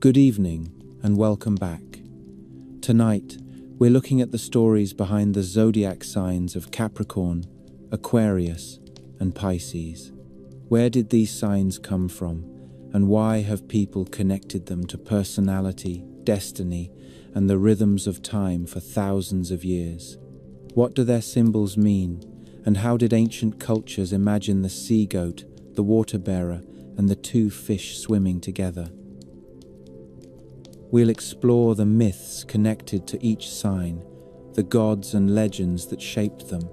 Good evening and welcome back. Tonight, we're looking at the stories behind the zodiac signs of Capricorn, Aquarius, and Pisces. Where did these signs come from, and why have people connected them to personality, destiny, and the rhythms of time for thousands of years? What do their symbols mean, and how did ancient cultures imagine the sea goat, the water bearer, and the two fish swimming together? We'll explore the myths connected to each sign, the gods and legends that shaped them,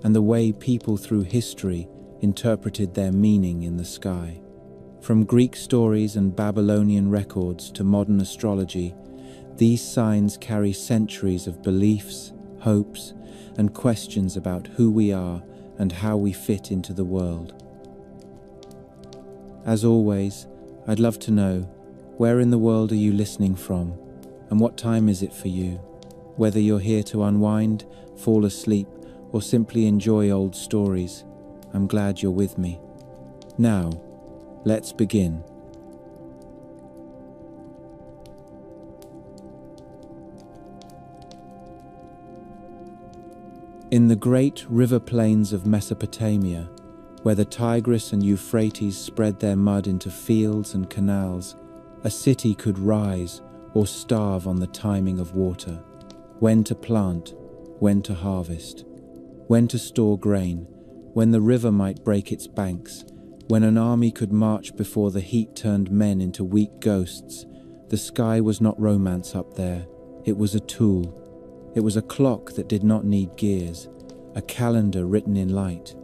and the way people through history interpreted their meaning in the sky. From Greek stories and Babylonian records to modern astrology, these signs carry centuries of beliefs, hopes, and questions about who we are and how we fit into the world. As always, I'd love to know, where in the world are you listening from, and what time is it for you? Whether you're here to unwind, fall asleep, or simply enjoy old stories, I'm glad you're with me. Now, let's begin. In the great river plains of Mesopotamia, where the Tigris and Euphrates spread their mud into fields and canals, a city could rise or starve on the timing of water, when to plant, when to harvest, when to store grain, when the river might break its banks, when an army could march before the heat turned men into weak ghosts. The sky was not romance up there, it was a tool. It was a clock that did not need gears, a calendar written in light.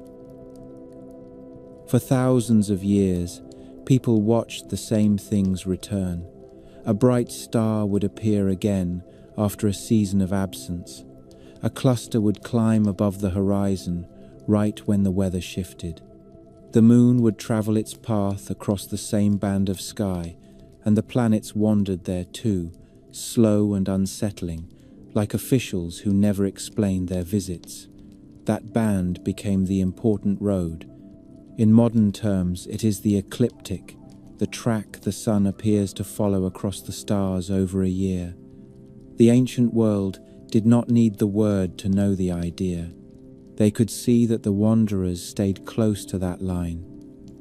For thousands of years, people watched the same things return. A bright star would appear again after a season of absence. A cluster would climb above the horizon right when the weather shifted. The moon would travel its path across the same band of sky, and the planets wandered there too, slow and unsettling, like officials who never explained their visits. That band became the important road. In modern terms, it is the ecliptic, the track the sun appears to follow across the stars over a year. The ancient world did not need the word to know the idea. They could see that the wanderers stayed close to that line.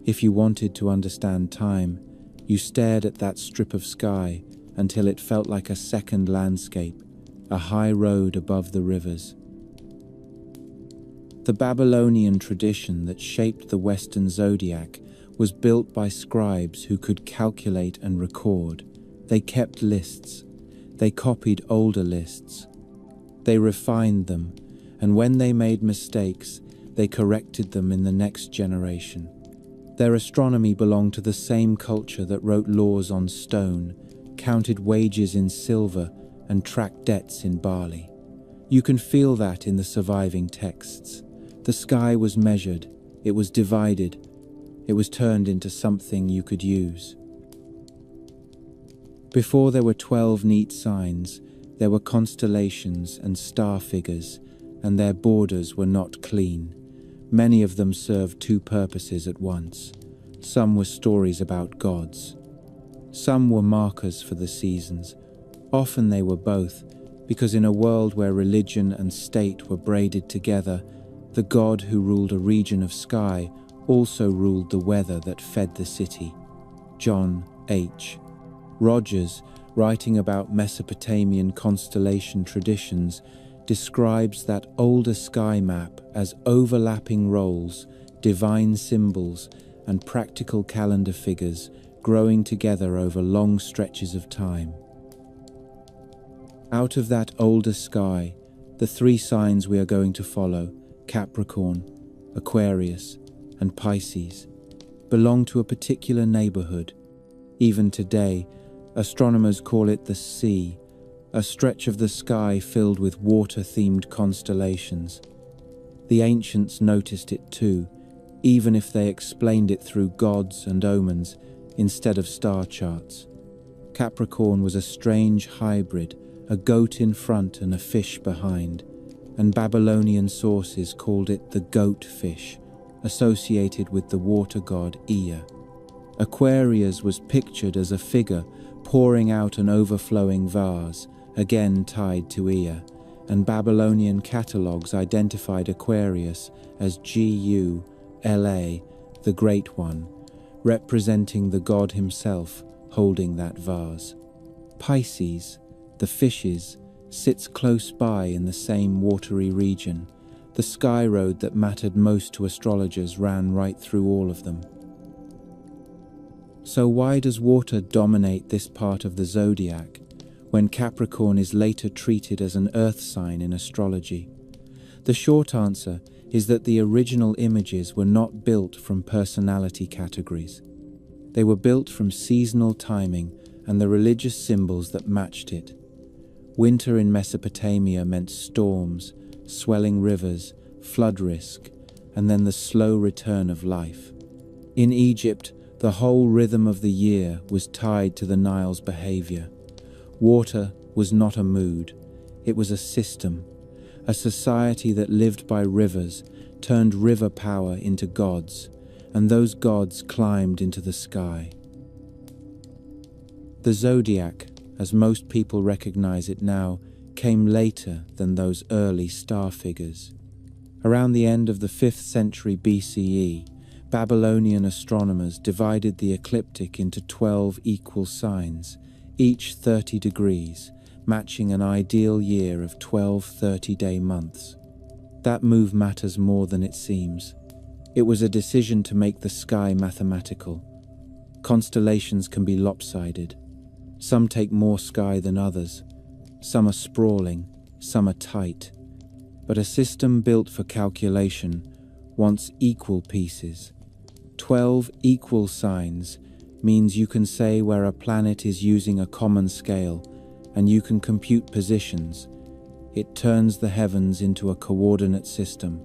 If you wanted to understand time, you stared at that strip of sky until it felt like a second landscape, a high road above the rivers. The Babylonian tradition that shaped the Western zodiac was built by scribes who could calculate and record. They kept lists. They copied older lists. They refined them, and when they made mistakes, they corrected them in the next generation. Their astronomy belonged to the same culture that wrote laws on stone, counted wages in silver, and tracked debts in barley. You can feel that in the surviving texts. The sky was measured, it was divided, it was turned into something you could use. Before there were 12 neat signs, there were constellations and star figures, and their borders were not clean. Many of them served two purposes at once. Some were stories about gods. Some were markers for the seasons. Often they were both, because in a world where religion and state were braided together, the god who ruled a region of sky also ruled the weather that fed the city. John H. Rogers, writing about Mesopotamian constellation traditions, describes that older sky map as overlapping roles, divine symbols, and practical calendar figures growing together over long stretches of time. Out of that older sky, the three signs we are going to follow, Capricorn, Aquarius, and Pisces, belong to a particular neighborhood. Even today, astronomers call it the sea, a stretch of the sky filled with water-themed constellations. The ancients noticed it too, even if they explained it through gods and omens instead of star charts. Capricorn was a strange hybrid, a goat in front and a fish behind, and Babylonian sources called it the goat fish, associated with the water god Ea. Aquarius was pictured as a figure pouring out an overflowing vase, again tied to Ea, and Babylonian catalogues identified Aquarius as Gu-La, the Great One, representing the god himself holding that vase. Pisces, the fishes, sits close by in the same watery region. The sky road that mattered most to astrologers ran right through all of them. So why does water dominate this part of the zodiac, when Capricorn is later treated as an earth sign in astrology? The short answer is that the original images were not built from personality categories. They were built from seasonal timing and the religious symbols that matched it. Winter in Mesopotamia meant storms, swelling rivers, flood risk, and then the slow return of life. In Egypt, the whole rhythm of the year was tied to the Nile's behavior. Water was not a mood, it was a system. A society that lived by rivers turned river power into gods, and those gods climbed into the sky. The zodiac, as most people recognize it now, came later than those early star figures. Around the end of the 5th century BCE, Babylonian astronomers divided the ecliptic into 12 equal signs, each 30 degrees, matching an ideal year of 12 30-day months. That move matters more than it seems. It was a decision to make the sky mathematical. Constellations can be lopsided. Some take more sky than others. Some are sprawling, some are tight. But a system built for calculation wants equal pieces. 12 equal signs means you can say where a planet is using a common scale, and you can compute positions. It turns the heavens into a coordinate system.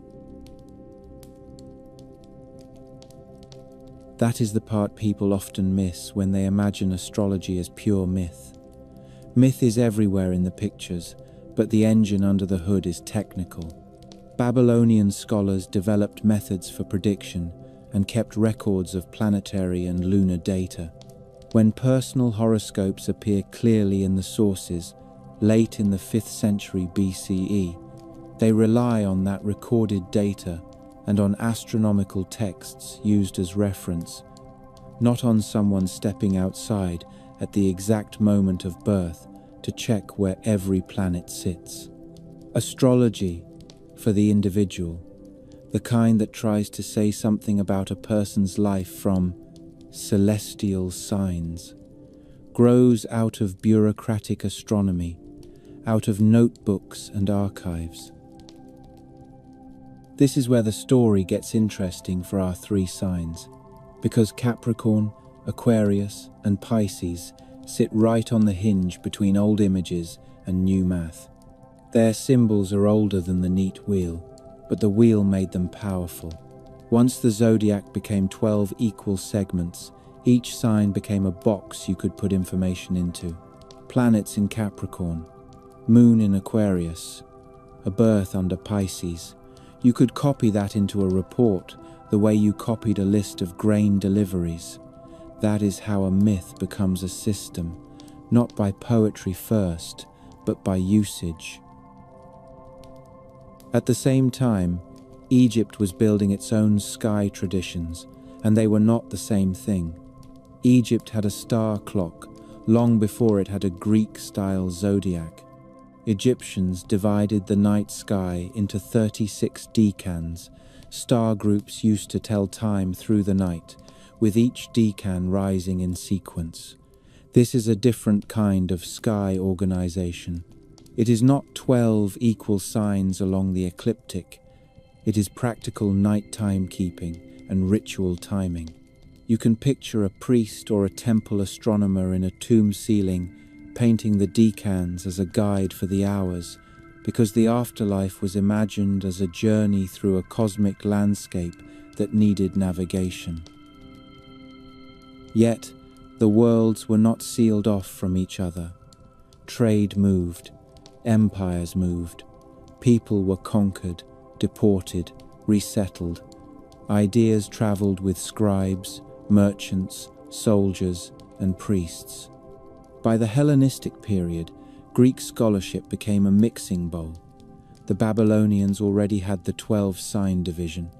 That is the part people often miss when they imagine astrology as pure myth. Myth is everywhere in the pictures, but the engine under the hood is technical. Babylonian scholars developed methods for prediction and kept records of planetary and lunar data. When personal horoscopes appear clearly in the sources, late in the 5th century BCE, they rely on that recorded data and on astronomical texts used as reference, not on someone stepping outside at the exact moment of birth to check where every planet sits. Astrology, for the individual, the kind that tries to say something about a person's life from celestial signs, grows out of bureaucratic astronomy, out of notebooks and archives. This is where the story gets interesting for our 3 signs, because Capricorn, Aquarius, and Pisces sit right on the hinge between old images and new math. Their symbols are older than the neat wheel, but the wheel made them powerful. Once the zodiac became 12 equal segments, each sign became a box you could put information into. Planets in Capricorn, Moon in Aquarius, a birth under Pisces. You could copy that into a report the way you copied a list of grain deliveries. That is how a myth becomes a system, not by poetry first, but by usage. At the same time, Egypt was building its own sky traditions, and they were not the same thing. Egypt had a star clock long before it had a Greek-style zodiac. Egyptians divided the night sky into 36 decans, star groups used to tell time through the night, with each decan rising in sequence. This is a different kind of sky organization. It is not 12 equal signs along the ecliptic. It is practical nighttime keeping and ritual timing. You can picture a priest or a temple astronomer in a tomb ceiling painting the decans as a guide for the hours, because the afterlife was imagined as a journey through a cosmic landscape that needed navigation. Yet, the worlds were not sealed off from each other. Trade moved, empires moved, people were conquered, deported, resettled. Ideas traveled with scribes, merchants, soldiers, and priests. By the Hellenistic period, Greek scholarship became a mixing bowl. The Babylonians already had the 12-sign division.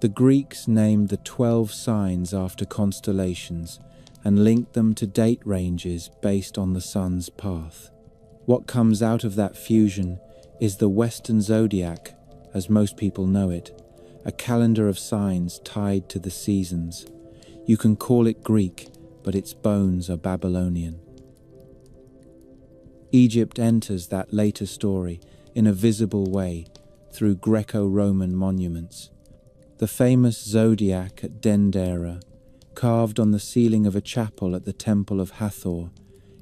The Greeks named the 12 signs after constellations and linked them to date ranges based on the sun's path. What comes out of that fusion is the Western zodiac, as most people know it, a calendar of signs tied to the seasons. You can call it Greek, but its bones are Babylonian. Egypt enters that later story in a visible way through Greco-Roman monuments. The famous zodiac at Dendera, carved on the ceiling of a chapel at the Temple of Hathor,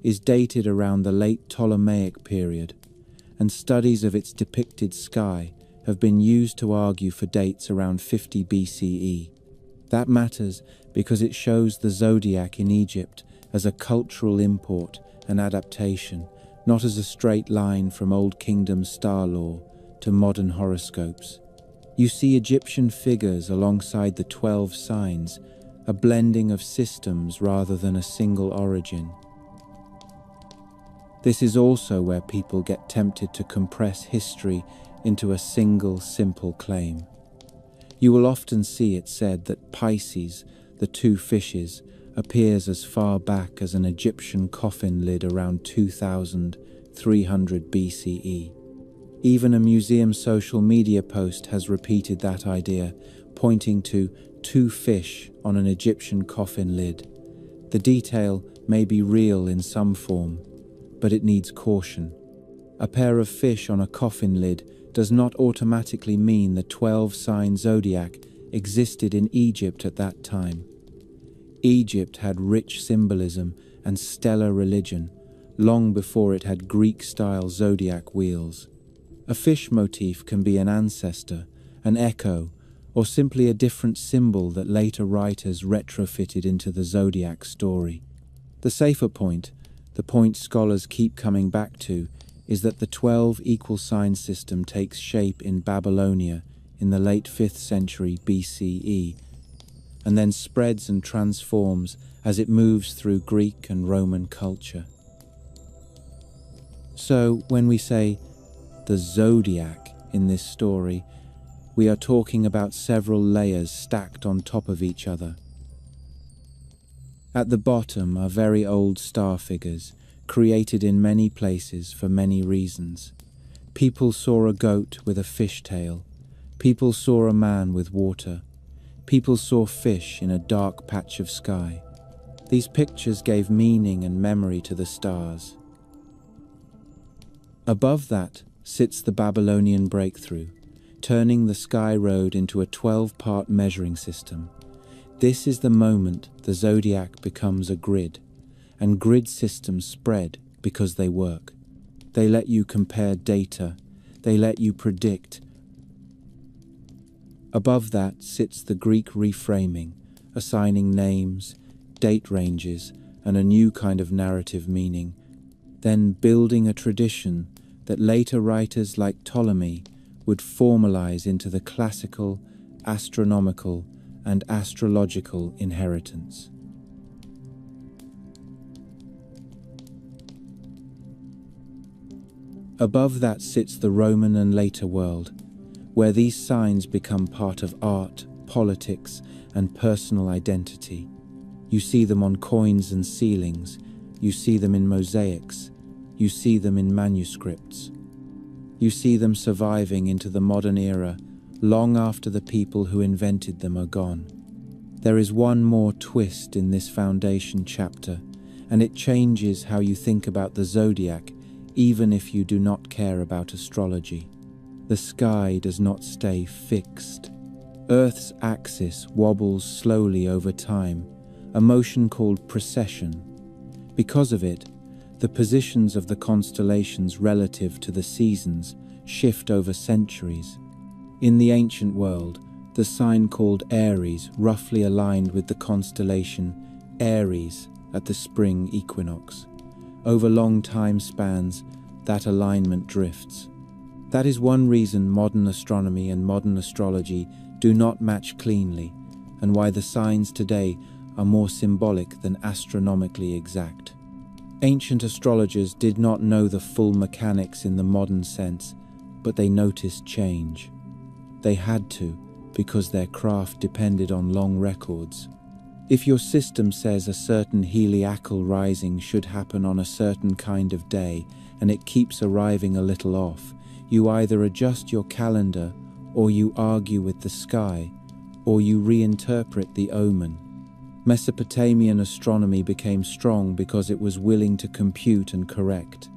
is dated around the late Ptolemaic period, and studies of its depicted sky have been used to argue for dates around 50 BCE. That matters because it shows the zodiac in Egypt as a cultural import and adaptation, not as a straight line from Old Kingdom star lore to modern horoscopes. You see Egyptian figures alongside the 12 signs, a blending of systems rather than a single origin. This is also where people get tempted to compress history into a single simple claim. You will often see it said that Pisces, the two fishes, appears as far back as an Egyptian coffin lid around 2300 BCE. Even a museum social media post has repeated that idea, pointing to two fish on an Egyptian coffin lid. The detail may be real in some form, but it needs caution. A pair of fish on a coffin lid does not automatically mean the 12-sign zodiac existed in Egypt at that time. Egypt had rich symbolism and stellar religion long before it had Greek-style zodiac wheels. A fish motif can be an ancestor, an echo, or simply a different symbol that later writers retrofitted into the zodiac story. The safer point, the point scholars keep coming back to, is that the 12 equal sign system takes shape in Babylonia in the late 5th century BCE, and then spreads and transforms as it moves through Greek and Roman culture. So when we say the zodiac in this story, we are talking about several layers stacked on top of each other. At the bottom are very old star figures, created in many places for many reasons. People saw a goat with a fish tail. People saw a man with water. People saw fish in a dark patch of sky. These pictures gave meaning and memory to the stars. Above that sits the Babylonian breakthrough, turning the sky road into a 12-part measuring system. This is the moment the zodiac becomes a grid, and grid systems spread because they work. They let you compare data. They let you predict. Above that sits the Greek reframing, assigning names, date ranges, and a new kind of narrative meaning, then building a tradition that later writers like Ptolemy would formalize into the classical, astronomical, and astrological inheritance. Above that sits the Roman and later world, where these signs become part of art, politics, and personal identity. You see them on coins and ceilings, you see them in mosaics, you see them in manuscripts. You see them surviving into the modern era, long after the people who invented them are gone. There is one more twist in this foundation chapter, and it changes how you think about the zodiac, even if you do not care about astrology. The sky does not stay fixed. Earth's axis wobbles slowly over time, a motion called precession. Because of it, the positions of the constellations relative to the seasons shift over centuries. In the ancient world, the sign called Aries roughly aligned with the constellation Aries at the spring equinox. Over long time spans, that alignment drifts. That is one reason modern astronomy and modern astrology do not match cleanly, and why the signs today are more symbolic than astronomically exact. Ancient astrologers did not know the full mechanics in the modern sense, but they noticed change. They had to, because their craft depended on long records. If your system says a certain heliacal rising should happen on a certain kind of day, and it keeps arriving a little off, you either adjust your calendar, or you argue with the sky, or you reinterpret the omen. Mesopotamian astronomy became strong because it was willing to compute and correct.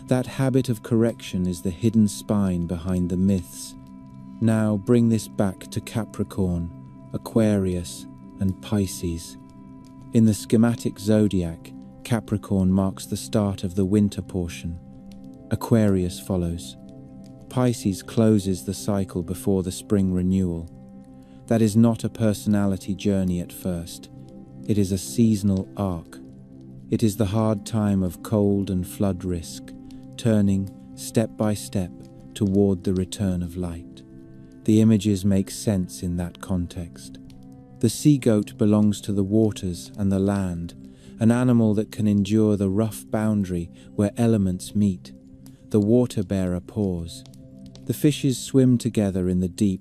That habit of correction is the hidden spine behind the myths. Now bring this back to Capricorn, Aquarius, and Pisces. In the schematic zodiac, Capricorn marks the start of the winter portion. Aquarius follows. Pisces closes the cycle before the spring renewal. That is not a personality journey at first. It is a seasonal arc. It is the hard time of cold and flood risk, turning, step by step, toward the return of light. The images make sense in that context. The sea-goat belongs to the waters and the land, an animal that can endure the rough boundary where elements meet. The water-bearer paws. The fishes swim together in the deep,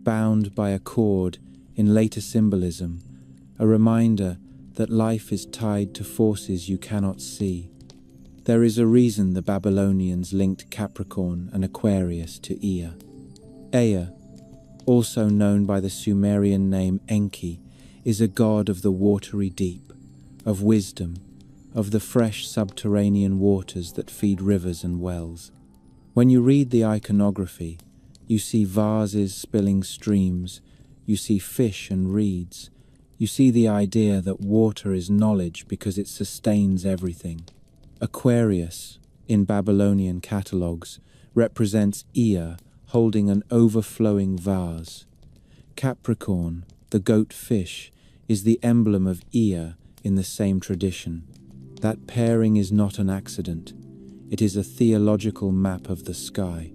bound by a cord in later symbolism, a reminder that life is tied to forces you cannot see. There is a reason the Babylonians linked Capricorn and Aquarius to Ea. Ea, also known by the Sumerian name Enki, is a god of the watery deep, of wisdom, of the fresh subterranean waters that feed rivers and wells. When you read the iconography, you see vases spilling streams, you see fish and reeds, you see the idea that water is knowledge because it sustains everything. Aquarius, in Babylonian catalogues, represents Ea holding an overflowing vase. Capricorn, the goat fish, is the emblem of Ea in the same tradition. That pairing is not an accident. It is a theological map of the sky.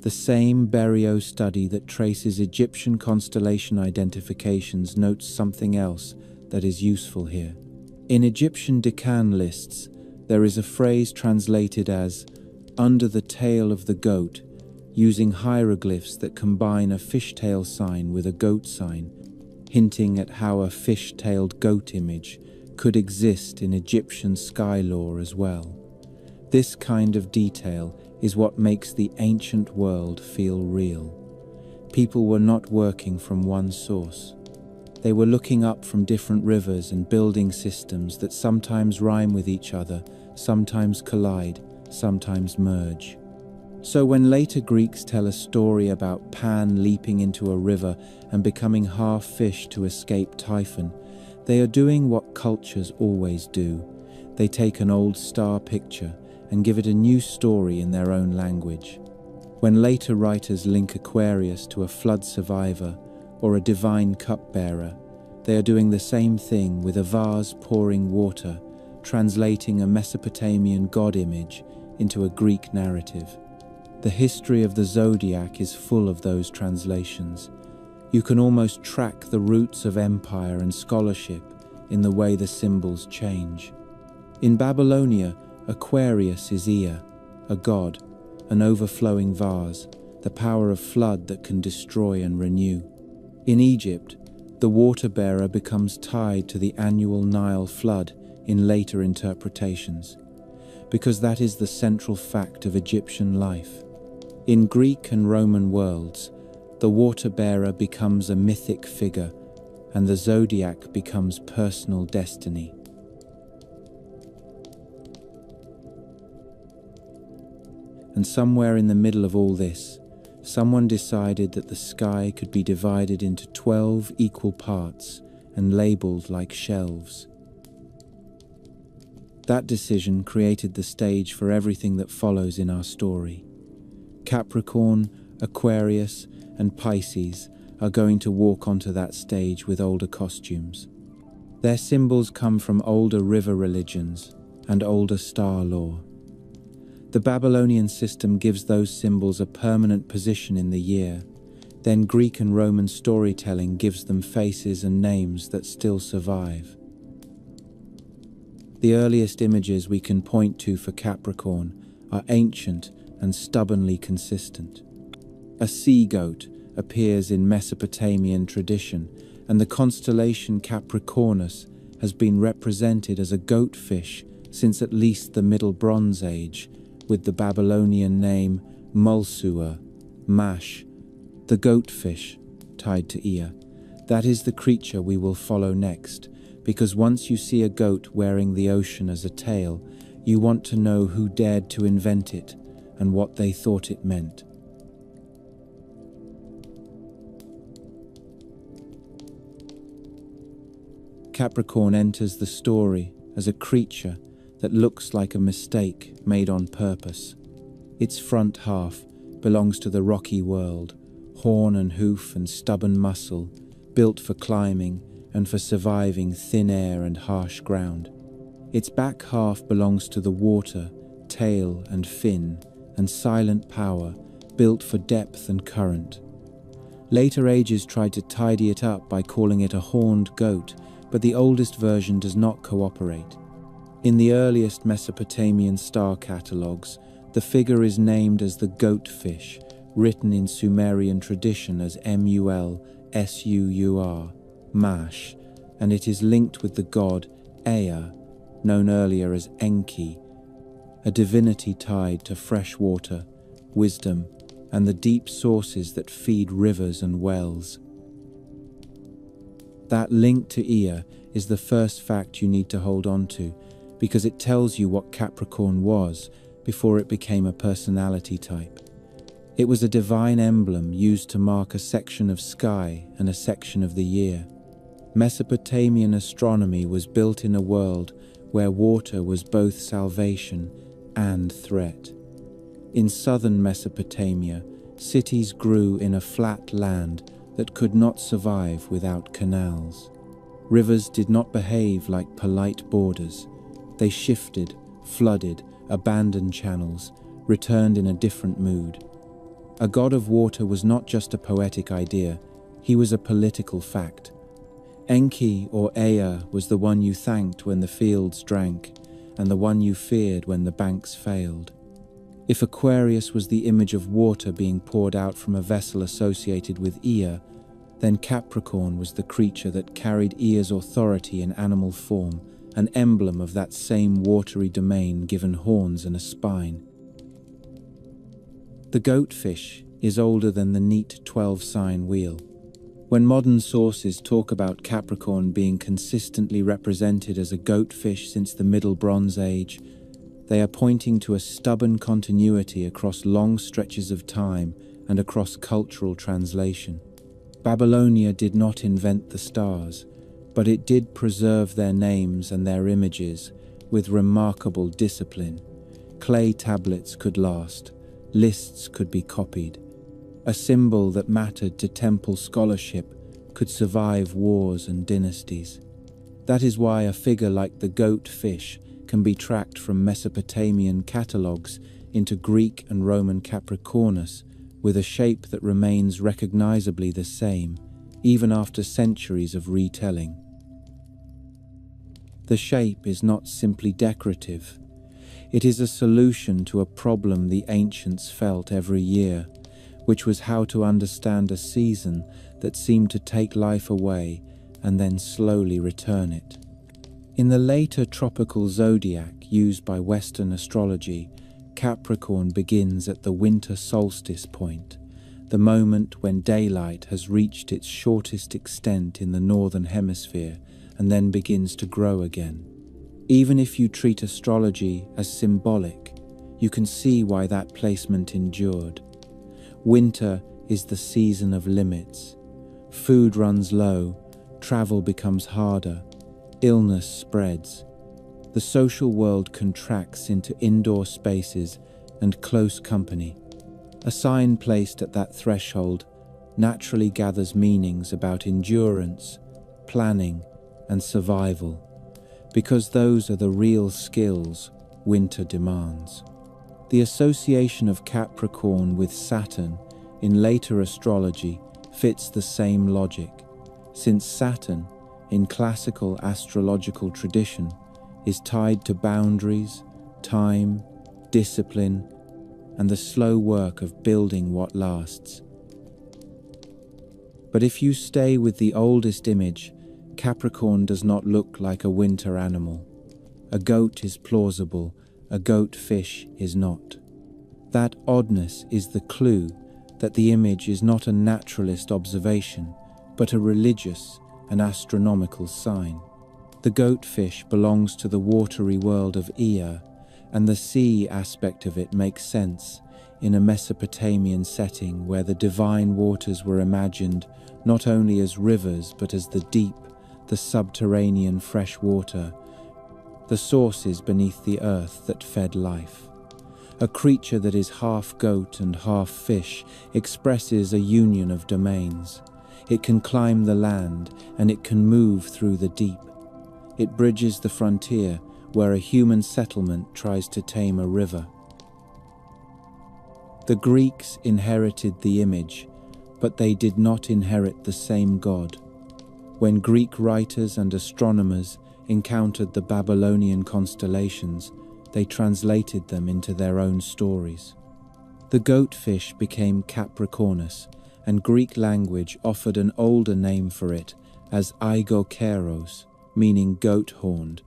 The same Berio study that traces Egyptian constellation identifications notes something else that is useful here. In Egyptian Deccan lists, there is a phrase translated as "under the tail of the goat," using hieroglyphs that combine a fishtail sign with a goat sign, hinting at how a fish-tailed goat image could exist in Egyptian sky lore as well. This kind of detail is what makes the ancient world feel real. People were not working from one source. They were looking up from different rivers and building systems that sometimes rhyme with each other, sometimes collide, sometimes merge. So when later Greeks tell a story about Pan leaping into a river and becoming half fish to escape Typhon, they are doing what cultures always do. They take an old star picture and give it a new story in their own language. When later writers link Aquarius to a flood survivor or a divine cupbearer, they are doing the same thing with a vase pouring water, translating a Mesopotamian god image into a Greek narrative. The history of the zodiac is full of those translations. You can almost track the roots of empire and scholarship in the way the symbols change. In Babylonia, Aquarius is Ea, a god, an overflowing vase, the power of flood that can destroy and renew. In Egypt, the water-bearer becomes tied to the annual Nile flood in later interpretations, because that is the central fact of Egyptian life. In Greek and Roman worlds, the water-bearer becomes a mythic figure, and the zodiac becomes personal destiny. And somewhere in the middle of all this, someone decided that the sky could be divided into 12 equal parts and labeled like shelves. That decision created the stage for everything that follows in our story. Capricorn, Aquarius, and Pisces are going to walk onto that stage with older costumes. Their symbols come from older river religions and older star lore. The Babylonian system gives those symbols a permanent position in the year, Then Greek and Roman storytelling gives them faces and names that still survive. The earliest images we can point to for Capricorn are ancient and stubbornly consistent. A sea-goat appears in Mesopotamian tradition, and the constellation Capricornus has been represented as a goatfish since at least the Middle Bronze Age, with the Babylonian name Mulsua, Mash, the goatfish, tied to Ea. That is the creature we will follow next, because once you see a goat wearing the ocean as a tail, you want to know who dared to invent it and what they thought it meant. Capricorn enters the story as a creature that looks like a mistake made on purpose. Its front half belongs to the rocky world, horn and hoof and stubborn muscle, built for climbing and for surviving thin air and harsh ground. Its back half belongs to the water, tail and fin, and silent power, built for depth and current. Later ages tried to tidy it up by calling it a horned goat, but the oldest version does not cooperate. In the earliest Mesopotamian star catalogues, the figure is named as the goatfish, written in Sumerian tradition as Mulsuur, Mash, and it is linked with the god Ea, known earlier as Enki, a divinity tied to fresh water, wisdom, and the deep sources that feed rivers and wells. That link to Ea is the first fact you need to hold on to, because it tells you what Capricorn was before it became a personality type. It was a divine emblem used to mark a section of sky and a section of the year. Mesopotamian astronomy was built in a world where water was both salvation and threat. In southern Mesopotamia, cities grew in a flat land that could not survive without canals. Rivers did not behave like polite borders. They shifted, flooded, abandoned channels, returned in a different mood. A god of water was not just a poetic idea, he was a political fact. Enki or Ea was the one you thanked when the fields drank, and the one you feared when the banks failed. If Aquarius was the image of water being poured out from a vessel associated with Ea, then Capricorn was the creature that carried Ea's authority in animal form, an emblem of that same watery domain given horns and a spine. The goatfish is older than the neat 12-sign wheel. When modern sources talk about Capricorn being consistently represented as a goatfish since the Middle Bronze Age, they are pointing to a stubborn continuity across long stretches of time and across cultural translation. Babylonia did not invent the stars, but it did preserve their names and their images with remarkable discipline. Clay tablets could last, lists could be copied. A symbol that mattered to temple scholarship could survive wars and dynasties. That is why a figure like the goatfish can be tracked from Mesopotamian catalogues into Greek and Roman Capricornus, with a shape that remains recognizably the same, even after centuries of retelling. The shape is not simply decorative. It is a solution to a problem the ancients felt every year, which was how to understand a season that seemed to take life away and then slowly return it. In the later tropical zodiac used by Western astrology, Capricorn begins at the winter solstice point, the moment when daylight has reached its shortest extent in the northern hemisphere and then begins to grow again. Even if you treat astrology as symbolic, you can see why that placement endured. Winter is the season of limits. Food runs low, travel becomes harder, illness spreads. The social world contracts into indoor spaces and close company. A sign placed at that threshold naturally gathers meanings about endurance, planning, and survival, because those are the real skills winter demands. The association of Capricorn with Saturn in later astrology fits the same logic, since Saturn, in classical astrological tradition, is tied to boundaries, time, discipline, and the slow work of building what lasts. But if you stay with the oldest image, Capricorn does not look like a winter animal. A goat is plausible, a goat fish is not. That oddness is the clue that the image is not a naturalist observation, but a religious and astronomical sign. The goatfish belongs to the watery world of Ea, and the sea aspect of it makes sense in a Mesopotamian setting where the divine waters were imagined not only as rivers but as the deep, the subterranean fresh water, the sources beneath the earth that fed life. A creature that is half goat and half fish expresses a union of domains. It can climb the land and it can move through the deep. It bridges the frontier where a human settlement tries to tame a river. The Greeks inherited the image, but they did not inherit the same god. When Greek writers and astronomers encountered the Babylonian constellations, they translated them into their own stories. The goatfish became Capricornus, and Greek language offered an older name for it as Aigokeros, meaning goat-horned,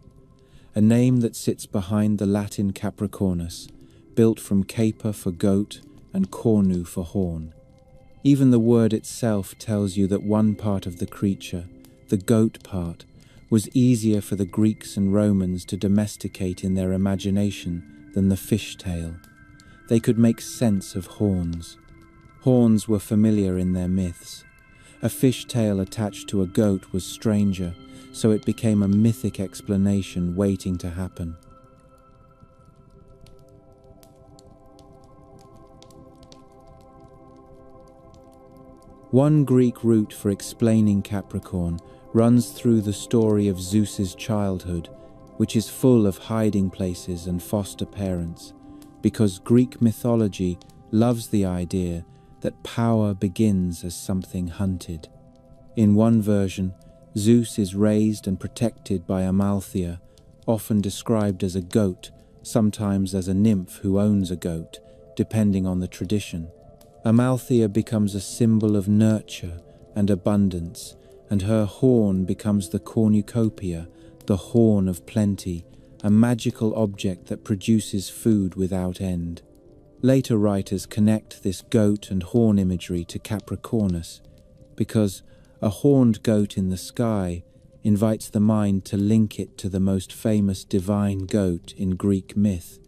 a name that sits behind the Latin Capricornus, built from caper for goat and cornu for horn. Even the word itself tells you that one part of the creature, the goat part, was easier for the Greeks and Romans to domesticate in their imagination than the fishtail. They could make sense of horns. Horns were familiar in their myths. A fishtail attached to a goat was stranger, so it became a mythic explanation waiting to happen. One Greek route for explaining Capricorn runs through the story of Zeus's childhood, which is full of hiding places and foster parents, because Greek mythology loves the idea that power begins as something hunted. In one version, Zeus is raised and protected by Amalthea, often described as a goat, sometimes as a nymph who owns a goat, depending on the tradition. Amalthea becomes a symbol of nurture and abundance, and her horn becomes the cornucopia, the horn of plenty, a magical object that produces food without end. Later writers connect this goat and horn imagery to Capricornus, because a horned goat in the sky invites the mind to link it to the most famous divine goat in Greek myth.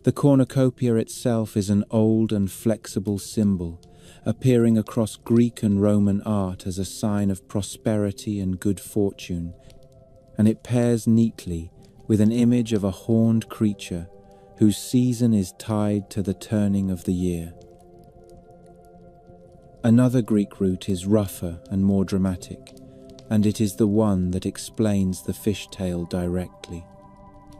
The cornucopia itself is an old and flexible symbol, appearing across Greek and Roman art as a sign of prosperity and good fortune, and it pairs neatly with an image of a horned creature whose season is tied to the turning of the year. Another Greek root is rougher and more dramatic, and it is the one that explains the fishtail directly.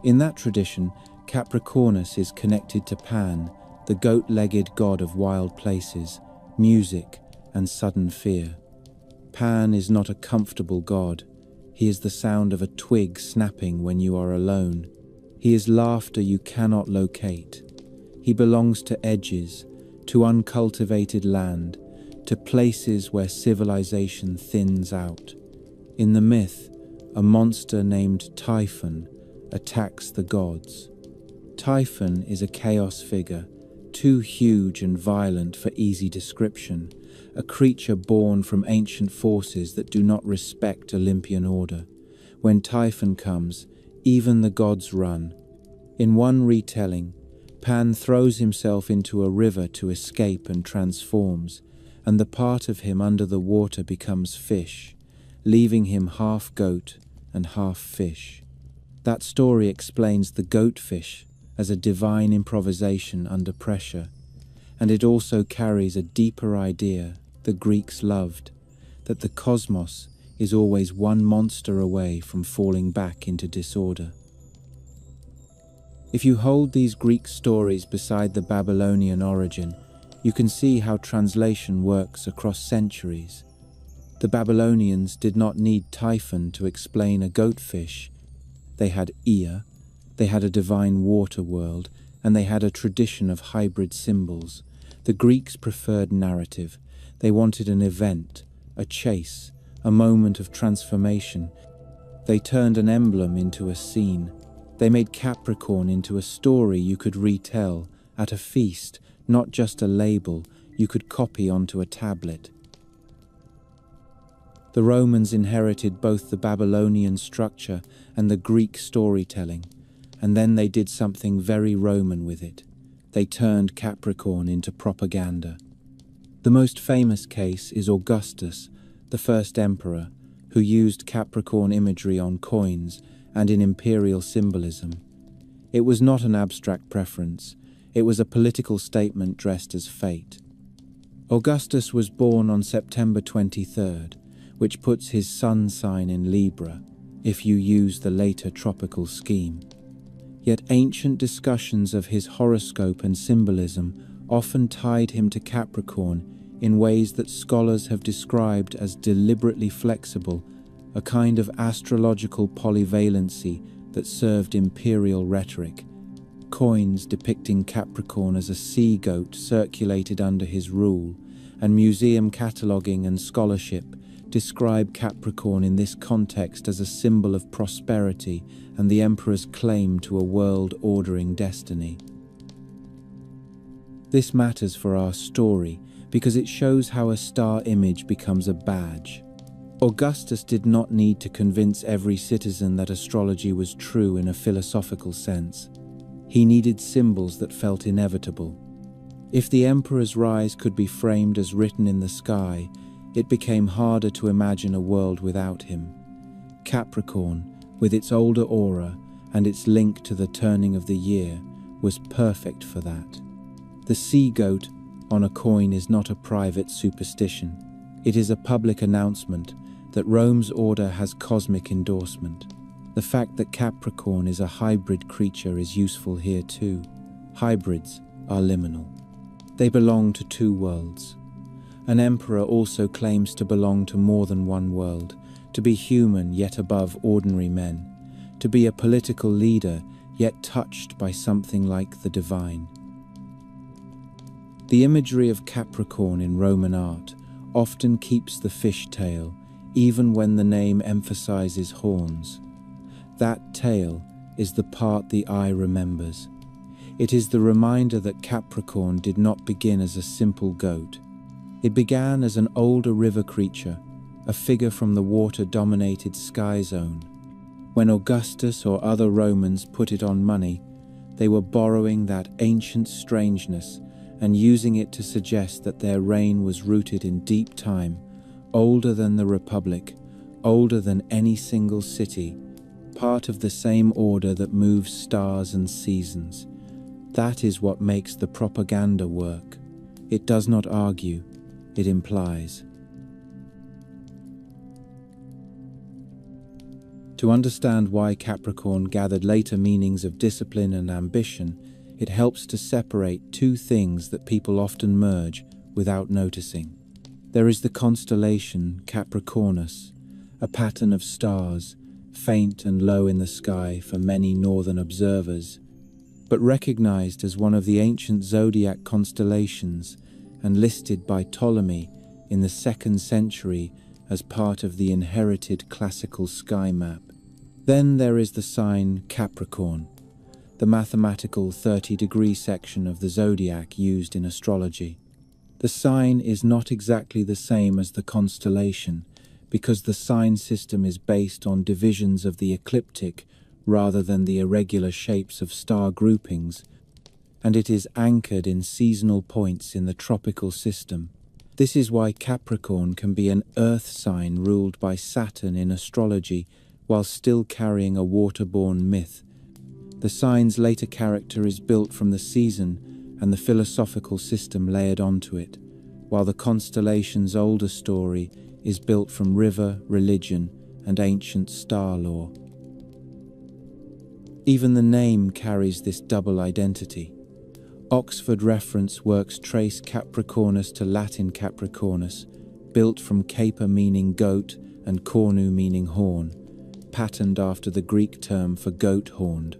In that tradition, Capricornus is connected to Pan, the goat-legged god of wild places, music, and sudden fear. Pan is not a comfortable god. He is the sound of a twig snapping when you are alone. He is laughter you cannot locate. He belongs to edges, to uncultivated land, to places where civilization thins out. In the myth, a monster named Typhon attacks the gods. Typhon is a chaos figure, too huge and violent for easy description, a creature born from ancient forces that do not respect Olympian order. When Typhon comes, even the gods run. In one retelling, Pan throws himself into a river to escape and transforms, and the part of him under the water becomes fish, leaving him half goat and half fish. That story explains the goatfish as a divine improvisation under pressure, and it also carries a deeper idea the Greeks loved, that the cosmos is always one monster away from falling back into disorder. If you hold these Greek stories beside the Babylonian origin, You can see how translation works across centuries. The Babylonians did not need Typhon to explain a goatfish. They had Ea, they had a divine water world, and they had a tradition of hybrid symbols. The Greeks preferred narrative. They wanted an event, a chase, a moment of transformation. They turned an emblem into a scene. They made Capricorn into a story you could retell at a feast, not just a label you could copy onto a tablet. The Romans inherited both the Babylonian structure and the Greek storytelling, and then they did something very Roman with it. They turned Capricorn into propaganda. The most famous case is Augustus, the first emperor, who used Capricorn imagery on coins and in imperial symbolism. It was not an abstract preference, it was a political statement dressed as fate. Augustus was born on September 23rd, which puts his sun sign in Libra, if you use the later tropical scheme. Yet ancient discussions of his horoscope and symbolism often tied him to Capricorn in ways that scholars have described as deliberately flexible, a kind of astrological polyvalency that served imperial rhetoric. Coins depicting Capricorn as a sea goat circulated under his rule, and museum cataloguing and scholarship describe Capricorn in this context as a symbol of prosperity and the emperor's claim to a world-ordering destiny. This matters for our story because it shows how a star image becomes a badge. Augustus did not need to convince every citizen that astrology was true in a philosophical sense. He needed symbols that felt inevitable. If the emperor's rise could be framed as written in the sky, it became harder to imagine a world without him. Capricorn, with its older aura and its link to the turning of the year, was perfect for that. The sea goat on a coin is not a private superstition. It is a public announcement that Rome's order has cosmic endorsement. The fact that Capricorn is a hybrid creature is useful here too. Hybrids are liminal. They belong to two worlds. An emperor also claims to belong to more than one world, to be human yet above ordinary men, to be a political leader yet touched by something like the divine. The imagery of Capricorn in Roman art often keeps the fish tail, even when the name emphasizes horns. That tail is the part the eye remembers. It is the reminder that Capricorn did not begin as a simple goat. It began as an older river creature, a figure from the water-dominated sky zone. When Augustus or other Romans put it on money, they were borrowing that ancient strangeness and using it to suggest that their reign was rooted in deep time, older than the Republic, older than any single city, part of the same order that moves stars and seasons. That is what makes the propaganda work. It does not argue, it implies. To understand why Capricorn gathered later meanings of discipline and ambition, it helps to separate two things that people often merge without noticing. There is the constellation Capricornus, a pattern of stars, faint and low in the sky for many northern observers, but recognized as one of the ancient zodiac constellations and listed by Ptolemy in the 2nd century as part of the inherited classical sky map. Then there is the sign Capricorn, the mathematical 30-degree section of the zodiac used in astrology. The sign is not exactly the same as the constellation because the sign system is based on divisions of the ecliptic rather than the irregular shapes of star groupings, and it is anchored in seasonal points in the tropical system. This is why Capricorn can be an earth sign ruled by Saturn in astrology while still carrying a waterborne myth. The sign's later character is built from the season and the philosophical system layered onto it, while the constellation's older story is built from river, religion, and ancient star lore. Even the name carries this double identity. Oxford reference works trace Capricornus to Latin Capricornus, built from caper meaning goat and cornu meaning horn, patterned after the Greek term for goat-horned.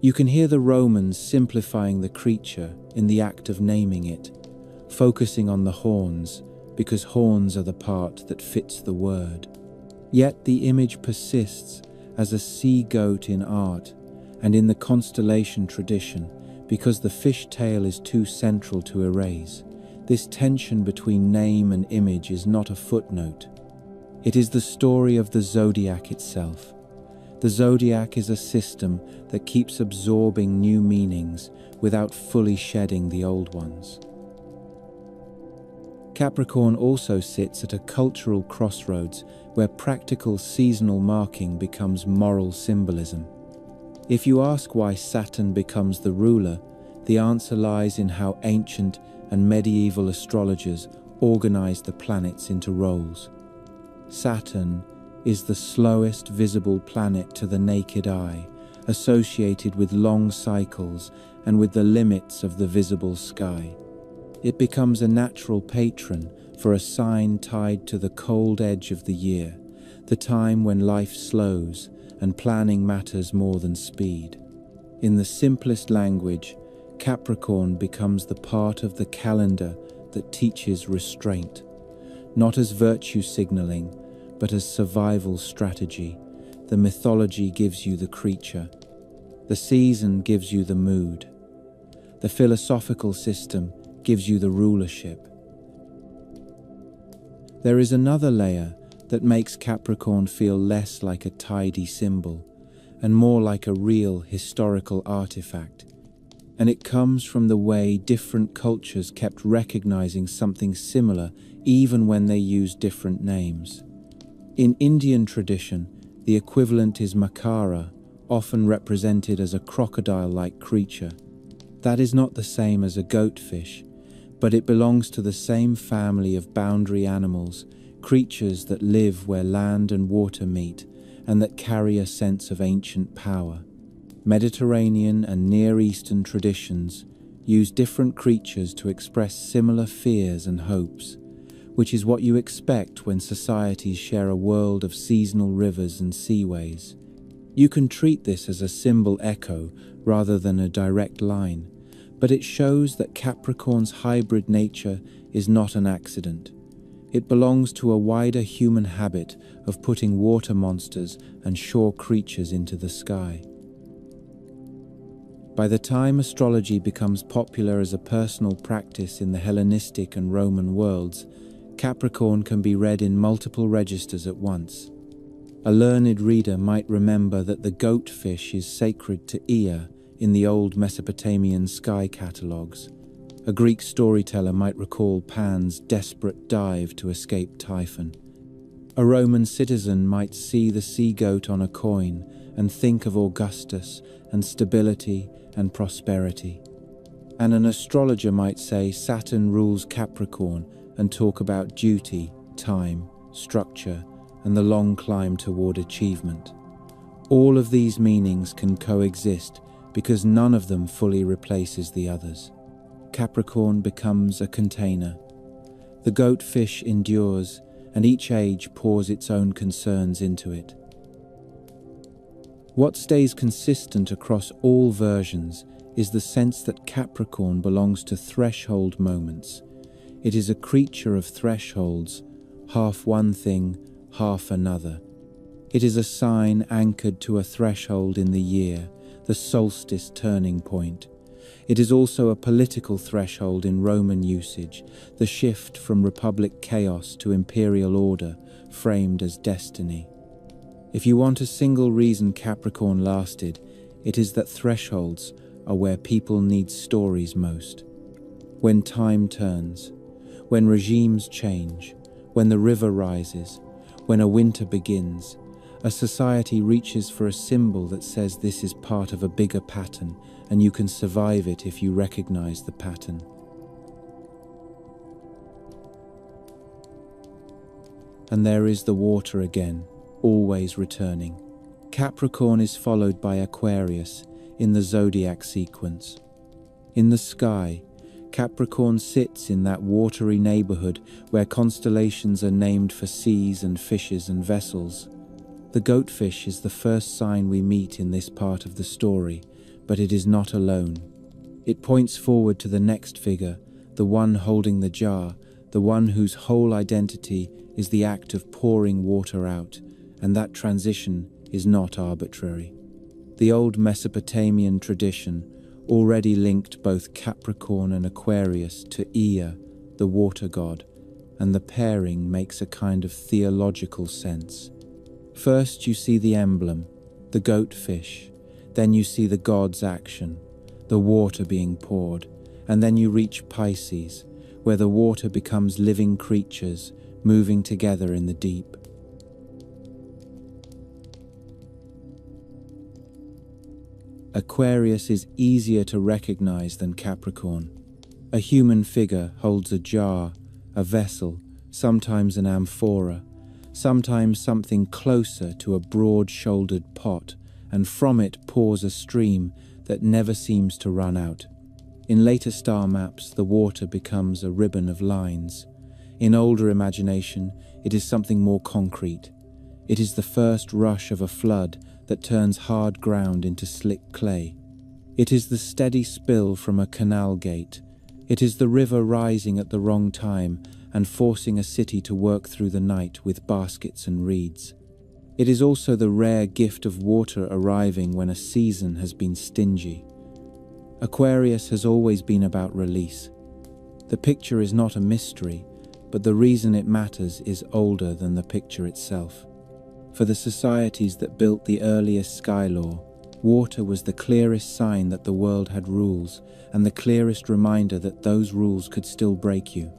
You can hear the Romans simplifying the creature in the act of naming it, focusing on the horns, because horns are the part that fits the word. Yet the image persists as a sea-goat in art and in the constellation tradition, because the fish tail is too central to erase. This tension between name and image is not a footnote. It is the story of the zodiac itself. The zodiac is a system that keeps absorbing new meanings without fully shedding the old ones. Capricorn also sits at a cultural crossroads where practical seasonal marking becomes moral symbolism. If you ask why Saturn becomes the ruler, the answer lies in how ancient and medieval astrologers organized the planets into roles. Saturn is the slowest visible planet to the naked eye, associated with long cycles and with the limits of the visible sky. It becomes a natural patron for a sign tied to the cold edge of the year, the time when life slows and planning matters more than speed. In the simplest language, Capricorn becomes the part of the calendar that teaches restraint, not as virtue signaling, but as survival strategy. The mythology gives you the creature. The season gives you the mood. The philosophical system gives you the rulership. There is another layer that makes Capricorn feel less like a tidy symbol and more like a real historical artifact. And it comes from the way different cultures kept recognizing something similar even when they used different names. In Indian tradition, the equivalent is Makara, often represented as a crocodile-like creature. That is not the same as a goatfish, but it belongs to the same family of boundary animals, creatures that live where land and water meet, and that carry a sense of ancient power. Mediterranean and Near Eastern traditions use different creatures to express similar fears and hopes, which is what you expect when societies share a world of seasonal rivers and seaways. You can treat this as a symbol echo rather than a direct line, but it shows that Capricorn's hybrid nature is not an accident. It belongs to a wider human habit of putting water monsters and shore creatures into the sky. By the time astrology becomes popular as a personal practice in the Hellenistic and Roman worlds, Capricorn can be read in multiple registers at once. A learned reader might remember that the goatfish is sacred to Ea in the old Mesopotamian sky catalogues. A Greek storyteller might recall Pan's desperate dive to escape Typhon. A Roman citizen might see the sea goat on a coin and think of Augustus and stability and prosperity. And an astrologer might say Saturn rules Capricorn and talk about duty, time, structure, and the long climb toward achievement. All of these meanings can coexist because none of them fully replaces the others. Capricorn becomes a container. The goatfish endures, and each age pours its own concerns into it. What stays consistent across all versions is the sense that Capricorn belongs to threshold moments. It is a creature of thresholds, half one thing, half another. It is a sign anchored to a threshold in the year, the solstice turning point. It is also a political threshold in Roman usage, the shift from republic chaos to imperial order, framed as destiny. If you want a single reason Capricorn lasted, it is that thresholds are where people need stories most. When time turns, when regimes change, when the river rises, when a winter begins, a society reaches for a symbol that says this is part of a bigger pattern, and you can survive it if you recognize the pattern. And there is the water again, always returning. Capricorn is followed by Aquarius in the zodiac sequence. In the sky, Capricorn sits in that watery neighborhood where constellations are named for seas and fishes and vessels. The goatfish is the first sign we meet in this part of the story, but it is not alone. It points forward to the next figure, the one holding the jar, the one whose whole identity is the act of pouring water out, and that transition is not arbitrary. The old Mesopotamian tradition already linked both Capricorn and Aquarius to Ea, the water god, and the pairing makes a kind of theological sense. First you see the emblem, the goatfish, then you see the god's action, the water being poured, and then you reach Pisces, where the water becomes living creatures moving together in the deep. Aquarius is easier to recognize than Capricorn. A human figure holds a jar, a vessel, sometimes an amphora, sometimes something closer to a broad-shouldered pot, and from it pours a stream that never seems to run out. In later star maps, the water becomes a ribbon of lines. In older imagination, it is something more concrete. It is the first rush of a flood that turns hard ground into slick clay. It is the steady spill from a canal gate. It is the river rising at the wrong time and forcing a city to work through the night with baskets and reeds. It is also the rare gift of water arriving when a season has been stingy. Aquarius has always been about release. The picture is not a mystery, but the reason it matters is older than the picture itself. For the societies that built the earliest sky law, water was the clearest sign that the world had rules, and the clearest reminder that those rules could still break you.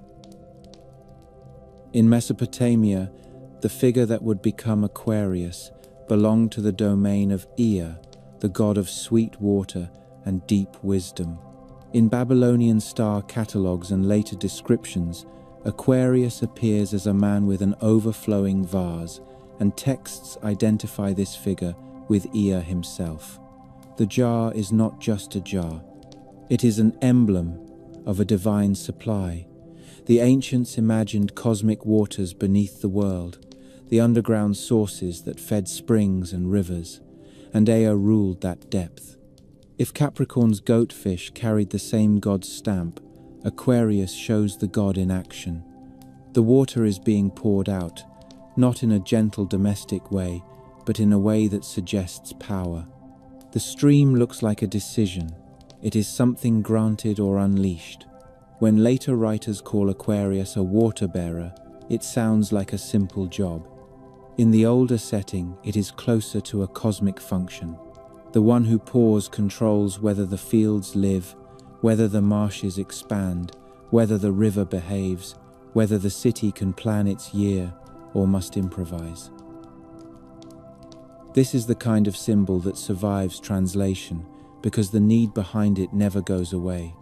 In Mesopotamia, the figure that would become Aquarius belonged to the domain of Ea, the god of sweet water and deep wisdom. In Babylonian star catalogues and later descriptions, Aquarius appears as a man with an overflowing vase, and texts identify this figure with Ea himself. The jar is not just a jar. It is an emblem of a divine supply. The ancients imagined cosmic waters beneath the world, the underground sources that fed springs and rivers, and Ea ruled that depth. If Capricorn's goatfish carried the same god's stamp, Aquarius shows the god in action. The water is being poured out, not in a gentle domestic way, but in a way that suggests power. The stream looks like a decision. It is something granted or unleashed. When later writers call Aquarius a water bearer, it sounds like a simple job. In the older setting, it is closer to a cosmic function. The one who pours controls whether the fields live, whether the marshes expand, whether the river behaves, whether the city can plan its year or must improvise. This is the kind of symbol that survives translation because the need behind it never goes away.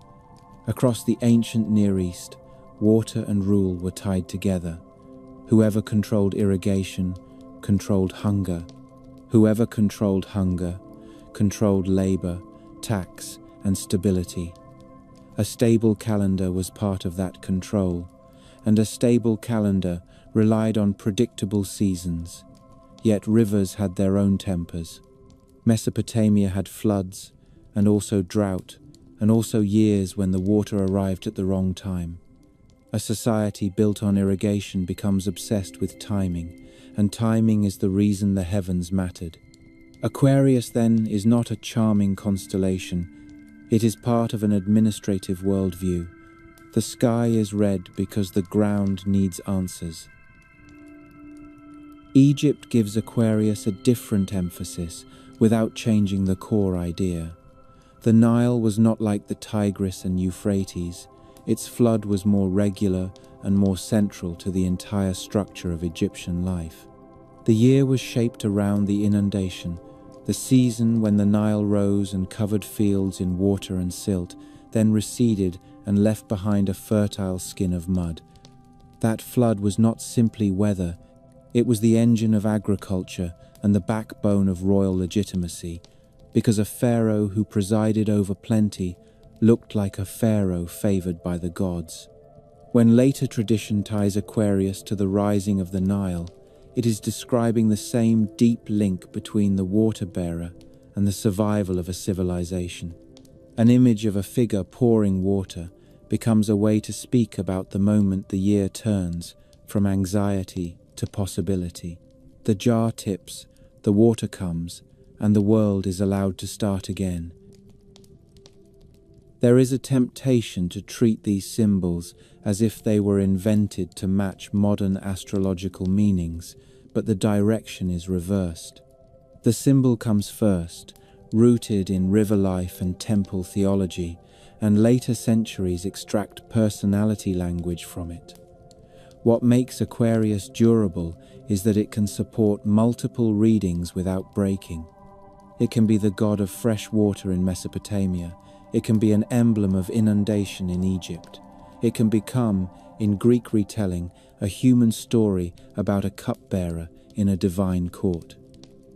Across the ancient Near East, water and rule were tied together. Whoever controlled irrigation controlled hunger. Whoever controlled hunger controlled labor, tax, and stability. A stable calendar was part of that control, and a stable calendar relied on predictable seasons. Yet rivers had their own tempers. Mesopotamia had floods, and also drought, and also years when the water arrived at the wrong time. A society built on irrigation becomes obsessed with timing, and timing is the reason the heavens mattered. Aquarius, then, is not a charming constellation. It is part of an administrative worldview. The sky is red because the ground needs answers. Egypt gives Aquarius a different emphasis without changing the core idea. The Nile was not like the Tigris and Euphrates. Its flood was more regular and more central to the entire structure of Egyptian life. The year was shaped around the inundation, the season when the Nile rose and covered fields in water and silt, then receded and left behind a fertile skin of mud. That flood was not simply weather, it was the engine of agriculture and the backbone of royal legitimacy, because a pharaoh who presided over plenty looked like a pharaoh favored by the gods. When later tradition ties Aquarius to the rising of the Nile, it is describing the same deep link between the water-bearer and the survival of a civilization. An image of a figure pouring water becomes a way to speak about the moment the year turns from anxiety to possibility. The jar tips, the water comes, and the world is allowed to start again. There is a temptation to treat these symbols as if they were invented to match modern astrological meanings, but the direction is reversed. The symbol comes first, rooted in river life and temple theology, and later centuries extract personality language from it. What makes Aquarius durable is that it can support multiple readings without breaking. It can be the god of fresh water in Mesopotamia. It can be an emblem of inundation in Egypt. It can become, in Greek retelling, a human story about a cupbearer in a divine court.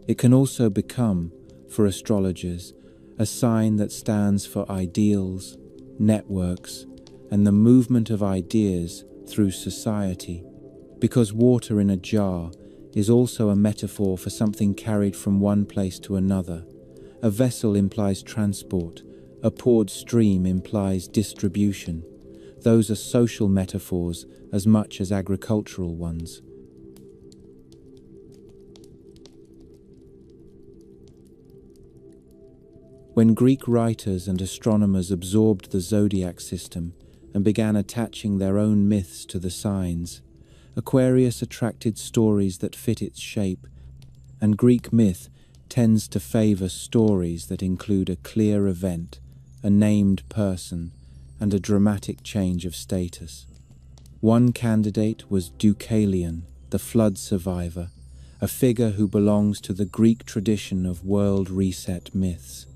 It can also become, for astrologers, a sign that stands for ideals, networks, and the movement of ideas through society, because water in a jar is also a metaphor for something carried from one place to another. A vessel implies transport, a poured stream implies distribution. Those are social metaphors as much as agricultural ones. When Greek writers and astronomers absorbed the zodiac system and began attaching their own myths to the signs, Aquarius attracted stories that fit its shape, and Greek myth tends to favor stories that include a clear event, a named person, and a dramatic change of status. One candidate was Deucalion, the flood survivor, a figure who belongs to the Greek tradition of world reset myths.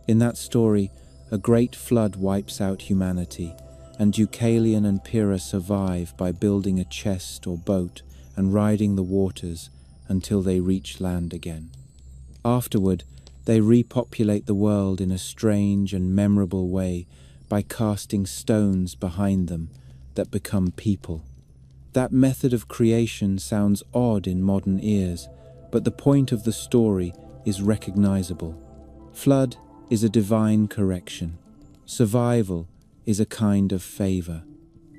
In that story, a great flood wipes out humanity, and Deucalion and Pyrrha survive by building a chest or boat and riding the waters until they reach land again. Afterward, they repopulate the world in a strange and memorable way by casting stones behind them that become people. That method of creation sounds odd in modern ears, but the point of the story is recognizable. Flood is a divine correction. Survival is a kind of favor.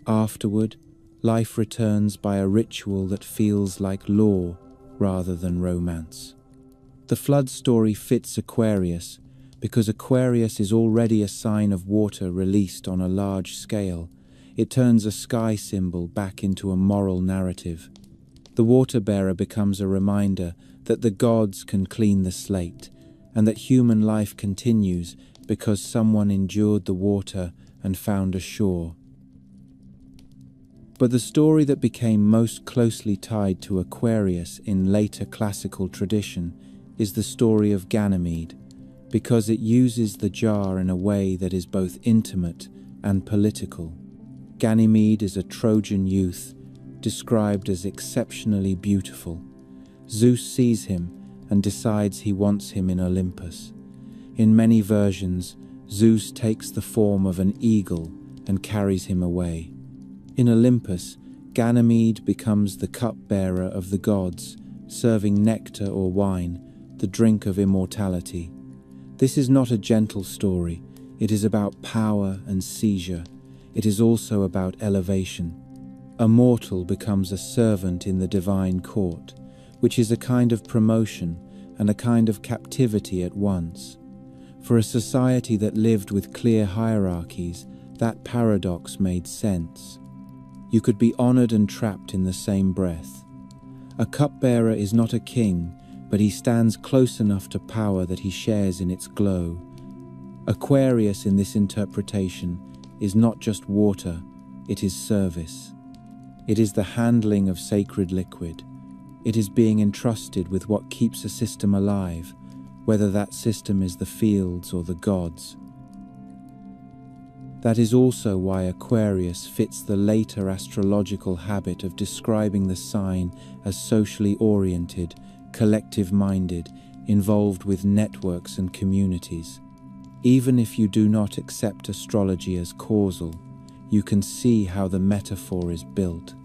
Afterward, life returns by a ritual that feels like law rather than romance. The flood story fits Aquarius because Aquarius is already a sign of water released on a large scale. It turns a sky symbol back into a moral narrative. The water-bearer becomes a reminder that the gods can clean the slate, and that human life continues because someone endured the water and found a shore. But the story that became most closely tied to Aquarius in later classical tradition is the story of Ganymede, because it uses the jar in a way that is both intimate and political. Ganymede is a Trojan youth, described as exceptionally beautiful. Zeus sees him and decides he wants him in Olympus. In many versions, Zeus takes the form of an eagle and carries him away. In Olympus, Ganymede becomes the cupbearer of the gods, serving nectar or wine, the drink of immortality. This is not a gentle story. It is about power and seizure. It is also about elevation. A mortal becomes a servant in the divine court, which is a kind of promotion and a kind of captivity at once. For a society that lived with clear hierarchies, that paradox made sense. You could be honored and trapped in the same breath. A cupbearer is not a king, but he stands close enough to power that he shares in its glow. Aquarius, in this interpretation, is not just water, it is service. It is the handling of sacred liquid. It is being entrusted with what keeps a system alive, whether that system is the fields or the gods. That is also why Aquarius fits the later astrological habit of describing the sign as socially oriented, collective-minded, involved with networks and communities. Even if you do not accept astrology as causal, you can see how the metaphor is built.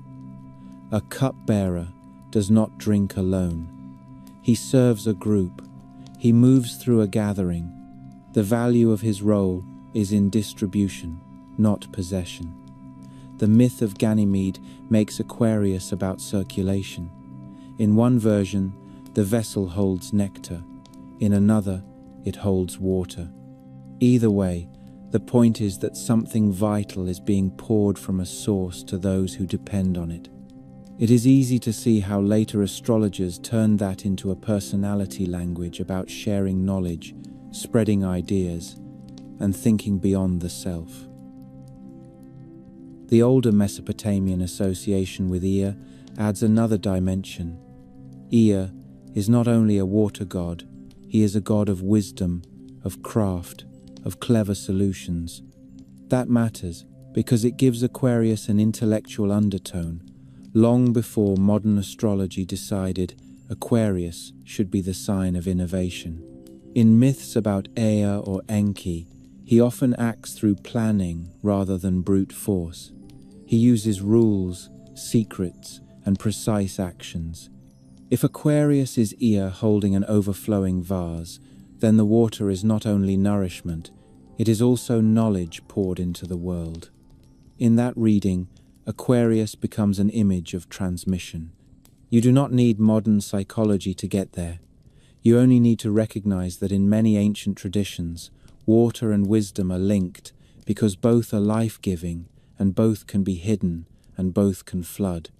A cupbearer does not drink alone. He serves a group. He moves through a gathering. The value of his role is in distribution, not possession. The myth of Ganymede makes Aquarius about circulation. In one version, the vessel holds nectar. In another, it holds water. Either way, the point is that something vital is being poured from a source to those who depend on it. It is easy to see how later astrologers turned that into a personality language about sharing knowledge, spreading ideas, and thinking beyond the self. The older Mesopotamian association with Ea adds another dimension. Ea is not only a water god, he is a god of wisdom, of craft, of clever solutions. That matters because it gives Aquarius an intellectual undertone, long before modern astrology decided Aquarius should be the sign of innovation. In myths about Ea or Enki, he often acts through planning rather than brute force. He uses rules, secrets, and precise actions. If Aquarius is Ea holding an overflowing vase, then the water is not only nourishment, it is also knowledge poured into the world. In that reading, Aquarius becomes an image of transmission. You do not need modern psychology to get there. You only need to recognize that in many ancient traditions, water and wisdom are linked because both are life-giving and both can be hidden and both can flood.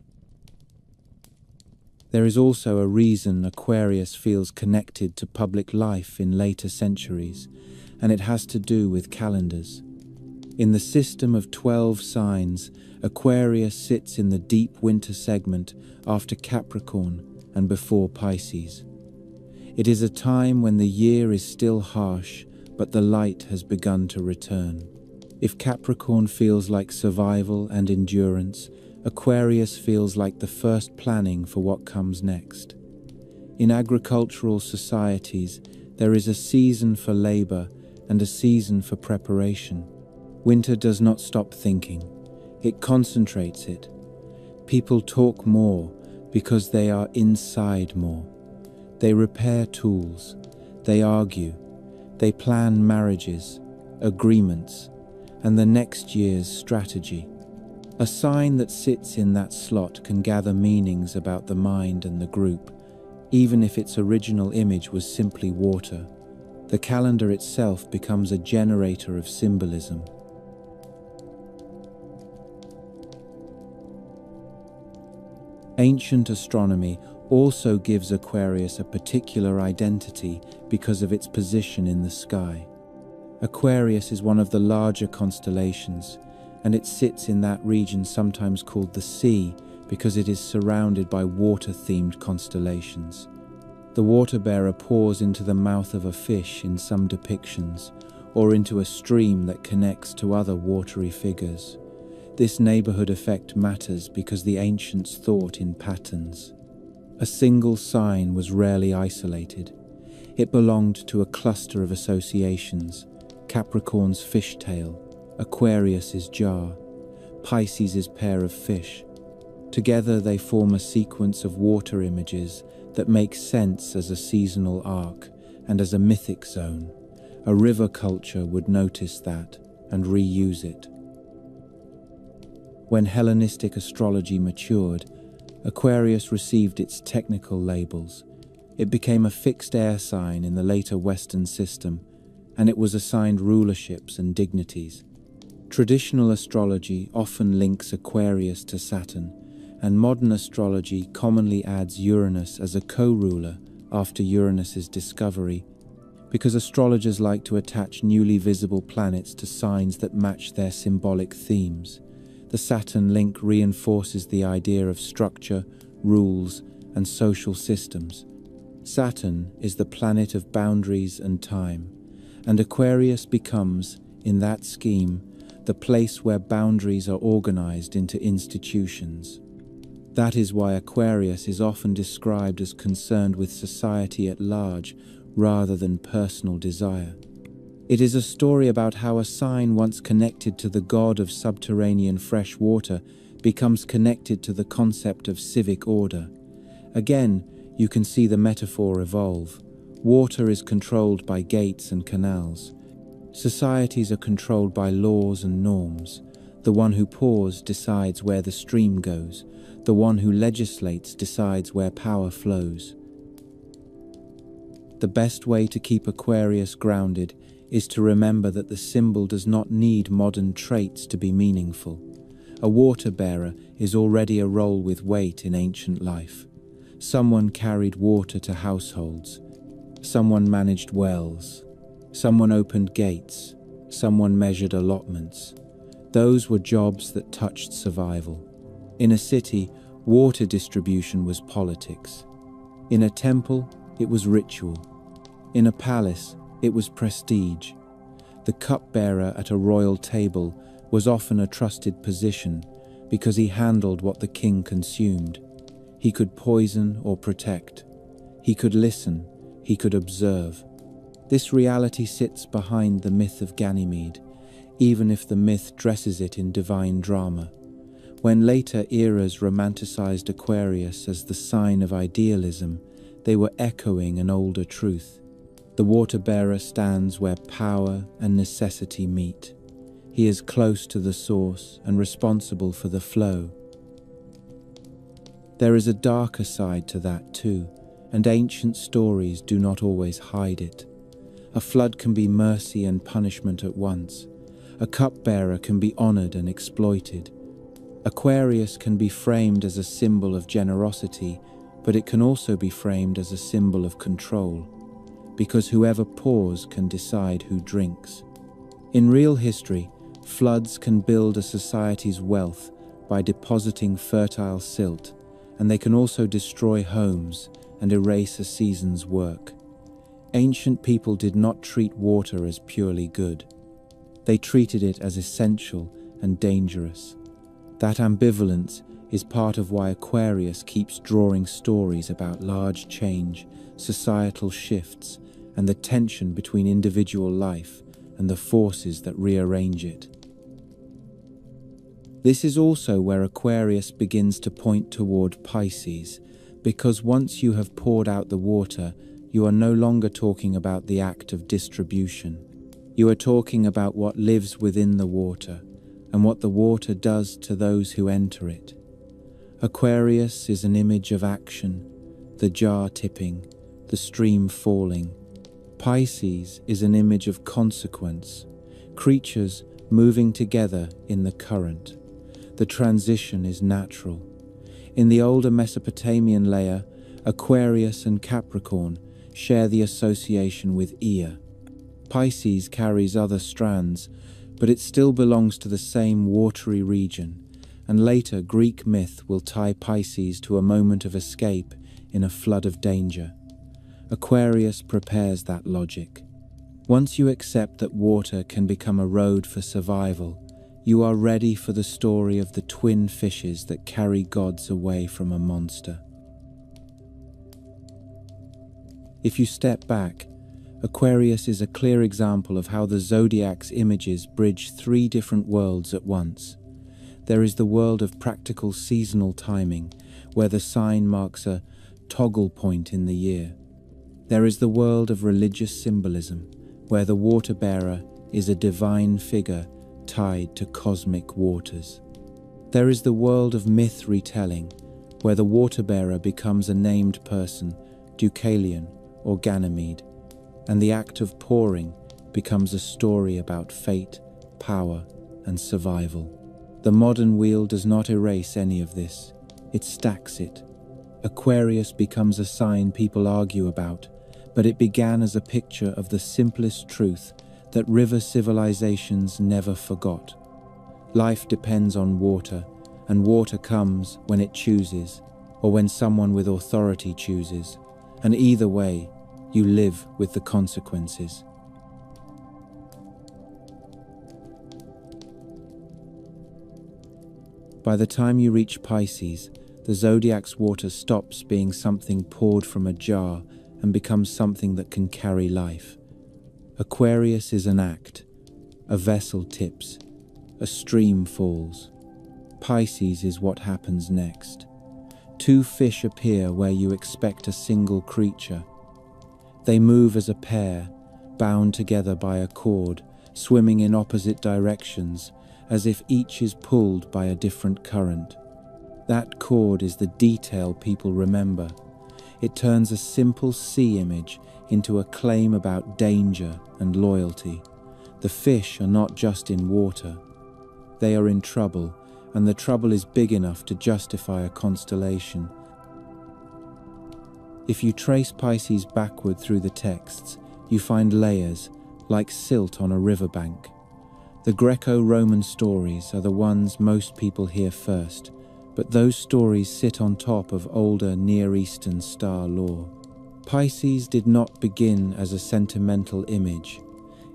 There is also a reason Aquarius feels connected to public life in later centuries, and it has to do with calendars. In the system of 12 signs, Aquarius sits in the deep winter segment after Capricorn and before Pisces. It is a time when the year is still harsh, but the light has begun to return. If Capricorn feels like survival and endurance, Aquarius feels like the first planning for what comes next. In agricultural societies, there is a season for labor and a season for preparation. Winter does not stop thinking. It concentrates it. People talk more because they are inside more. They repair tools. They argue. They plan marriages, agreements, and the next year's strategy. A sign that sits in that slot can gather meanings about the mind and the group, even if its original image was simply water. The calendar itself becomes a generator of symbolism. Ancient astronomy also gives Aquarius a particular identity because of its position in the sky. Aquarius is one of the larger constellations, and it sits in that region sometimes called the sea because it is surrounded by water-themed constellations. The water-bearer pours into the mouth of a fish in some depictions, or into a stream that connects to other watery figures. This neighborhood effect matters because the ancients thought in patterns. A single sign was rarely isolated. It belonged to a cluster of associations: Capricorn's fishtail, Aquarius's jar, Pisces's pair of fish. Together they form a sequence of water images that make sense as a seasonal arc and as a mythic zone. A river culture would notice that and reuse it. When Hellenistic astrology matured, Aquarius received its technical labels. It became a fixed air sign in the later Western system, and it was assigned rulerships and dignities. Traditional astrology often links Aquarius to Saturn, and modern astrology commonly adds Uranus as a co-ruler after Uranus's discovery, because astrologers like to attach newly visible planets to signs that match their symbolic themes. The Saturn link reinforces the idea of structure, rules, and social systems. Saturn is the planet of boundaries and time, and Aquarius becomes, in that scheme, the place where boundaries are organized into institutions. That is why Aquarius is often described as concerned with society at large rather than personal desire. It is a story about how a sign once connected to the god of subterranean fresh water becomes connected to the concept of civic order. Again, you can see the metaphor evolve. Water is controlled by gates and canals. Societies are controlled by laws and norms. The one who pours decides where the stream goes. The one who legislates decides where power flows. The best way to keep Aquarius grounded is to remember that the symbol does not need modern traits to be meaningful. A water bearer is already a role with weight in ancient life. Someone carried water to households. Someone managed wells. Someone opened gates. Someone measured allotments. Those were jobs that touched survival. In a city, water distribution was politics. In a temple, it was ritual. In a palace, it was prestige. The cupbearer at a royal table was often a trusted position because he handled what the king consumed. He could poison or protect. He could listen. He could observe. This reality sits behind the myth of Ganymede, even if the myth dresses it in divine drama. When later eras romanticized Aquarius as the sign of idealism, they were echoing an older truth. The water bearer stands where power and necessity meet. He is close to the source and responsible for the flow. There is a darker side to that too, and ancient stories do not always hide it. A flood can be mercy and punishment at once. A cupbearer can be honored and exploited. Aquarius can be framed as a symbol of generosity, but it can also be framed as a symbol of control, because whoever pours can decide who drinks. In real history, floods can build a society's wealth by depositing fertile silt, and they can also destroy homes and erase a season's work. Ancient people did not treat water as purely good. They treated it as essential and dangerous. That ambivalence is part of why Aquarius keeps drawing stories about large change, societal shifts, and the tension between individual life and the forces that rearrange it. This is also where Aquarius begins to point toward Pisces, because once you have poured out the water, you are no longer talking about the act of distribution. You are talking about what lives within the water and what the water does to those who enter it. Aquarius is an image of action, the jar tipping, the stream falling. Pisces is an image of consequence, creatures moving together in the current. The transition is natural. In the older Mesopotamian layer, Aquarius and Capricorn share the association with Ea. Pisces carries other strands, but it still belongs to the same watery region, and later Greek myth will tie Pisces to a moment of escape in a flood of danger. Aquarius prepares that logic. Once you accept that water can become a road for survival, you are ready for the story of the twin fishes that carry gods away from a monster. If you step back, Aquarius is a clear example of how the zodiac's images bridge three different worlds at once. There is the world of practical seasonal timing, where the sign marks a toggle point in the year. There is the world of religious symbolism, where the water bearer is a divine figure tied to cosmic waters. There is the world of myth retelling, where the water bearer becomes a named person, Deucalion or Ganymede, and the act of pouring becomes a story about fate, power, and survival. The modern wheel does not erase any of this, it stacks it. Aquarius becomes a sign people argue about, but it began as a picture of the simplest truth that river civilizations never forgot. Life depends on water, and water comes when it chooses, or when someone with authority chooses, and either way, you live with the consequences. By the time you reach Pisces, the zodiac's water stops being something poured from a jar and becomes something that can carry life. Aquarius is an act. A vessel tips. A stream falls. Pisces is what happens next. Two fish appear where you expect a single creature. They move as a pair, bound together by a cord, swimming in opposite directions, as if each is pulled by a different current. That cord is the detail people remember. It turns a simple sea image into a claim about danger and loyalty. The fish are not just in water. They are in trouble, and the trouble is big enough to justify a constellation. If you trace Pisces backward through the texts, you find layers, like silt on a riverbank. The Greco-Roman stories are the ones most people hear first, but those stories sit on top of older Near Eastern star lore. Pisces did not begin as a sentimental image.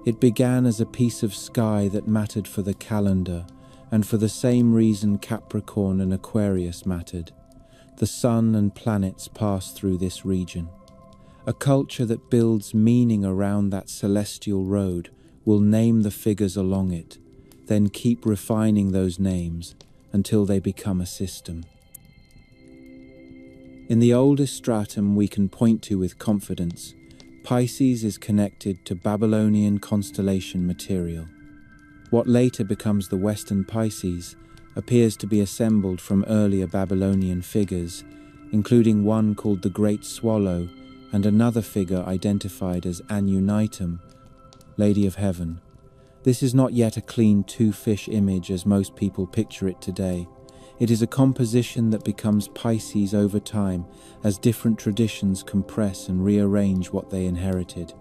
It began as a piece of sky that mattered for the calendar, and for the same reason Capricorn and Aquarius mattered. The sun and planets pass through this region. A culture that builds meaning around that celestial road will name the figures along it, then keep refining those names until they become a system. In the oldest stratum we can point to with confidence, Pisces is connected to Babylonian constellation material. What later becomes the Western Pisces appears to be assembled from earlier Babylonian figures, including one called the Great Swallow and another figure identified as Anunitum, Lady of Heaven. This is not yet a clean two-fish image as most people picture it today. It is a composition that becomes Pisces over time as different traditions compress and rearrange what they inherited.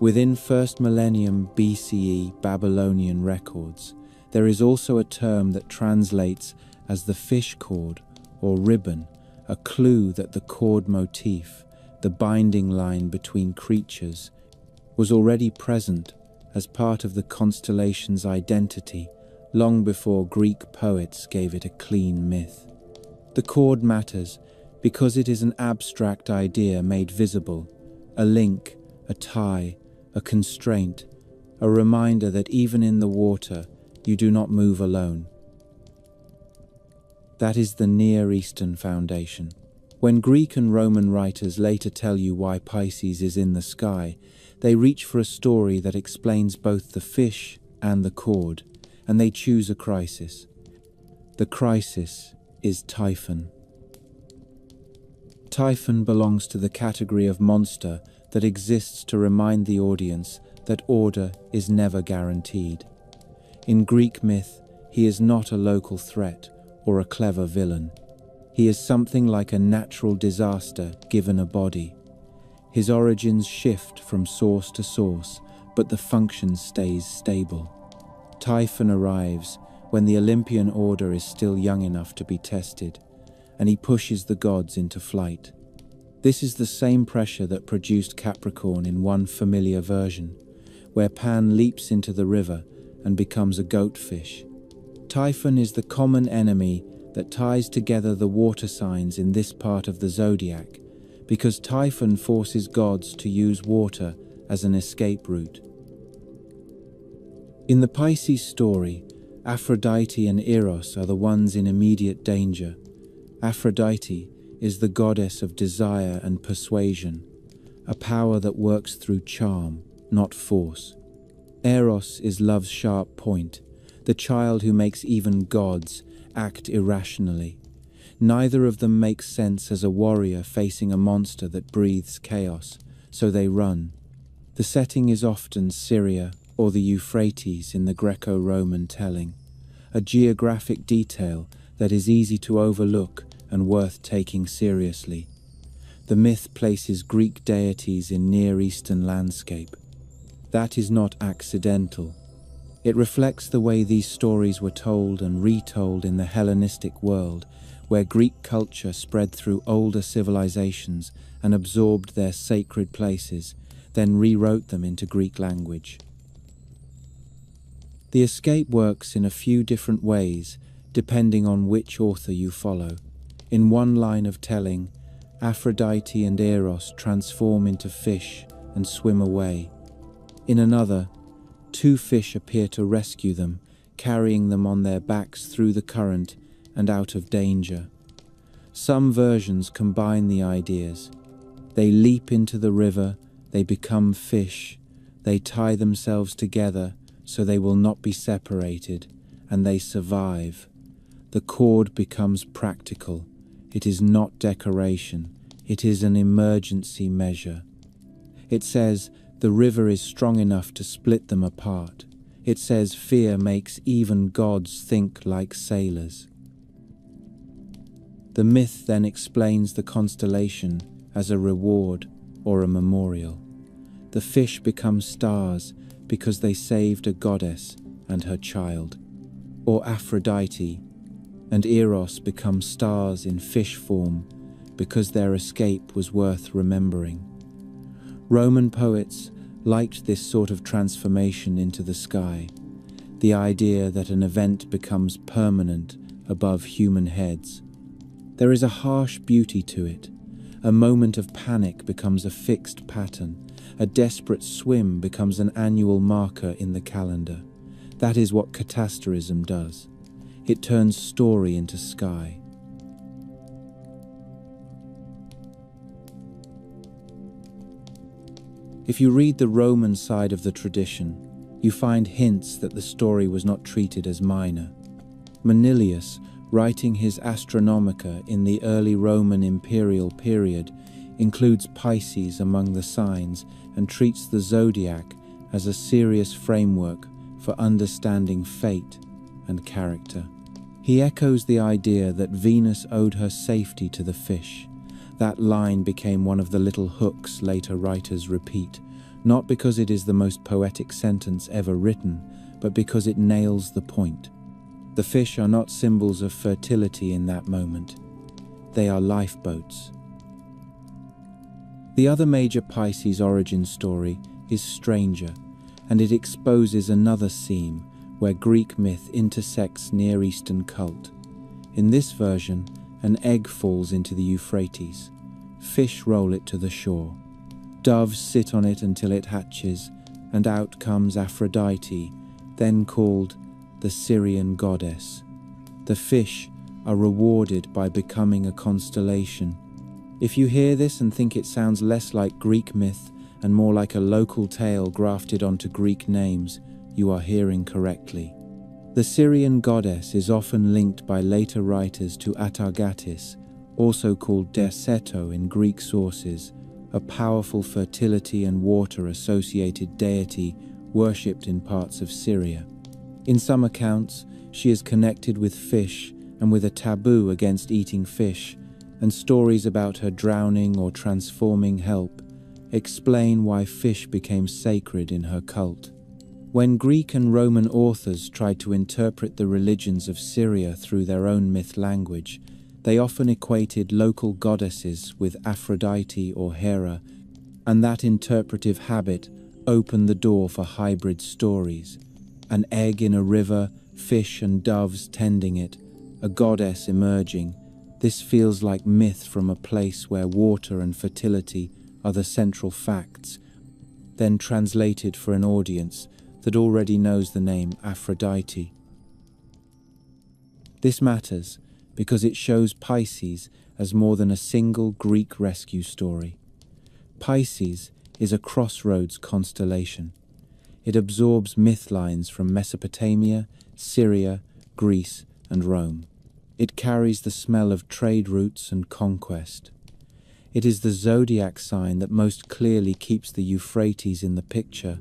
Within 1st millennium BCE Babylonian records, there is also a term that translates as the fish cord or ribbon, a clue that the cord motif, the binding line between creatures, was already present as part of the constellation's identity long before Greek poets gave it a clean myth. The cord matters because it is an abstract idea made visible, a link, a tie, a constraint, a reminder that even in the water, you do not move alone. That is the Near Eastern foundation. When Greek and Roman writers later tell you why Pisces is in the sky, they reach for a story that explains both the fish and the cord, and they choose a crisis. The crisis is Typhon. Typhon belongs to the category of monster that exists to remind the audience that order is never guaranteed. In Greek myth, he is not a local threat or a clever villain. He is something like a natural disaster given a body. His origins shift from source to source, but the function stays stable. Typhon arrives when the Olympian order is still young enough to be tested, and he pushes the gods into flight. This is the same pressure that produced Capricorn in one familiar version, where Pan leaps into the river and becomes a goatfish. Typhon is the common enemy that ties together the water signs in this part of the zodiac, because Typhon forces gods to use water as an escape route. In the Pisces story, Aphrodite and Eros are the ones in immediate danger. Aphrodite is the goddess of desire and persuasion, a power that works through charm, not force. Eros is love's sharp point, the child who makes even gods act irrationally. Neither of them makes sense as a warrior facing a monster that breathes chaos, so they run. The setting is often Syria or the Euphrates in the Greco-Roman telling, a geographic detail that is easy to overlook and worth taking seriously. The myth places Greek deities in Near Eastern landscape. That is not accidental. It reflects the way these stories were told and retold in the Hellenistic world, where Greek culture spread through older civilizations and absorbed their sacred places, then rewrote them into Greek language. The escape works in a few different ways, depending on which author you follow. In one line of telling, Aphrodite and Eros transform into fish and swim away. In another, two fish appear to rescue them, carrying them on their backs through the current and out of danger. Some versions combine the ideas. They leap into the river, they become fish, they tie themselves together so they will not be separated, and they survive. The cord becomes practical. It is not decoration, it is an emergency measure. It says the river is strong enough to split them apart. It says fear makes even gods think like sailors. The myth then explains the constellation as a reward or a memorial. The fish become stars because they saved a goddess and her child, or Aphrodite, and Eros become stars in fish form because their escape was worth remembering. Roman poets liked this sort of transformation into the sky, the idea that an event becomes permanent above human heads. There is a harsh beauty to it. A moment of panic becomes a fixed pattern. A desperate swim becomes an annual marker in the calendar. That is what catasterism does. It turns story into sky. If you read the Roman side of the tradition, you find hints that the story was not treated as minor. Manilius, writing his Astronomica in the early Roman imperial period, includes Pisces among the signs and treats the zodiac as a serious framework for understanding fate and character. He echoes the idea that Venus owed her safety to the fish. That line became one of the little hooks later writers repeat, not because it is the most poetic sentence ever written, but because it nails the point. The fish are not symbols of fertility in that moment. They are lifeboats. The other major Pisces origin story is Stranger, and it exposes another seam where Greek myth intersects Near Eastern cult. In this version, an egg falls into the Euphrates. Fish roll it to the shore. Doves sit on it until it hatches, and out comes Aphrodite, then called the Syrian goddess. The fish are rewarded by becoming a constellation. If you hear this and think it sounds less like Greek myth and more like a local tale grafted onto Greek names, you are hearing correctly. The Syrian goddess is often linked by later writers to Atargatis, also called Derceto in Greek sources, a powerful fertility and water-associated deity worshipped in parts of Syria. In some accounts, she is connected with fish and with a taboo against eating fish, and stories about her drowning or transforming help explain why fish became sacred in her cult. When Greek and Roman authors tried to interpret the religions of Syria through their own myth language, they often equated local goddesses with Aphrodite or Hera, and that interpretive habit opened the door for hybrid stories. An egg in a river, fish and doves tending it, a goddess emerging. This feels like myth from a place where water and fertility are the central facts, then translated for an audience that already knows the name Aphrodite. This matters because it shows Pisces as more than a single Greek rescue story. Pisces is a crossroads constellation. It absorbs myth lines from Mesopotamia, Syria, Greece, and Rome. It carries the smell of trade routes and conquest. It is the zodiac sign that most clearly keeps the Euphrates in the picture,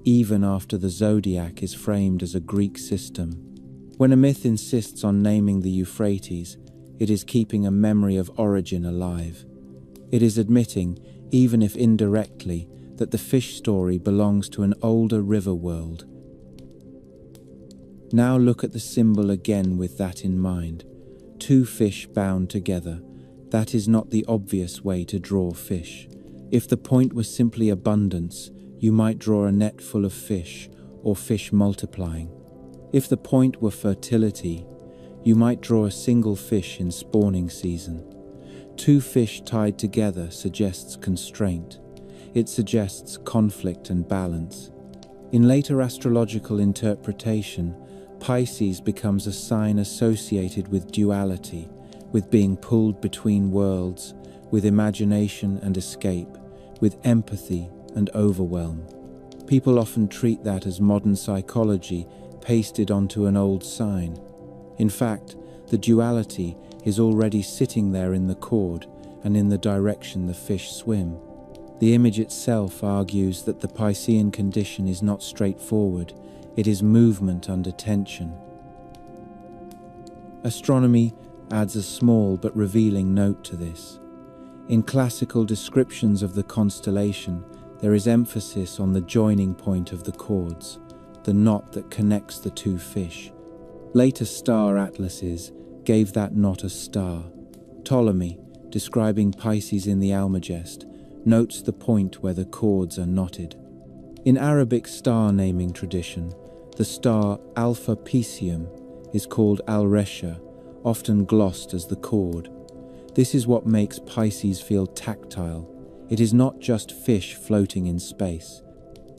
even after the zodiac is framed as a Greek system. When a myth insists on naming the Euphrates, it is keeping a memory of origin alive. It is admitting, even if indirectly, that the fish story belongs to an older river world. Now look at the symbol again with that in mind. Two fish bound together. That is not the obvious way to draw fish. If the point was simply abundance, you might draw a net full of fish, or fish multiplying. If the point were fertility, you might draw a single fish in spawning season. Two fish tied together suggests constraint. It suggests conflict and balance. In later astrological interpretation, Pisces becomes a sign associated with duality, with being pulled between worlds, with imagination and escape, with empathy and overwhelm. People often treat that as modern psychology pasted onto an old sign. In fact, the duality is already sitting there in the cord and in the direction the fish swim. The image itself argues that the Piscean condition is not straightforward, it is movement under tension. Astronomy adds a small but revealing note to this. In classical descriptions of the constellation, there is emphasis on the joining point of the cords, the knot that connects the two fish. Later star atlases gave that knot a star. Ptolemy, describing Pisces in the Almagest, notes the point where the cords are knotted. In Arabic star naming tradition, the star Alpha Piscium is called Al-Resha, often glossed as the cord. This is what makes Pisces feel tactile. It is not just fish floating in space.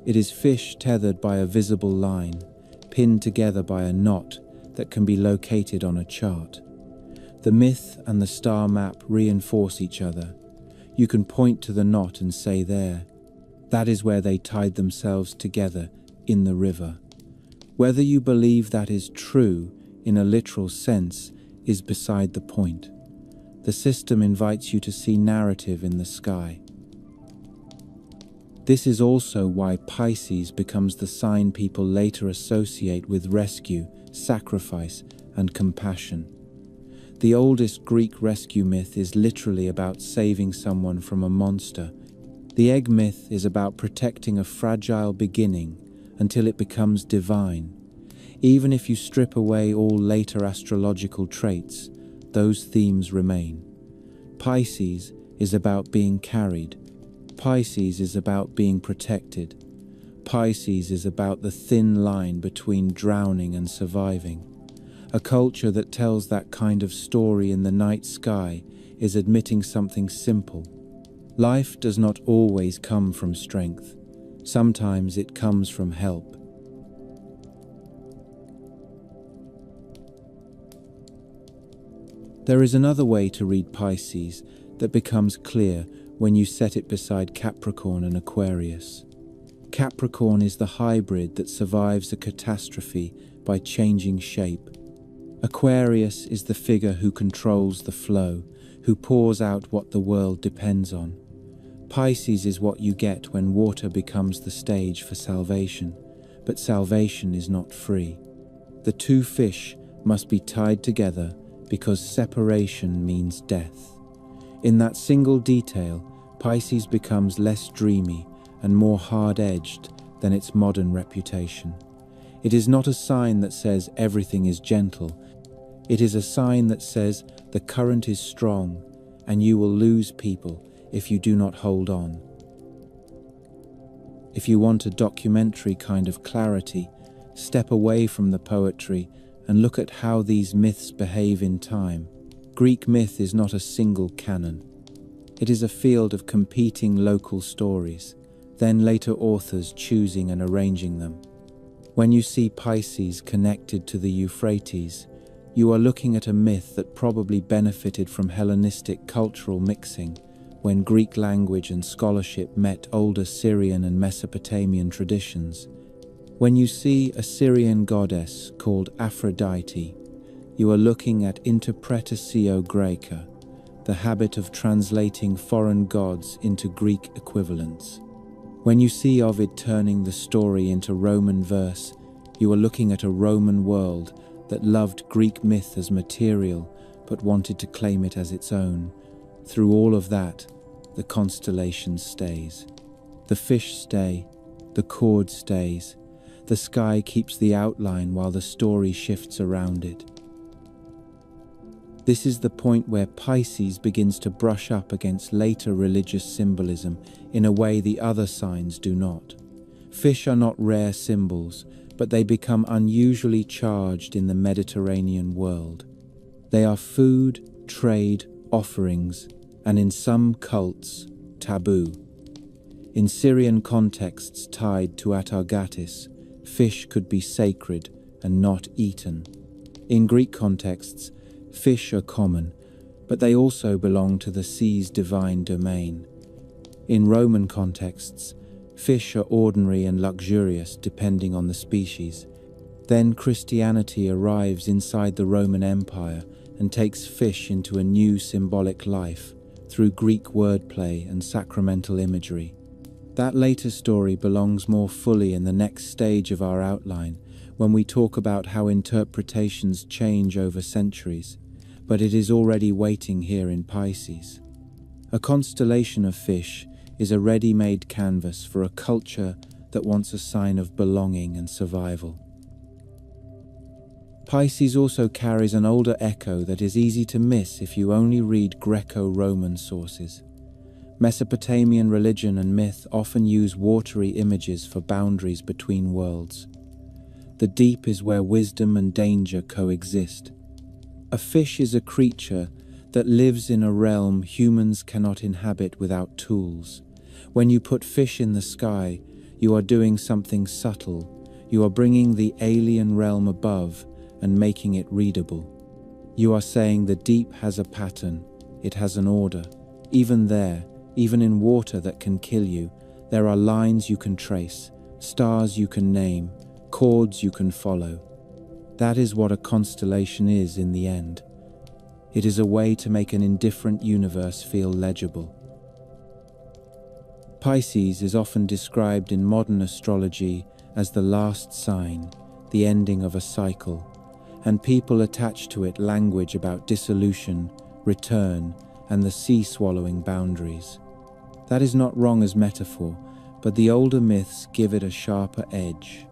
It is fish tethered by a visible line, pinned together by a knot that can be located on a chart. The myth and the star map reinforce each other. You can point to the knot and say there, that is where they tied themselves together in the river. Whether you believe that is true in a literal sense is beside the point. The system invites you to see narrative in the sky. This is also why Pisces becomes the sign people later associate with rescue, sacrifice, and compassion. The oldest Greek rescue myth is literally about saving someone from a monster. The egg myth is about protecting a fragile beginning until it becomes divine. Even if you strip away all later astrological traits, those themes remain. Pisces is about being carried. Pisces is about being protected. Pisces is about the thin line between drowning and surviving. A culture that tells that kind of story in the night sky is admitting something simple. Life does not always come from strength. Sometimes it comes from help. There is another way to read Pisces that becomes clear when you set it beside Capricorn and Aquarius. Capricorn is the hybrid that survives a catastrophe by changing shape. Aquarius is the figure who controls the flow, who pours out what the world depends on. Pisces is what you get when water becomes the stage for salvation, but salvation is not free. The two fish must be tied together because separation means death. In that single detail, Pisces becomes less dreamy and more hard-edged than its modern reputation. It is not a sign that says everything is gentle. It is a sign that says the current is strong and you will lose people if you do not hold on. If you want a documentary kind of clarity, step away from the poetry and look at how these myths behave in time. Greek myth is not a single canon. It is a field of competing local stories, then later authors choosing and arranging them. When you see Pisces connected to the Euphrates, you are looking at a myth that probably benefited from Hellenistic cultural mixing, when Greek language and scholarship met older Syrian and Mesopotamian traditions. When you see a Syrian goddess called Aphrodite, you are looking at interpretatio Graeca, the habit of translating foreign gods into Greek equivalents. When you see Ovid turning the story into Roman verse, you are looking at a Roman world that loved Greek myth as material but wanted to claim it as its own. Through all of that, the constellation stays. The fish stay, the cord stays, the sky keeps the outline while the story shifts around it. This is the point where Pisces begins to brush up against later religious symbolism in a way the other signs do not. Fish are not rare symbols, but they become unusually charged in the Mediterranean world. They are food, trade, offerings, and in some cults, taboo. In Syrian contexts tied to Atargatis, fish could be sacred and not eaten. In Greek contexts, fish are common, but they also belong to the sea's divine domain. In Roman contexts, fish are ordinary and luxurious depending on the species. Then Christianity arrives inside the Roman Empire and takes fish into a new symbolic life through Greek wordplay and sacramental imagery. That later story belongs more fully in the next stage of our outline, when we talk about how interpretations change over centuries, but it is already waiting here in Pisces. A constellation of fish is a ready-made canvas for a culture that wants a sign of belonging and survival. Pisces also carries an older echo that is easy to miss if you only read Greco-Roman sources. Mesopotamian religion and myth often use watery images for boundaries between worlds. The deep is where wisdom and danger coexist. A fish is a creature that lives in a realm humans cannot inhabit without tools. When you put fish in the sky, you are doing something subtle. You are bringing the alien realm above and making it readable. You are saying the deep has a pattern, it has an order. Even there, even in water that can kill you, there are lines you can trace, stars you can name, chords you can follow. That is what a constellation is in the end. It is a way to make an indifferent universe feel legible. Pisces is often described in modern astrology as the last sign, the ending of a cycle, and people attach to it language about dissolution, return, and the sea swallowing boundaries. That is not wrong as metaphor, but the older myths give it a sharper edge.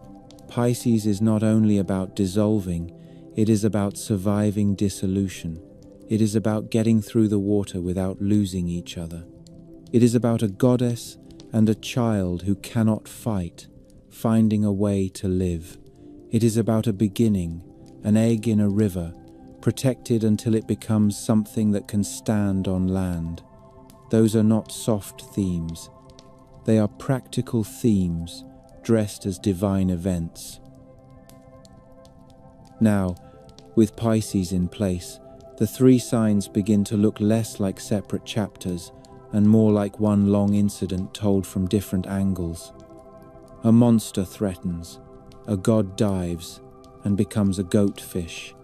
Pisces is not only about dissolving, it is about surviving dissolution. It is about getting through the water without losing each other. It is about a goddess and a child who cannot fight, finding a way to live. It is about a beginning, an egg in a river, protected until it becomes something that can stand on land. Those are not soft themes. They are practical themes, dressed as divine events. Now, with Pisces in place, the three signs begin to look less like separate chapters and more like one long incident told from different angles. A monster threatens, a god dives and becomes a goatfish.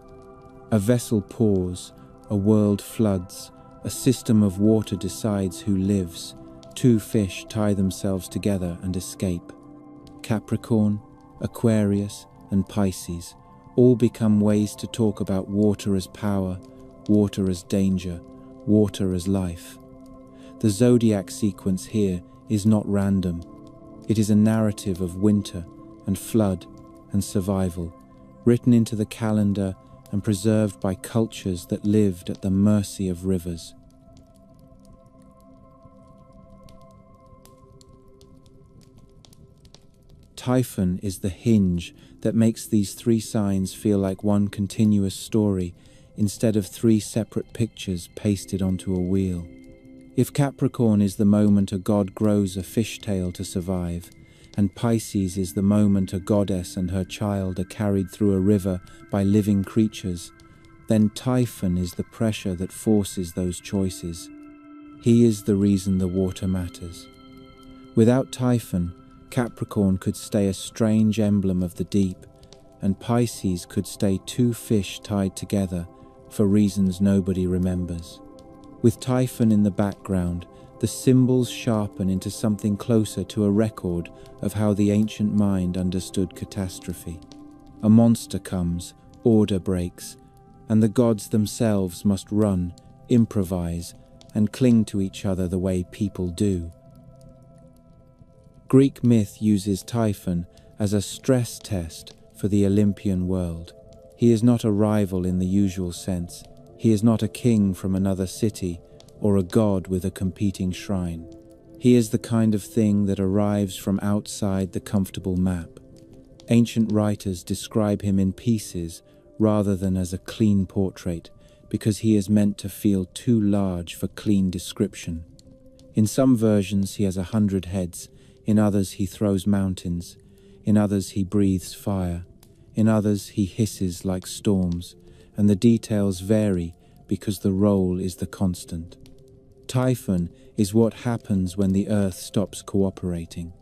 A vessel pours, a world floods, a system of water decides who lives. Two fish tie themselves together and escape. Capricorn, Aquarius, and Pisces all become ways to talk about water as power, water as danger, water as life. The zodiac sequence here is not random. It is a narrative of winter and flood and survival, written into the calendar and preserved by cultures that lived at the mercy of rivers. Typhon is the hinge that makes these three signs feel like one continuous story instead of three separate pictures pasted onto a wheel. If Capricorn is the moment a god grows a fishtail to survive, and Pisces is the moment a goddess and her child are carried through a river by living creatures, then Typhon is the pressure that forces those choices. He is the reason the water matters. Without Typhon, Capricorn could stay a strange emblem of the deep, and Pisces could stay two fish tied together for reasons nobody remembers. With Typhon in the background, the symbols sharpen into something closer to a record of how the ancient mind understood catastrophe. A monster comes, order breaks, and the gods themselves must run, improvise, and cling to each other the way people do. Greek myth uses Typhon as a stress test for the Olympian world. He is not a rival in the usual sense. He is not a king from another city or a god with a competing shrine. He is the kind of thing that arrives from outside the comfortable map. Ancient writers describe him in pieces rather than as a clean portrait, because he is meant to feel too large for clean description. In some versions he has 100 heads, in others he throws mountains, in others he breathes fire, in others he hisses like storms, and the details vary because the role is the constant. Typhon is what happens when the earth stops cooperating.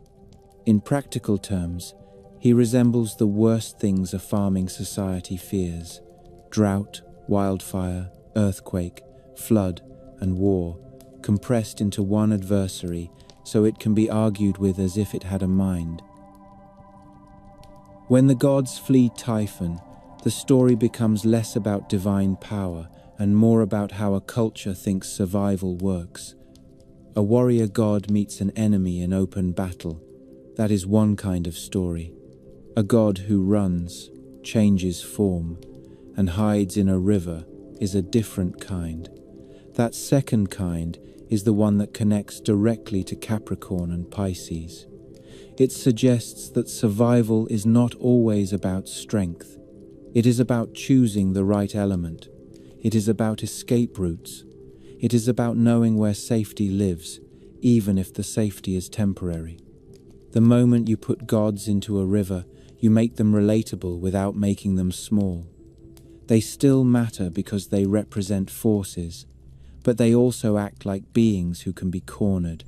In practical terms, he resembles the worst things a farming society fears: drought, wildfire, earthquake, flood, and war, compressed into one adversary so it can be argued with as if it had a mind. When the gods flee Typhon, the story becomes less about divine power and more about how a culture thinks survival works. A warrior god meets an enemy in open battle. That is one kind of story. A god who runs, changes form, and hides in a river is a different kind. That second kind is the one that connects directly to Capricorn and Pisces. It suggests that survival is not always about strength. It is about choosing the right element. It is about escape routes. It is about knowing where safety lives, even if the safety is temporary. The moment you put gods into a river, you make them relatable without making them small. They still matter because they represent forces, but they also act like beings who can be cornered.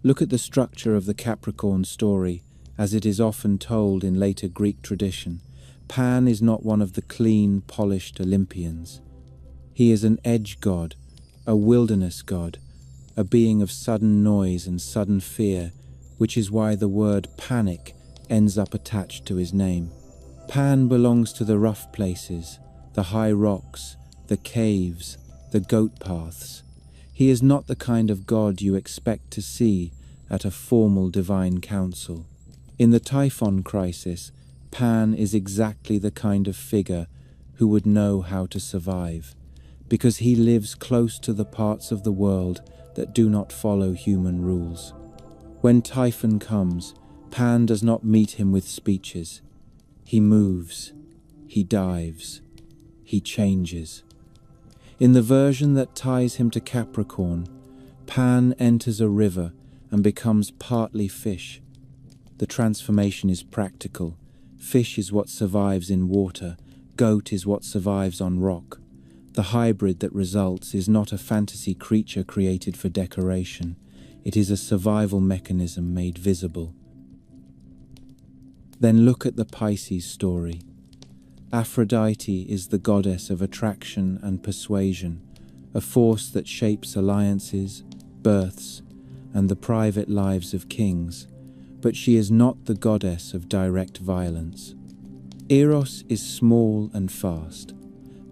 Look at the structure of the Capricorn story, as it is often told in later Greek tradition. Pan is not one of the clean, polished Olympians. He is an edge god, a wilderness god, a being of sudden noise and sudden fear, which is why the word panic ends up attached to his name. Pan belongs to the rough places, the high rocks, the caves, the goat paths. He is not the kind of god you expect to see at a formal divine council. In the Typhon crisis, Pan is exactly the kind of figure who would know how to survive, because he lives close to the parts of the world that do not follow human rules. When Typhon comes, Pan does not meet him with speeches. He moves, he dives, he changes. In the version that ties him to Capricorn, Pan enters a river and becomes partly fish. The transformation is practical. Fish is what survives in water, goat is what survives on rock. The hybrid that results is not a fantasy creature created for decoration. It is a survival mechanism made visible. Then look at the Pisces story. Aphrodite is the goddess of attraction and persuasion, a force that shapes alliances, births, and the private lives of kings, but she is not the goddess of direct violence. Eros is small and fast,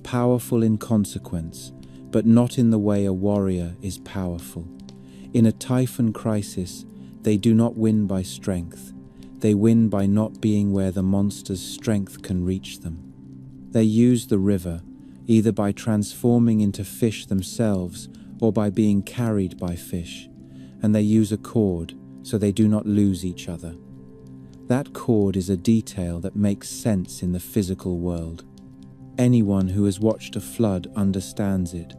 powerful in consequence, but not in the way a warrior is powerful. In a Typhon crisis, they do not win by strength. They win by not being where the monster's strength can reach them. They use the river, either by transforming into fish themselves or by being carried by fish, and they use a cord so they do not lose each other. That cord is a detail that makes sense in the physical world. Anyone who has watched a flood understands it.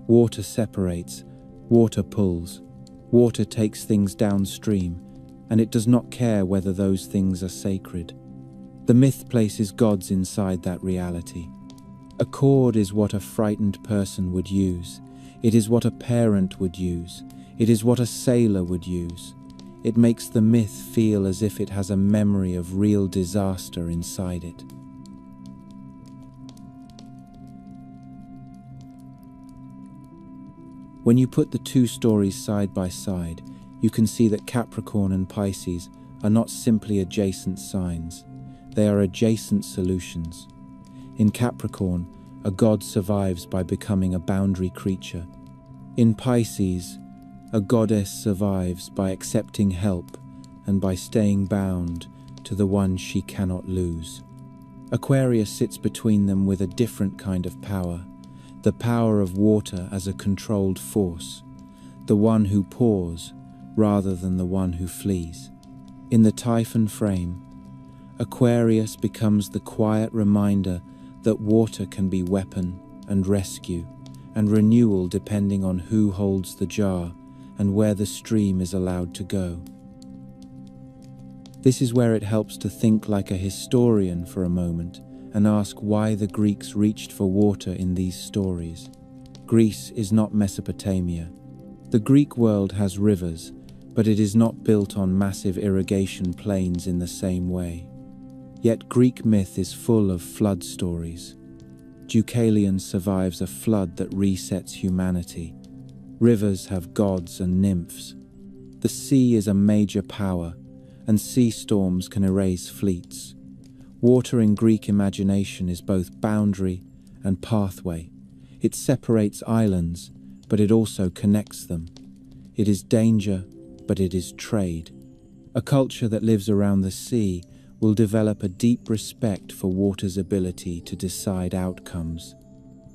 Water separates, water pulls, water takes things downstream, and it does not care whether those things are sacred. The myth places gods inside that reality. A cord is what a frightened person would use. It is what a parent would use. It is what a sailor would use. It makes the myth feel as if it has a memory of real disaster inside it. When you put the two stories side by side, you can see that Capricorn and Pisces are not simply adjacent signs. They are adjacent solutions. In Capricorn, a god survives by becoming a boundary creature. In Pisces, a goddess survives by accepting help and by staying bound to the one she cannot lose. Aquarius sits between them with a different kind of power, the power of water as a controlled force, the one who pours rather than the one who flees. In the Typhon frame, Aquarius becomes the quiet reminder that water can be weapon and rescue, and renewal depending on who holds the jar and where the stream is allowed to go. This is where it helps to think like a historian for a moment and ask why the Greeks reached for water in these stories. Greece is not Mesopotamia. The Greek world has rivers, but it is not built on massive irrigation plains in the same way. Yet Greek myth is full of flood stories. Deucalion survives a flood that resets humanity. Rivers have gods and nymphs. The sea is a major power, and sea storms can erase fleets. Water in Greek imagination is both boundary and pathway. It separates islands, but it also connects them. It is danger, but it is trade. A culture that lives around the sea will develop a deep respect for water's ability to decide outcomes.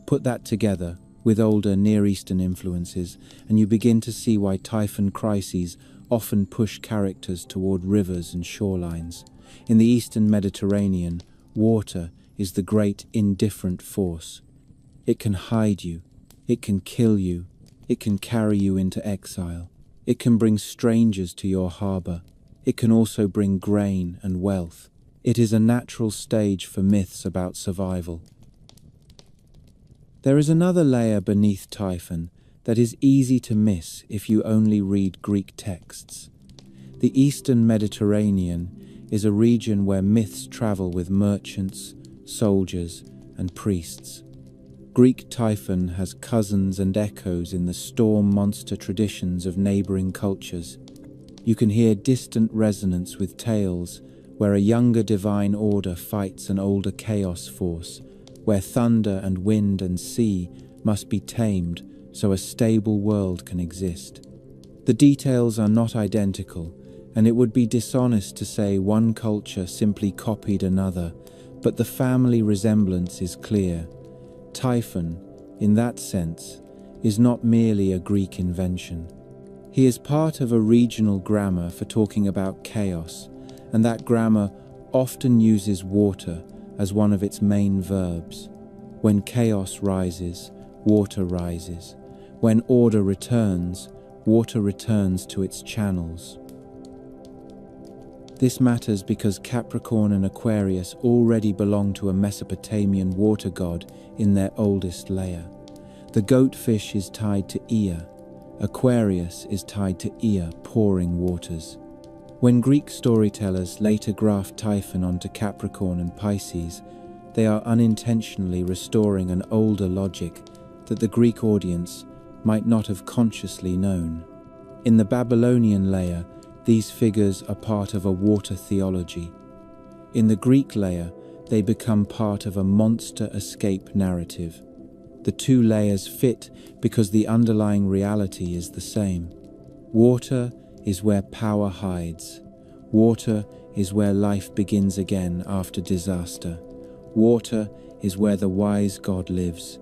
Put that together with older Near Eastern influences, and you begin to see why typhoon crises often push characters toward rivers and shorelines. In the Eastern Mediterranean, water is the great indifferent force. It can hide you, it can kill you, it can carry you into exile, it can bring strangers to your harbor, it can also bring grain and wealth. It is a natural stage for myths about survival. There is another layer beneath Typhon that is easy to miss if you only read Greek texts. The Eastern Mediterranean is a region where myths travel with merchants, soldiers, and priests. Greek Typhon has cousins and echoes in the storm monster traditions of neighboring cultures. You can hear distant resonance with tales where a younger divine order fights an older chaos force, where thunder and wind and sea must be tamed so a stable world can exist. The details are not identical, and it would be dishonest to say one culture simply copied another, but the family resemblance is clear. Typhon, in that sense, is not merely a Greek invention. He is part of a regional grammar for talking about chaos, and that grammar often uses water as one of its main verbs. When chaos rises, water rises. When order returns, water returns to its channels. This matters because Capricorn and Aquarius already belong to a Mesopotamian water god in their oldest layer. The goatfish is tied to Ea. Aquarius is tied to Ea, pouring waters. When Greek storytellers later graft Typhon onto Capricorn and Pisces, they are unintentionally restoring an older logic that the Greek audience might not have consciously known. In the Babylonian layer, these figures are part of a water theology. In the Greek layer, they become part of a monster escape narrative. The two layers fit because the underlying reality is the same. Water is where power hides. Water is where life begins again after disaster. Water is where the wise god lives,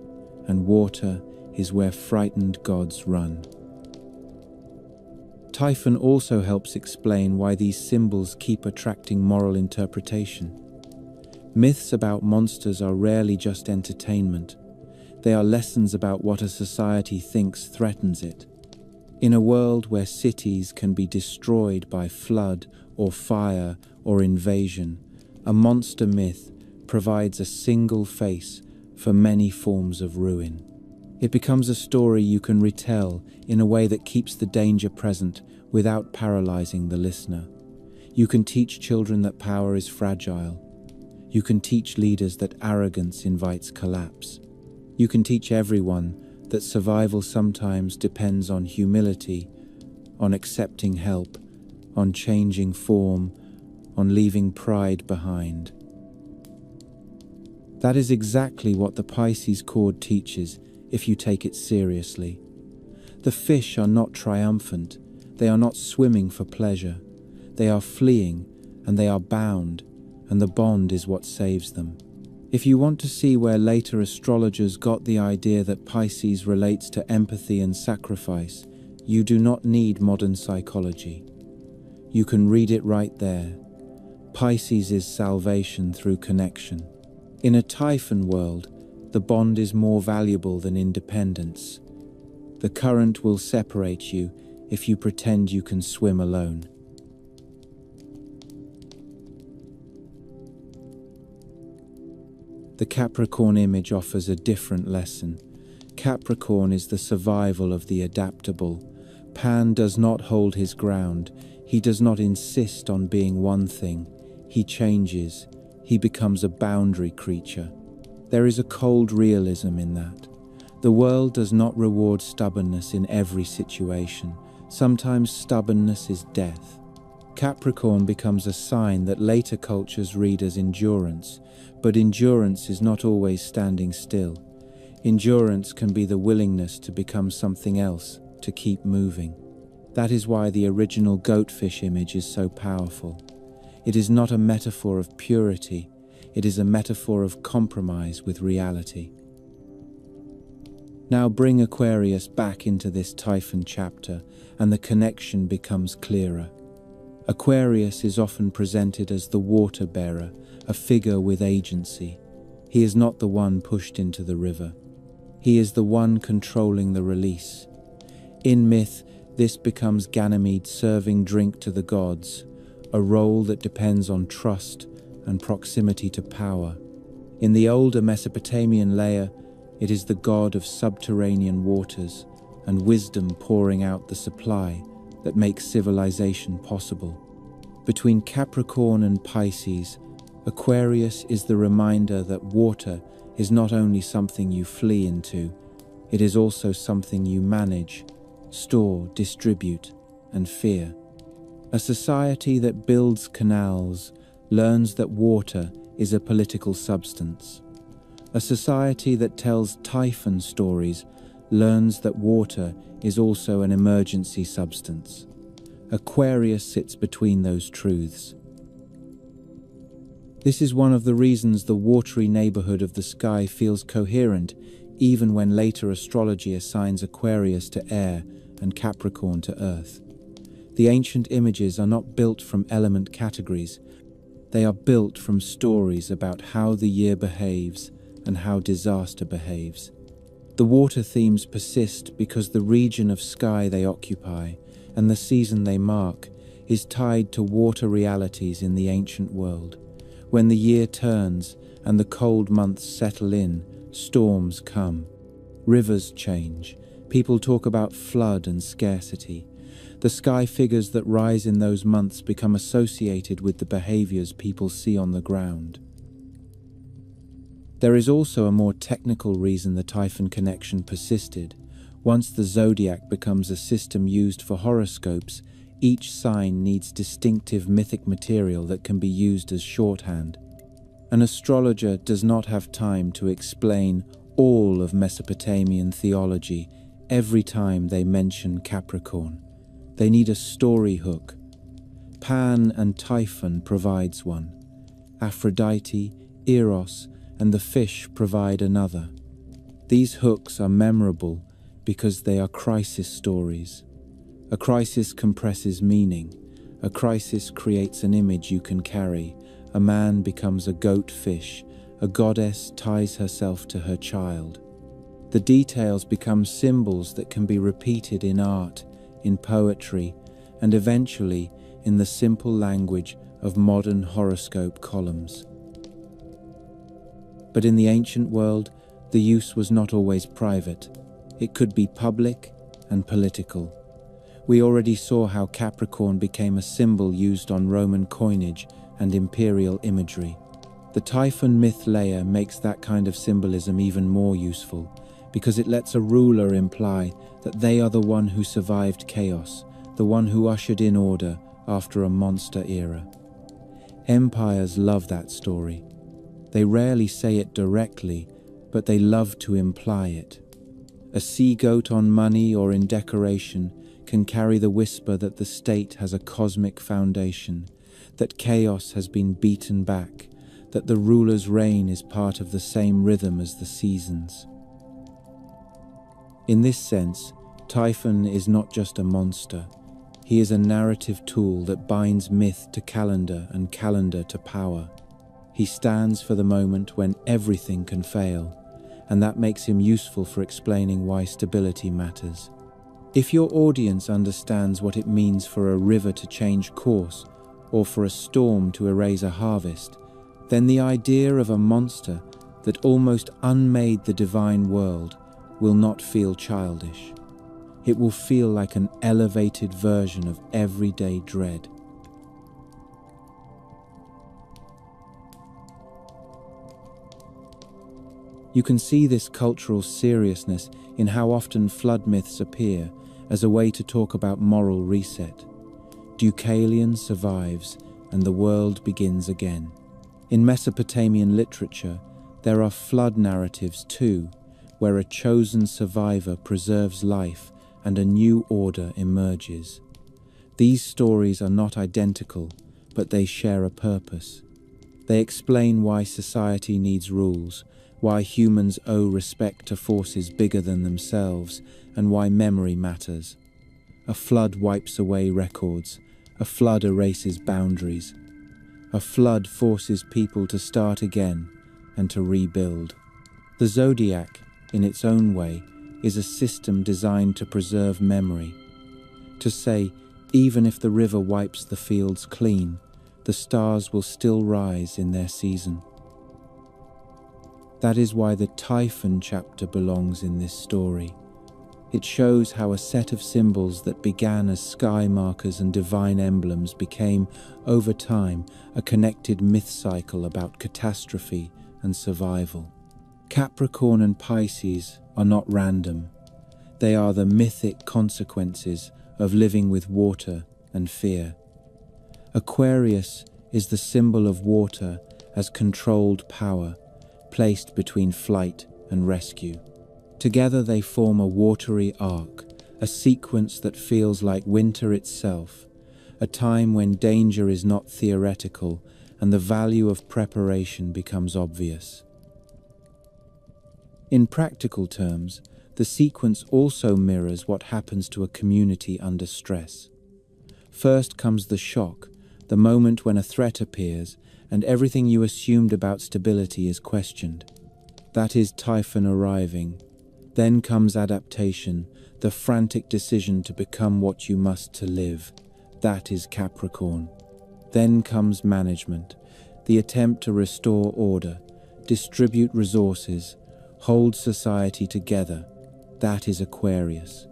and water is where frightened gods run. Typhon also helps explain why these symbols keep attracting moral interpretation. Myths about monsters are rarely just entertainment. They are lessons about what a society thinks threatens it. In a world where cities can be destroyed by flood or fire or invasion, a monster myth provides a single face for many forms of ruin. It becomes a story you can retell in a way that keeps the danger present without paralyzing the listener. You can teach children that power is fragile. You can teach leaders that arrogance invites collapse. You can teach everyone that survival sometimes depends on humility, on accepting help, on changing form, on leaving pride behind. That is exactly what the Pisces chord teaches if you take it seriously. The fish are not triumphant, they are not swimming for pleasure. They are fleeing, and they are bound, and the bond is what saves them. If you want to see where later astrologers got the idea that Pisces relates to empathy and sacrifice, you do not need modern psychology. You can read it right there. Pisces is salvation through connection. In a Typhon world, the bond is more valuable than independence. The current will separate you if you pretend you can swim alone. The Capricorn image offers a different lesson. Capricorn is the survival of the adaptable. Pan does not hold his ground. He does not insist on being one thing. He changes. He becomes a boundary creature. There is a cold realism in that. The world does not reward stubbornness in every situation. Sometimes stubbornness is death. Capricorn becomes a sign that later cultures read as endurance, but endurance is not always standing still. Endurance can be the willingness to become something else, to keep moving. That is why the original goatfish image is so powerful. It is not a metaphor of purity, it is a metaphor of compromise with reality. Now bring Aquarius back into this Typhon chapter, and the connection becomes clearer. Aquarius is often presented as the water bearer, a figure with agency. He is not the one pushed into the river. He is the one controlling the release. In myth, this becomes Ganymede serving drink to the gods, a role that depends on trust and proximity to power. In the older Mesopotamian layer, it is the god of subterranean waters and wisdom pouring out the supply that makes civilization possible. Between Capricorn and Pisces, Aquarius is the reminder that water is not only something you flee into, it is also something you manage, store, distribute, and fear. A society that builds canals learns that water is a political substance. A society that tells Typhon stories learns that water is also an emergency substance. Aquarius sits between those truths. This is one of the reasons the watery neighborhood of the sky feels coherent, even when later astrology assigns Aquarius to air and Capricorn to earth. The ancient images are not built from element categories. They are built from stories about how the year behaves and how disaster behaves. The water themes persist because the region of sky they occupy and the season they mark is tied to water realities in the ancient world. When the year turns and the cold months settle in, storms come. Rivers change. People talk about flood and scarcity. The sky figures that rise in those months become associated with the behaviors people see on the ground. There is also a more technical reason the Typhon connection persisted. Once the zodiac becomes a system used for horoscopes, each sign needs distinctive mythic material that can be used as shorthand. An astrologer does not have time to explain all of Mesopotamian theology every time they mention Capricorn. They need a story hook. Pan and Typhon provides one. Aphrodite, Eros, and the fish provide another. These hooks are memorable because they are crisis stories. A crisis compresses meaning. A crisis creates an image you can carry. A man becomes a goat fish. A goddess ties herself to her child. The details become symbols that can be repeated in art, in poetry, and eventually in the simple language of modern horoscope columns. But in the ancient world, the use was not always private. It could be public and political. We already saw how Capricorn became a symbol used on Roman coinage and imperial imagery. The Typhon myth layer makes that kind of symbolism even more useful, because it lets a ruler imply that they are the one who survived chaos, the one who ushered in order after a monster era. Empires love that story. They rarely say it directly, but they love to imply it. A sea goat on money or in decoration can carry the whisper that the state has a cosmic foundation, that chaos has been beaten back, that the ruler's reign is part of the same rhythm as the seasons. In this sense, Typhon is not just a monster. He is a narrative tool that binds myth to calendar and calendar to power. He stands for the moment when everything can fail, and that makes him useful for explaining why stability matters. If your audience understands what it means for a river to change course, or for a storm to erase a harvest, then the idea of a monster that almost unmade the divine world will not feel childish. It will feel like an elevated version of everyday dread. You can see this cultural seriousness in how often flood myths appear as a way to talk about moral reset. Deucalion survives and the world begins again. In Mesopotamian literature, there are flood narratives too, where a chosen survivor preserves life and a new order emerges. These stories are not identical, but they share a purpose. They explain why society needs rules, why humans owe respect to forces bigger than themselves, and why memory matters. A flood wipes away records. A flood erases boundaries. A flood forces people to start again and to rebuild. The zodiac, in its own way, is a system designed to preserve memory. To say, even if the river wipes the fields clean, the stars will still rise in their season. That is why the Typhon chapter belongs in this story. It shows how a set of symbols that began as sky markers and divine emblems became, over time, a connected myth cycle about catastrophe and survival. Capricorn and Pisces are not random. They are the mythic consequences of living with water and fear. Aquarius is the symbol of water as controlled power, placed between flight and rescue. Together they form a watery arc, a sequence that feels like winter itself, a time when danger is not theoretical and the value of preparation becomes obvious. In practical terms, the sequence also mirrors what happens to a community under stress. First comes the shock, the moment when a threat appears and everything you assumed about stability is questioned. That is Typhon arriving. Then comes adaptation, the frantic decision to become what you must to live. That is Capricorn. Then comes management, the attempt to restore order, distribute resources, hold society together. That is Aquarius.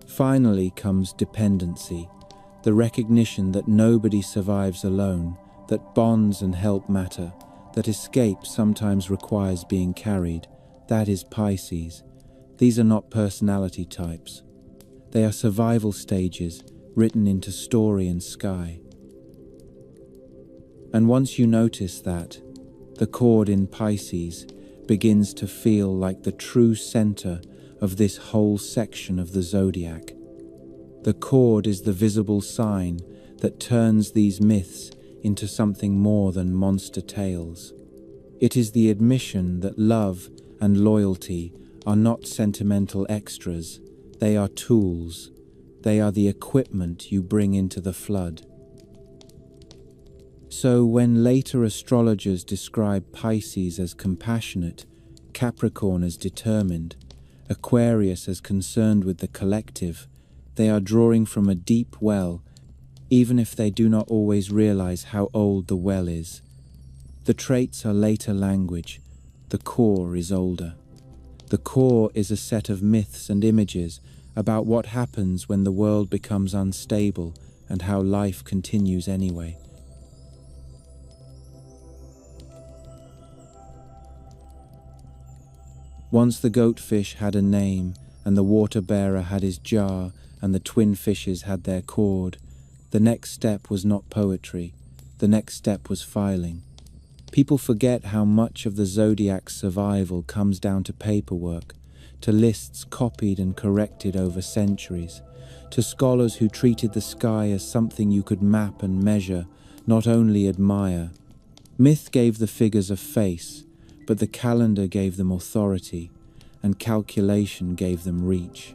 Finally comes dependency, the recognition that nobody survives alone, that bonds and help matter, that escape sometimes requires being carried. That is Pisces. These are not personality types. They are survival stages written into story and sky. And once you notice that, the chord in Pisces begins to feel like the true center of this whole section of the zodiac. The chord is the visible sign that turns these myths into something more than monster tales. It is the admission that love and loyalty are not sentimental extras. They are tools. They are the equipment you bring into the flood. So when later astrologers describe Pisces as compassionate, Capricorn as determined, Aquarius as concerned with the collective, they are drawing from a deep well, even if they do not always realize how old the well is. The traits are later language. The core is older. The core is a set of myths and images about what happens when the world becomes unstable and how life continues anyway. Once the goatfish had a name, and the water-bearer had his jar, and the twin fishes had their cord, the next step was not poetry. The next step was filing. People forget how much of the zodiac's survival comes down to paperwork, to lists copied and corrected over centuries, to scholars who treated the sky as something you could map and measure, not only admire. Myth gave the figures a face, but the calendar gave them authority, and calculation gave them reach.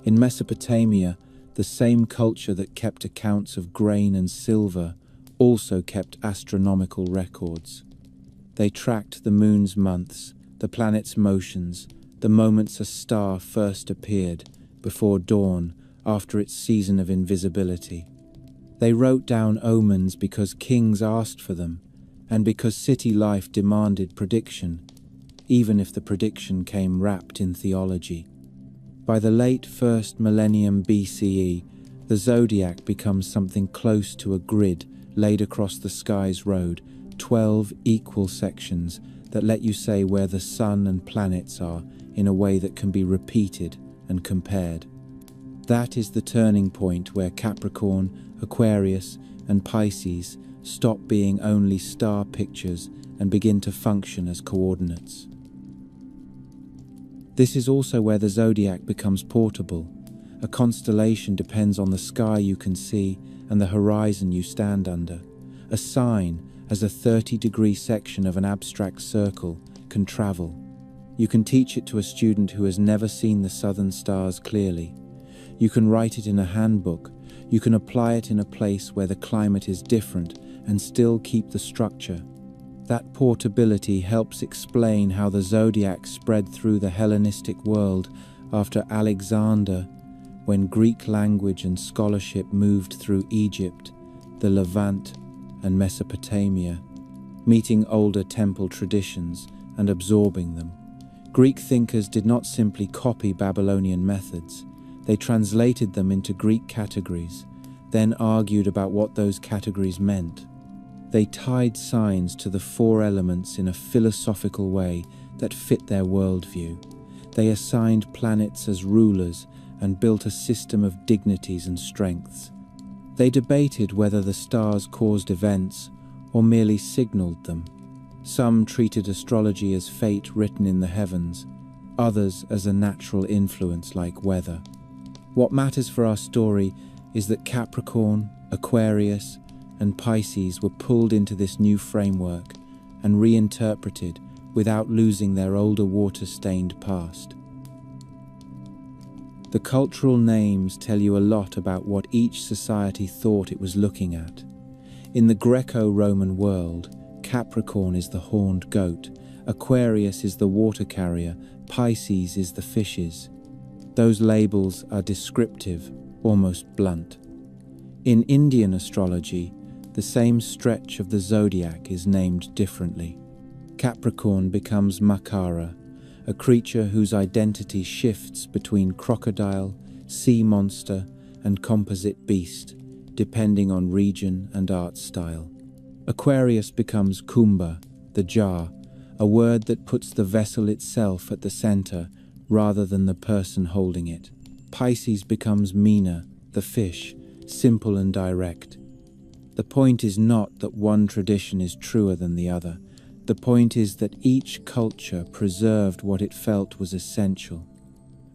In Mesopotamia, the same culture that kept accounts of grain and silver also kept astronomical records. They tracked the moon's months, the planet's motions, the moments a star first appeared, before dawn, after its season of invisibility. They wrote down omens because kings asked for them, and because city life demanded prediction, even if the prediction came wrapped in theology. By the late 1st millennium BCE, the zodiac becomes something close to a grid laid across the sky's road, 12 equal sections that let you say where the sun and planets are in a way that can be repeated and compared. That is the turning point where Capricorn, Aquarius, and Pisces stop being only star pictures and begin to function as coordinates. This is also where the zodiac becomes portable. A constellation depends on the sky you can see and the horizon you stand under. A sign, as a 30-degree section of an abstract circle, can travel. You can teach it to a student who has never seen the southern stars clearly. You can write it in a handbook. You can apply it in a place where the climate is different and still keep the structure. That portability helps explain how the zodiac spread through the Hellenistic world after Alexander, when Greek language and scholarship moved through Egypt, the Levant, and Mesopotamia, meeting older temple traditions and absorbing them. Greek thinkers did not simply copy Babylonian methods. They translated them into Greek categories, then argued about what those categories meant. They tied signs to the four elements in a philosophical way that fit their worldview. They assigned planets as rulers and built a system of dignities and strengths. They debated whether the stars caused events or merely signaled them. Some treated astrology as fate written in the heavens, others as a natural influence like weather. What matters for our story is that Capricorn, Aquarius, and Pisces were pulled into this new framework and reinterpreted without losing their older water-stained past. The cultural names tell you a lot about what each society thought it was looking at. In the Greco-Roman world, Capricorn is the horned goat, Aquarius is the water carrier, Pisces is the fishes. Those labels are descriptive, almost blunt. In Indian astrology, the same stretch of the zodiac is named differently. Capricorn becomes Makara, a creature whose identity shifts between crocodile, sea monster, and composite beast, depending on region and art style. Aquarius becomes Kumbha, the jar, a word that puts the vessel itself at the center rather than the person holding it. Pisces becomes Meena, the fish, simple and direct. The point is not that one tradition is truer than the other. The point is that each culture preserved what it felt was essential.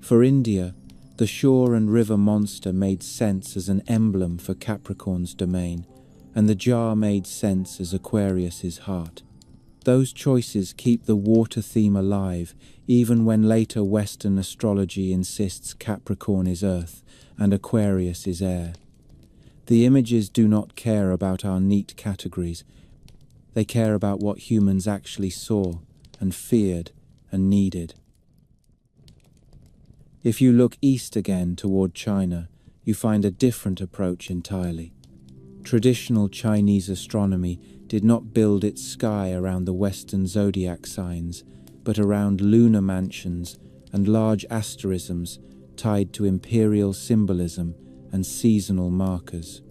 For India, the shore and river monster made sense as an emblem for Capricorn's domain, and the jar made sense as Aquarius's heart. Those choices keep the water theme alive, even when later Western astrology insists Capricorn is earth and Aquarius is air. The images do not care about our neat categories. They care about what humans actually saw and feared and needed. If you look east again toward China, you find a different approach entirely. Traditional Chinese astronomy did not build its sky around the Western zodiac signs, but around lunar mansions and large asterisms tied to imperial symbolism and seasonal markers.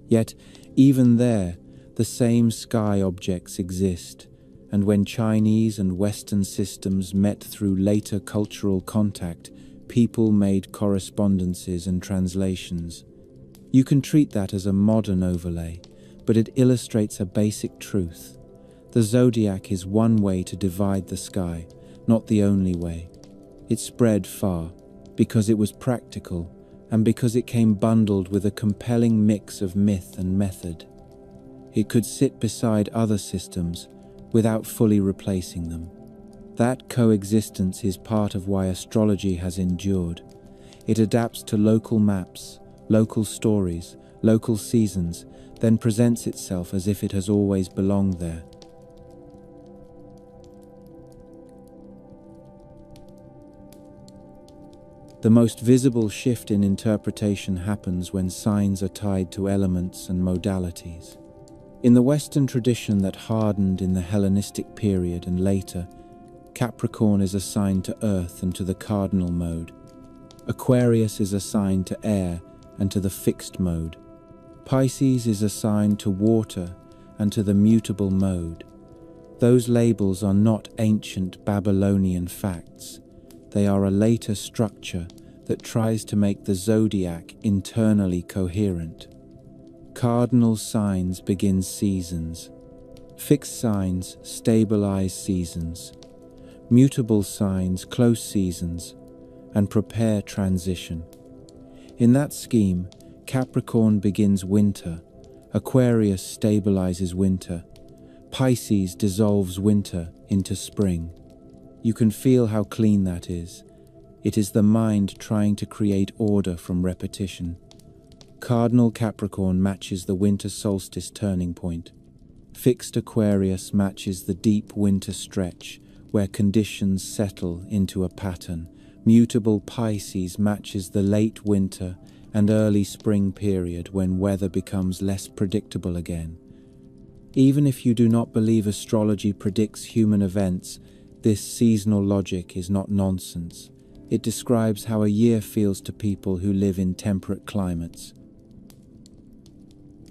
Yet, even there, the same sky objects exist, and when Chinese and Western systems met through later cultural contact, people made correspondences and translations. You can treat that as a modern overlay, but it illustrates a basic truth. The zodiac is one way to divide the sky, not the only way. It spread far, because it was practical, and because it came bundled with a compelling mix of myth and method. It could sit beside other systems without fully replacing them. That coexistence is part of why astrology has endured. It adapts to local maps, local stories, local seasons, then presents itself as if it has always belonged there. The most visible shift in interpretation happens when signs are tied to elements and modalities. In the Western tradition that hardened in the Hellenistic period and later, Capricorn is assigned to Earth and to the cardinal mode. Aquarius is assigned to air and to the fixed mode. Pisces is assigned to water and to the mutable mode. Those labels are not ancient Babylonian facts. They are a later structure that tries to make the zodiac internally coherent. Cardinal signs begin seasons. Fixed signs stabilize seasons. Mutable signs close seasons and prepare transition. In that scheme, Capricorn begins winter, Aquarius stabilizes winter, Pisces dissolves winter into spring. You can feel how clean that is. It is the mind trying to create order from repetition. Cardinal Capricorn matches the winter solstice turning point. Fixed Aquarius matches the deep winter stretch where conditions settle into a pattern. Mutable Pisces matches the late winter and early spring period when weather becomes less predictable again. Even if you do not believe astrology predicts human events, this seasonal logic is not nonsense. It describes how a year feels to people who live in temperate climates.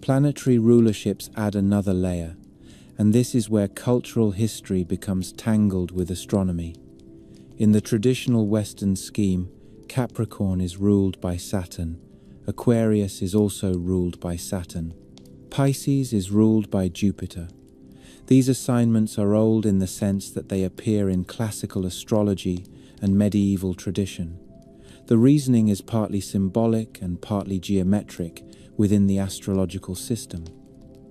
Planetary rulerships add another layer, and this is where cultural history becomes tangled with astronomy. In the traditional Western scheme, Capricorn is ruled by Saturn. Aquarius is also ruled by Saturn. Pisces is ruled by Jupiter. These assignments are old in the sense that they appear in classical astrology and medieval tradition. The reasoning is partly symbolic and partly geometric within the astrological system.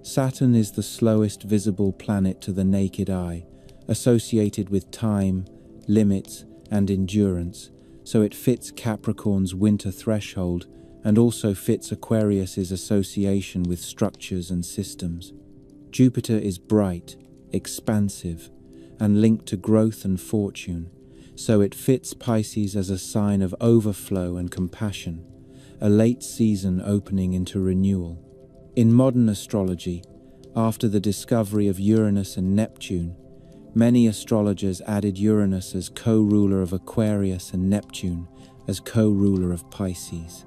Saturn is the slowest visible planet to the naked eye, associated with time, limits, and endurance, so it fits Capricorn's winter threshold and also fits Aquarius's association with structures and systems. Jupiter is bright, expansive, and linked to growth and fortune, so it fits Pisces as a sign of overflow and compassion, a late season opening into renewal. In modern astrology, after the discovery of Uranus and Neptune, many astrologers added Uranus as co-ruler of Aquarius and Neptune as co-ruler of Pisces.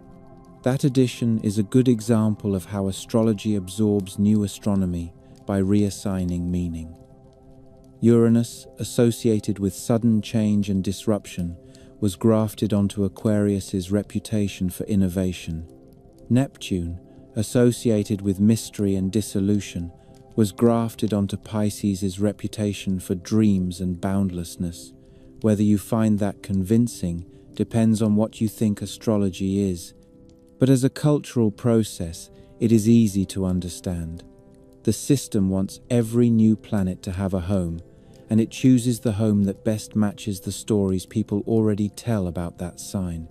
That addition is a good example of how astrology absorbs new astronomy by reassigning meaning. Uranus, associated with sudden change and disruption, was grafted onto Aquarius's reputation for innovation. Neptune, associated with mystery and dissolution, was grafted onto Pisces' reputation for dreams and boundlessness. Whether you find that convincing depends on what you think astrology is. But as a cultural process, it is easy to understand. The system wants every new planet to have a home, and it chooses the home that best matches the stories people already tell about that sign.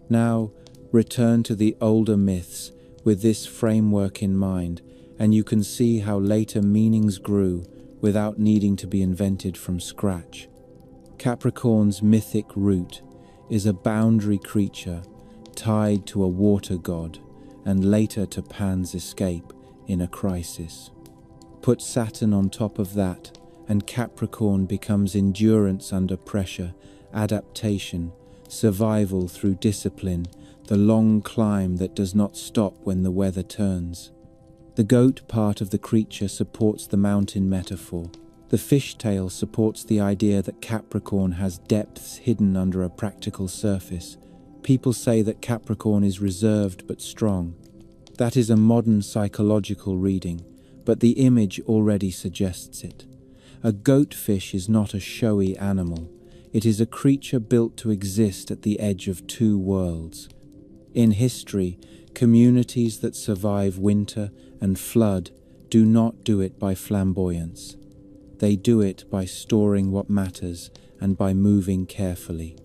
Now, return to the older myths with this framework in mind, and you can see how later meanings grew without needing to be invented from scratch. Capricorn's mythic root is a boundary creature tied to a water god and later to Pan's escape in a crisis. Put Saturn on top of that, and Capricorn becomes endurance under pressure, adaptation, survival through discipline, the long climb that does not stop when the weather turns. The goat part of the creature supports the mountain metaphor. The fishtail supports the idea that Capricorn has depths hidden under a practical surface. People say that Capricorn is reserved but strong. That is a modern psychological reading, but the image already suggests it. A goatfish is not a showy animal. It is a creature built to exist at the edge of two worlds. In history, communities that survive winter and flood do not do it by flamboyance. They do it by storing what matters and by moving carefully.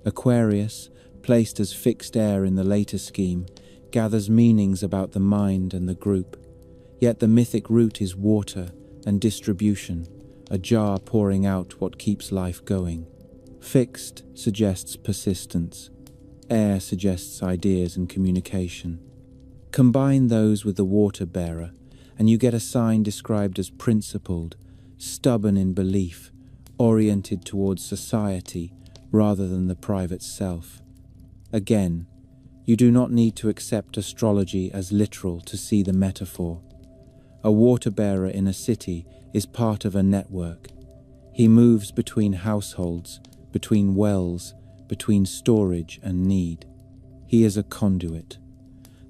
Aquarius, placed as fixed air in the later scheme, gathers meanings about the mind and the group. Yet the mythic root is water and distribution, a jar pouring out what keeps life going. Fixed suggests persistence. Air suggests ideas and communication. Combine those with the water bearer, and you get a sign described as principled, stubborn in belief, oriented towards society rather than the private self. Again, you do not need to accept astrology as literal to see the metaphor. A water bearer in a city is part of a network. He moves between households, between wells, between storage and need. He is a conduit.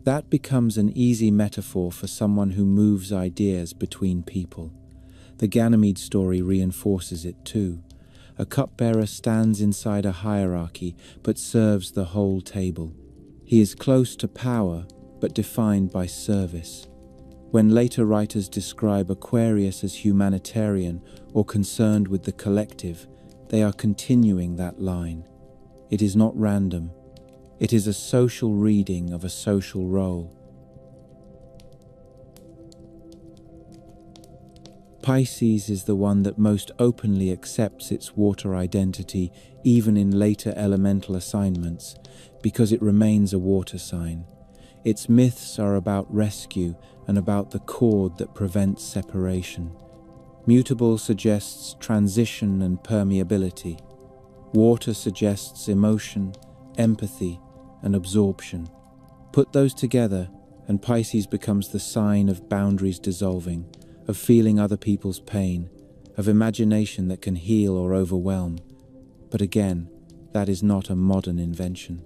That becomes an easy metaphor for someone who moves ideas between people. The Ganymede story reinforces it too. A cupbearer stands inside a hierarchy but serves the whole table. He is close to power but defined by service. When later writers describe Aquarius as humanitarian or concerned with the collective, they are continuing that line. It is not random. It is a social reading of a social role. Pisces is the one that most openly accepts its water identity, even in later elemental assignments, because it remains a water sign. Its myths are about rescue and about the cord that prevents separation. Mutable suggests transition and permeability. Water suggests emotion, empathy, and absorption. Put those together, and Pisces becomes the sign of boundaries dissolving, of feeling other people's pain, of imagination that can heal or overwhelm. But again, that is not a modern invention.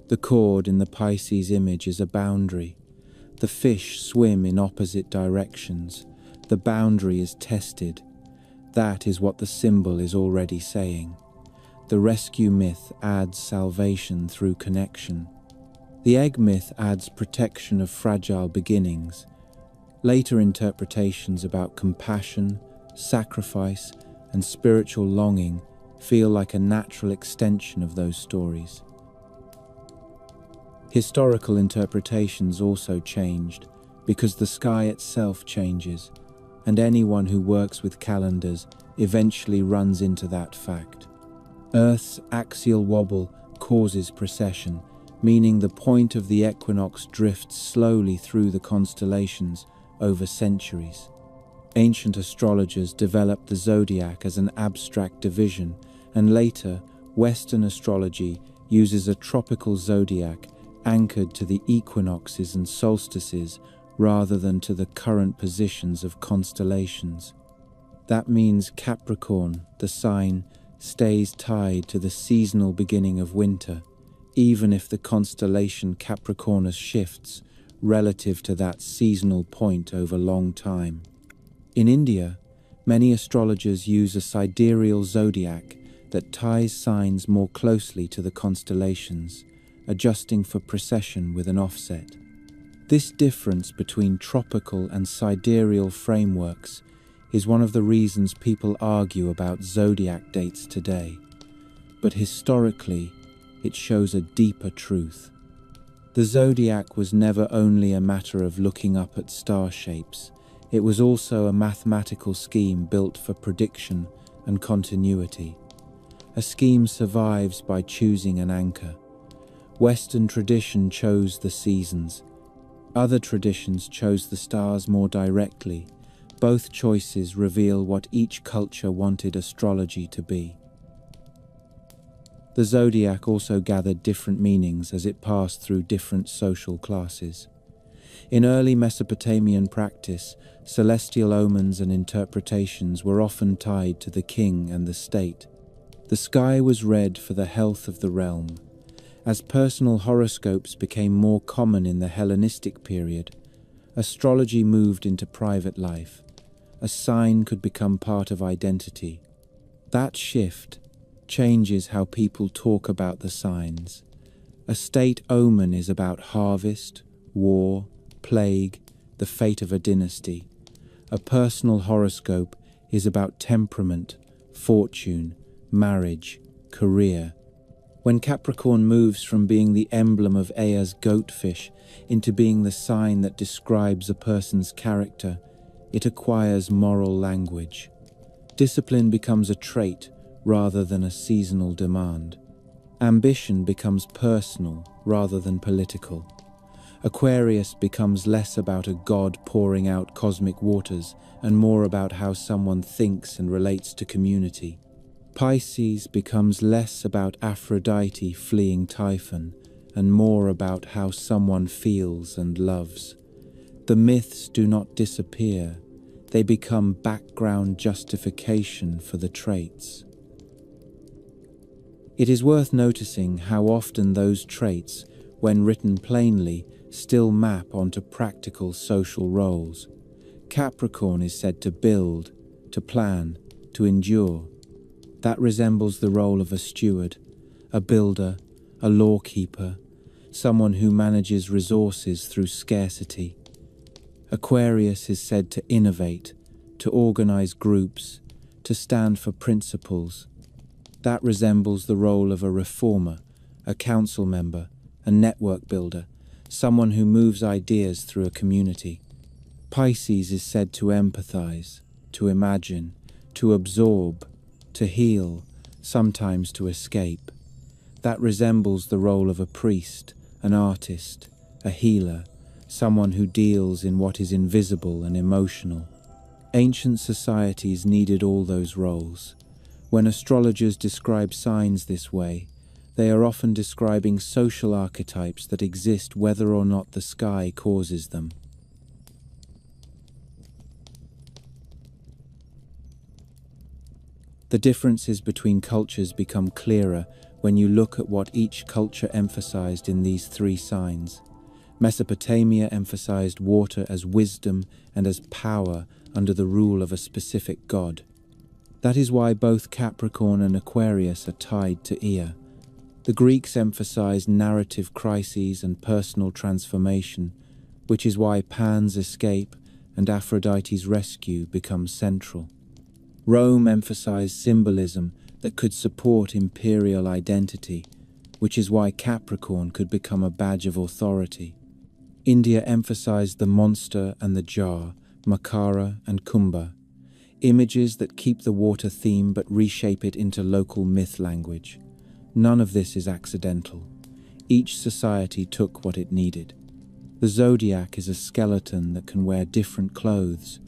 The cord in the Pisces image is a boundary. The fish swim in opposite directions. The boundary is tested. That is what the symbol is already saying. The rescue myth adds salvation through connection. The egg myth adds protection of fragile beginnings. Later interpretations about compassion, sacrifice, and spiritual longing feel like a natural extension of those stories. Historical interpretations also changed because the sky itself changes, and anyone who works with calendars eventually runs into that fact. Earth's axial wobble causes precession, meaning the point of the equinox drifts slowly through the constellations over centuries. Ancient astrologers developed the zodiac as an abstract division, and later, Western astrology uses a tropical zodiac anchored to the equinoxes and solstices rather than to the current positions of constellations. That means Capricorn, the sign, stays tied to the seasonal beginning of winter, even if the constellation Capricornus shifts relative to that seasonal point over long time. In India, many astrologers use a sidereal zodiac that ties signs more closely to the constellations, adjusting for precession with an offset. This difference between tropical and sidereal frameworks is one of the reasons people argue about zodiac dates today. But historically, it shows a deeper truth. The zodiac was never only a matter of looking up at star shapes. It was also a mathematical scheme built for prediction and continuity. A scheme survives by choosing an anchor. Western tradition chose the seasons. Other traditions chose the stars more directly. Both choices reveal what each culture wanted astrology to be. The zodiac also gathered different meanings as it passed through different social classes. In early Mesopotamian practice, celestial omens and interpretations were often tied to the king and the state. The sky was read for the health of the realm. As personal horoscopes became more common in the Hellenistic period, astrology moved into private life. A sign could become part of identity. That shift changes how people talk about the signs. A state omen is about harvest, war, plague, the fate of a dynasty. A personal horoscope is about temperament, fortune, marriage, career. When Capricorn moves from being the emblem of Ea's goatfish into being the sign that describes a person's character, it acquires moral language. Discipline becomes a trait rather than a seasonal demand. Ambition becomes personal rather than political. Aquarius becomes less about a god pouring out cosmic waters and more about how someone thinks and relates to community. Pisces becomes less about Aphrodite fleeing Typhon and more about how someone feels and loves. The myths do not disappear, they become background justification for the traits. It is worth noticing how often those traits, when written plainly, still map onto practical social roles. Capricorn is said to build, to plan, to endure. That resembles the role of a steward, a builder, a lawkeeper, someone who manages resources through scarcity. Aquarius is said to innovate, to organize groups, to stand for principles. That resembles the role of a reformer, a council member, a network builder, someone who moves ideas through a community. Pisces is said to empathize, to imagine, to absorb, to heal, sometimes to escape. That resembles the role of a priest, an artist, a healer, someone who deals in what is invisible and emotional. Ancient societies needed all those roles. When astrologers describe signs this way, they are often describing social archetypes that exist whether or not the sky causes them. The differences between cultures become clearer when you look at what each culture emphasized in these three signs. Mesopotamia emphasized water as wisdom and as power under the rule of a specific god. That is why both Capricorn and Aquarius are tied to Ea. The Greeks emphasized narrative crises and personal transformation, which is why Pan's escape and Aphrodite's rescue become central. Rome emphasized symbolism that could support imperial identity, which is why Capricorn could become a badge of authority. India emphasized the monster and the jar, Makara and Kumbha, images that keep the water theme but reshape it into local myth language. None of this is accidental. Each society took what it needed. The zodiac is a skeleton that can wear different clothes.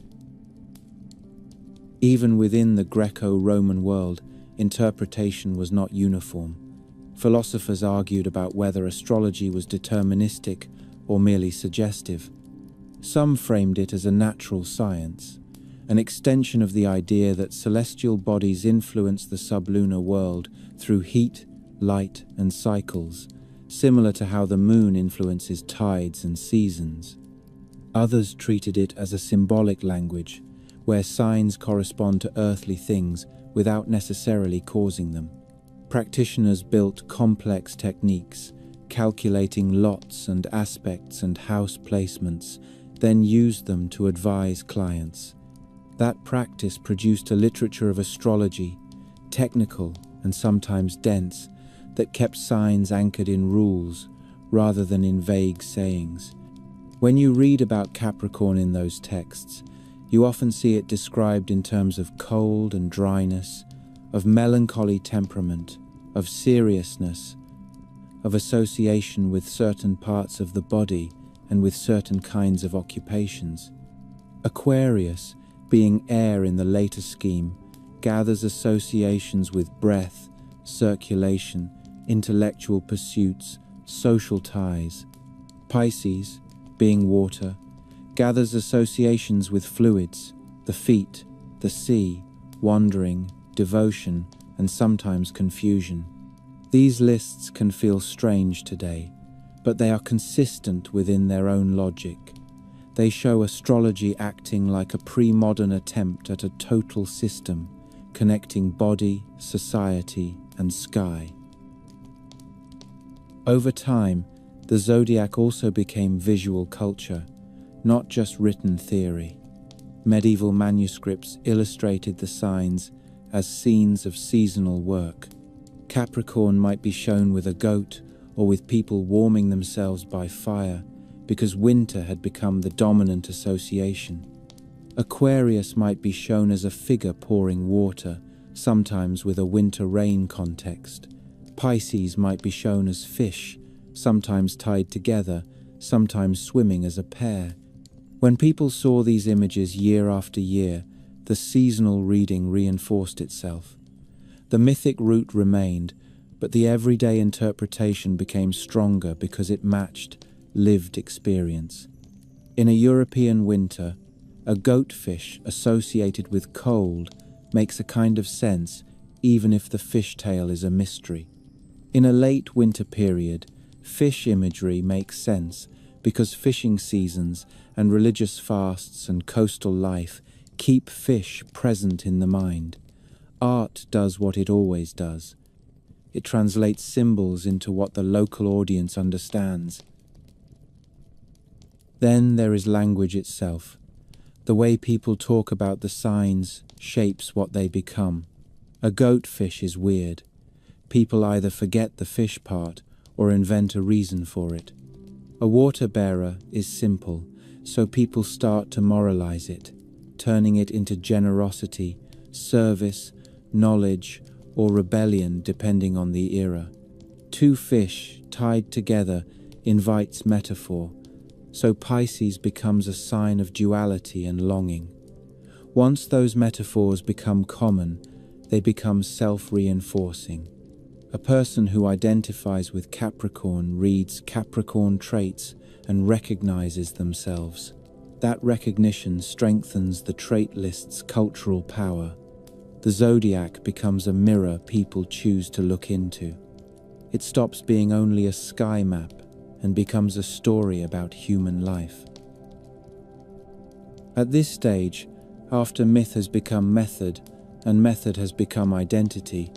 Even within the Greco-Roman world, interpretation was not uniform. Philosophers argued about whether astrology was deterministic or merely suggestive. Some framed it as a natural science, an extension of the idea that celestial bodies influence the sublunar world through heat, light, and cycles, similar to how the moon influences tides and seasons. Others treated it as a symbolic language, where signs correspond to earthly things without necessarily causing them. Practitioners built complex techniques, calculating lots and aspects and house placements, then used them to advise clients. That practice produced a literature of astrology, technical and sometimes dense, that kept signs anchored in rules rather than in vague sayings. When you read about Capricorn in those texts, you often see it described in terms of cold and dryness, of melancholy temperament, of seriousness, of association with certain parts of the body and with certain kinds of occupations. Aquarius, being air in the later scheme, gathers associations with breath, circulation, intellectual pursuits, social ties. Pisces, being water, gathers associations with fluids, the feet, the sea, wandering, devotion, and sometimes confusion. These lists can feel strange today, but they are consistent within their own logic. They show astrology acting like a pre-modern attempt at a total system, connecting body, society, and sky. Over time, the zodiac also became visual culture, not just written theory. Medieval manuscripts illustrated the signs as scenes of seasonal work. Capricorn might be shown with a goat or with people warming themselves by fire because winter had become the dominant association. Aquarius might be shown as a figure pouring water, sometimes with a winter rain context. Pisces might be shown as fish, sometimes tied together, sometimes swimming as a pair. When people saw these images year after year, the seasonal reading reinforced itself. The mythic root remained, but the everyday interpretation became stronger because it matched lived experience. In a European winter, a goatfish associated with cold makes a kind of sense, even if the fishtail is a mystery. In a late winter period, fish imagery makes sense because fishing seasons and religious fasts and coastal life keep fish present in the mind. Art does what it always does. It translates symbols into what the local audience understands. Then there is language itself. The way people talk about the signs shapes what they become. A goatfish is weird. People either forget the fish part or invent a reason for it. A water bearer is simple, so people start to moralize it, turning it into generosity, service, knowledge, or rebellion depending on the era. Two fish tied together invites metaphor, so Pisces becomes a sign of duality and longing. Once those metaphors become common, they become self-reinforcing. A person who identifies with Capricorn reads Capricorn traits and recognizes themselves. That recognition strengthens the trait list's cultural power. The zodiac becomes a mirror people choose to look into. It stops being only a sky map and becomes a story about human life. At this stage, after myth has become method and method has become identity,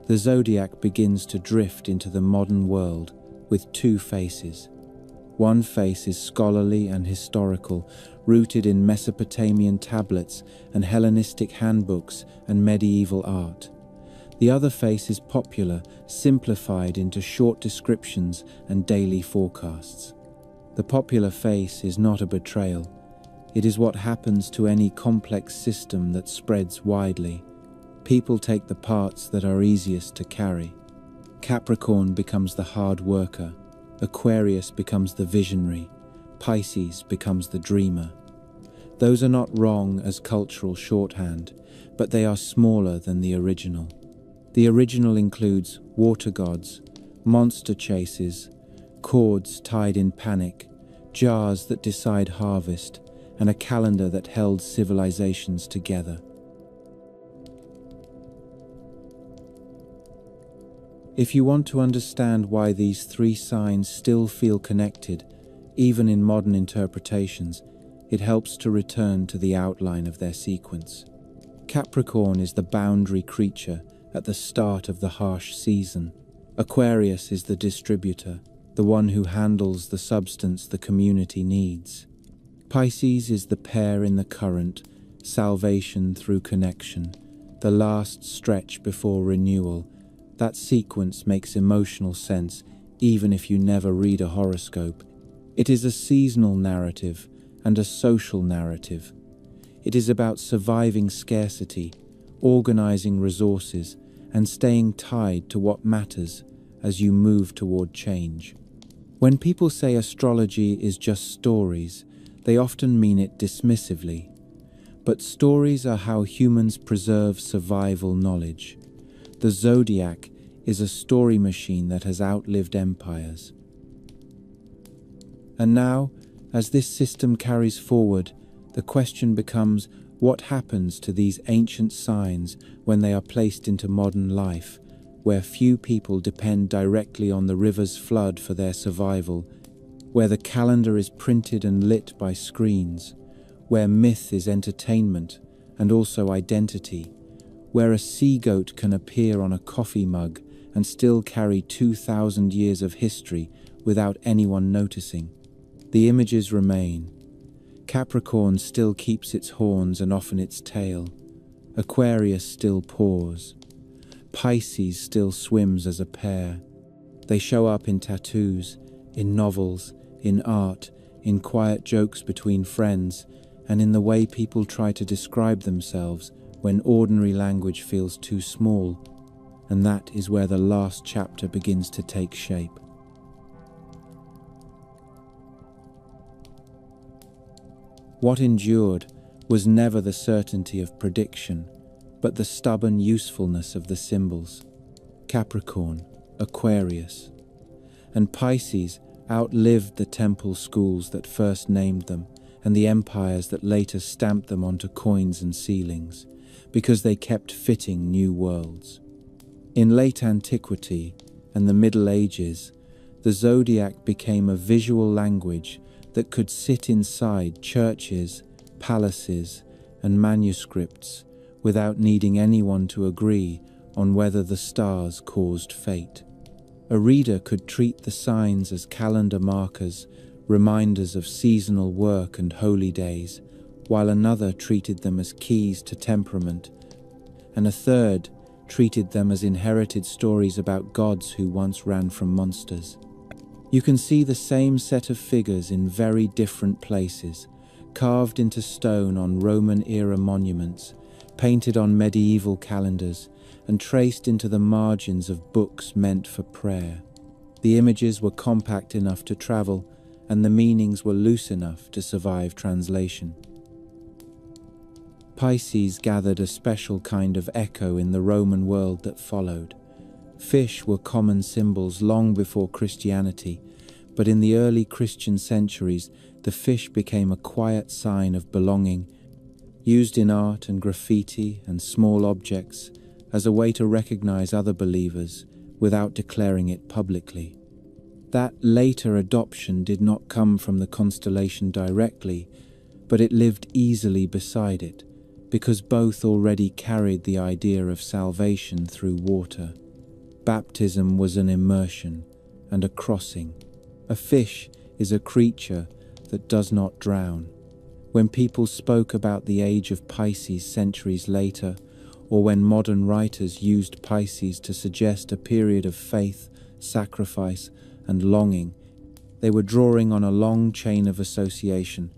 the zodiac begins to drift into the modern world with two faces. One face is scholarly and historical, rooted in Mesopotamian tablets and Hellenistic handbooks and medieval art. The other face is popular, simplified into short descriptions and daily forecasts. The popular face is not a betrayal. It is what happens to any complex system that spreads widely. People take the parts that are easiest to carry. Capricorn becomes the hard worker. Aquarius becomes the visionary. Pisces becomes the dreamer. Those are not wrong as cultural shorthand, but they are smaller than the original. The original includes water gods, monster chases, cords tied in panic, jars that decide harvest, and a calendar that held civilizations together. If you want to understand why these three signs still feel connected, even in modern interpretations, it helps to return to the outline of their sequence. Capricorn is the boundary creature at the start of the harsh season. Aquarius is the distributor, the one who handles the substance the community needs. Pisces is the pair in the current, salvation through connection, the last stretch before renewal. That sequence makes emotional sense even if you never read a horoscope. It is a seasonal narrative and a social narrative. It is about surviving scarcity, organizing resources, and staying tied to what matters as you move toward change. When people say astrology is just stories, they often mean it dismissively. But stories are how humans preserve survival knowledge. The zodiac is a story machine that has outlived empires. And now, as this system carries forward, the question becomes, what happens to these ancient signs when they are placed into modern life, where few people depend directly on the river's flood for their survival, where the calendar is printed and lit by screens, where myth is entertainment and also identity, where a sea goat can appear on a coffee mug and still carry 2,000 years of history without anyone noticing. The images remain. Capricorn still keeps its horns and often its tail. Aquarius still paws. Pisces still swims as a pair. They show up in tattoos, in novels, in art, in quiet jokes between friends, and in the way people try to describe themselves when ordinary language feels too small, and that is where the last chapter begins to take shape. What endured was never the certainty of prediction, but the stubborn usefulness of the symbols. Capricorn, Aquarius, and Pisces outlived the temple schools that first named them and the empires that later stamped them onto coins and ceilings, because they kept fitting new worlds. In late antiquity and the Middle Ages, the zodiac became a visual language that could sit inside churches, palaces, and manuscripts without needing anyone to agree on whether the stars caused fate. A reader could treat the signs as calendar markers, reminders of seasonal work and holy days, while another treated them as keys to temperament, and a third treated them as inherited stories about gods who once ran from monsters. You can see the same set of figures in very different places, carved into stone on Roman-era monuments, painted on medieval calendars, and traced into the margins of books meant for prayer. The images were compact enough to travel, and the meanings were loose enough to survive translation. Pisces gathered a special kind of echo in the Roman world that followed. Fish were common symbols long before Christianity, but in the early Christian centuries, the fish became a quiet sign of belonging, used in art and graffiti and small objects as a way to recognize other believers without declaring it publicly. That later adoption did not come from the constellation directly, but it lived easily beside it, because both already carried the idea of salvation through water. Baptism was an immersion and a crossing. A fish is a creature that does not drown. When people spoke about the age of Pisces centuries later, or when modern writers used Pisces to suggest a period of faith, sacrifice, and longing, they were drawing on a long chain of association,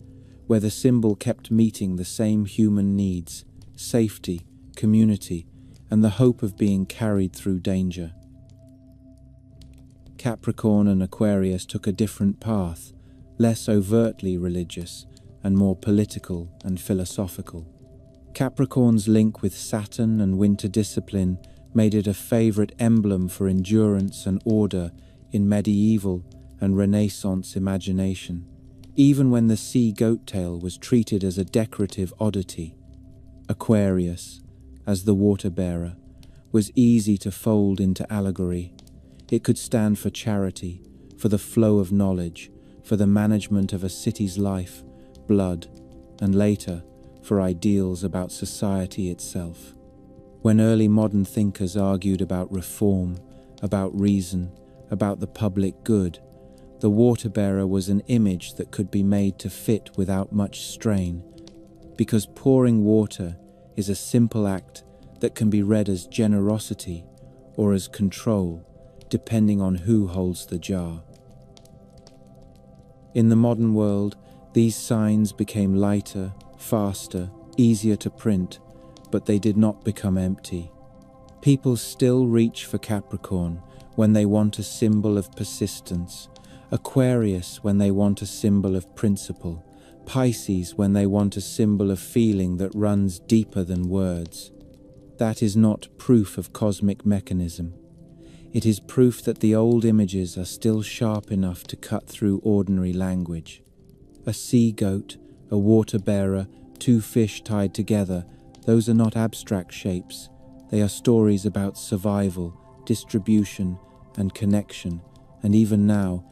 where the symbol kept meeting the same human needs: safety, community, and the hope of being carried through danger. Capricorn and Aquarius took a different path, less overtly religious and more political and philosophical. Capricorn's link with Saturn and winter discipline made it a favorite emblem for endurance and order in medieval and Renaissance imagination, even when the sea goat tail was treated as a decorative oddity. Aquarius, as the water-bearer, was easy to fold into allegory. It could stand for charity, for the flow of knowledge, for the management of a city's life, blood, and later, for ideals about society itself. When early modern thinkers argued about reform, about reason, about the public good, the water-bearer was an image that could be made to fit without much strain, because pouring water is a simple act that can be read as generosity or as control, depending on who holds the jar. In the modern world, these signs became lighter, faster, easier to print, but they did not become empty. People still reach for Capricorn when they want a symbol of persistence, Aquarius when they want a symbol of principle, Pisces when they want a symbol of feeling that runs deeper than words. That is not proof of cosmic mechanism. It is proof that the old images are still sharp enough to cut through ordinary language. A sea goat, a water-bearer, two fish tied together, those are not abstract shapes. They are stories about survival, distribution, and connection. And even now,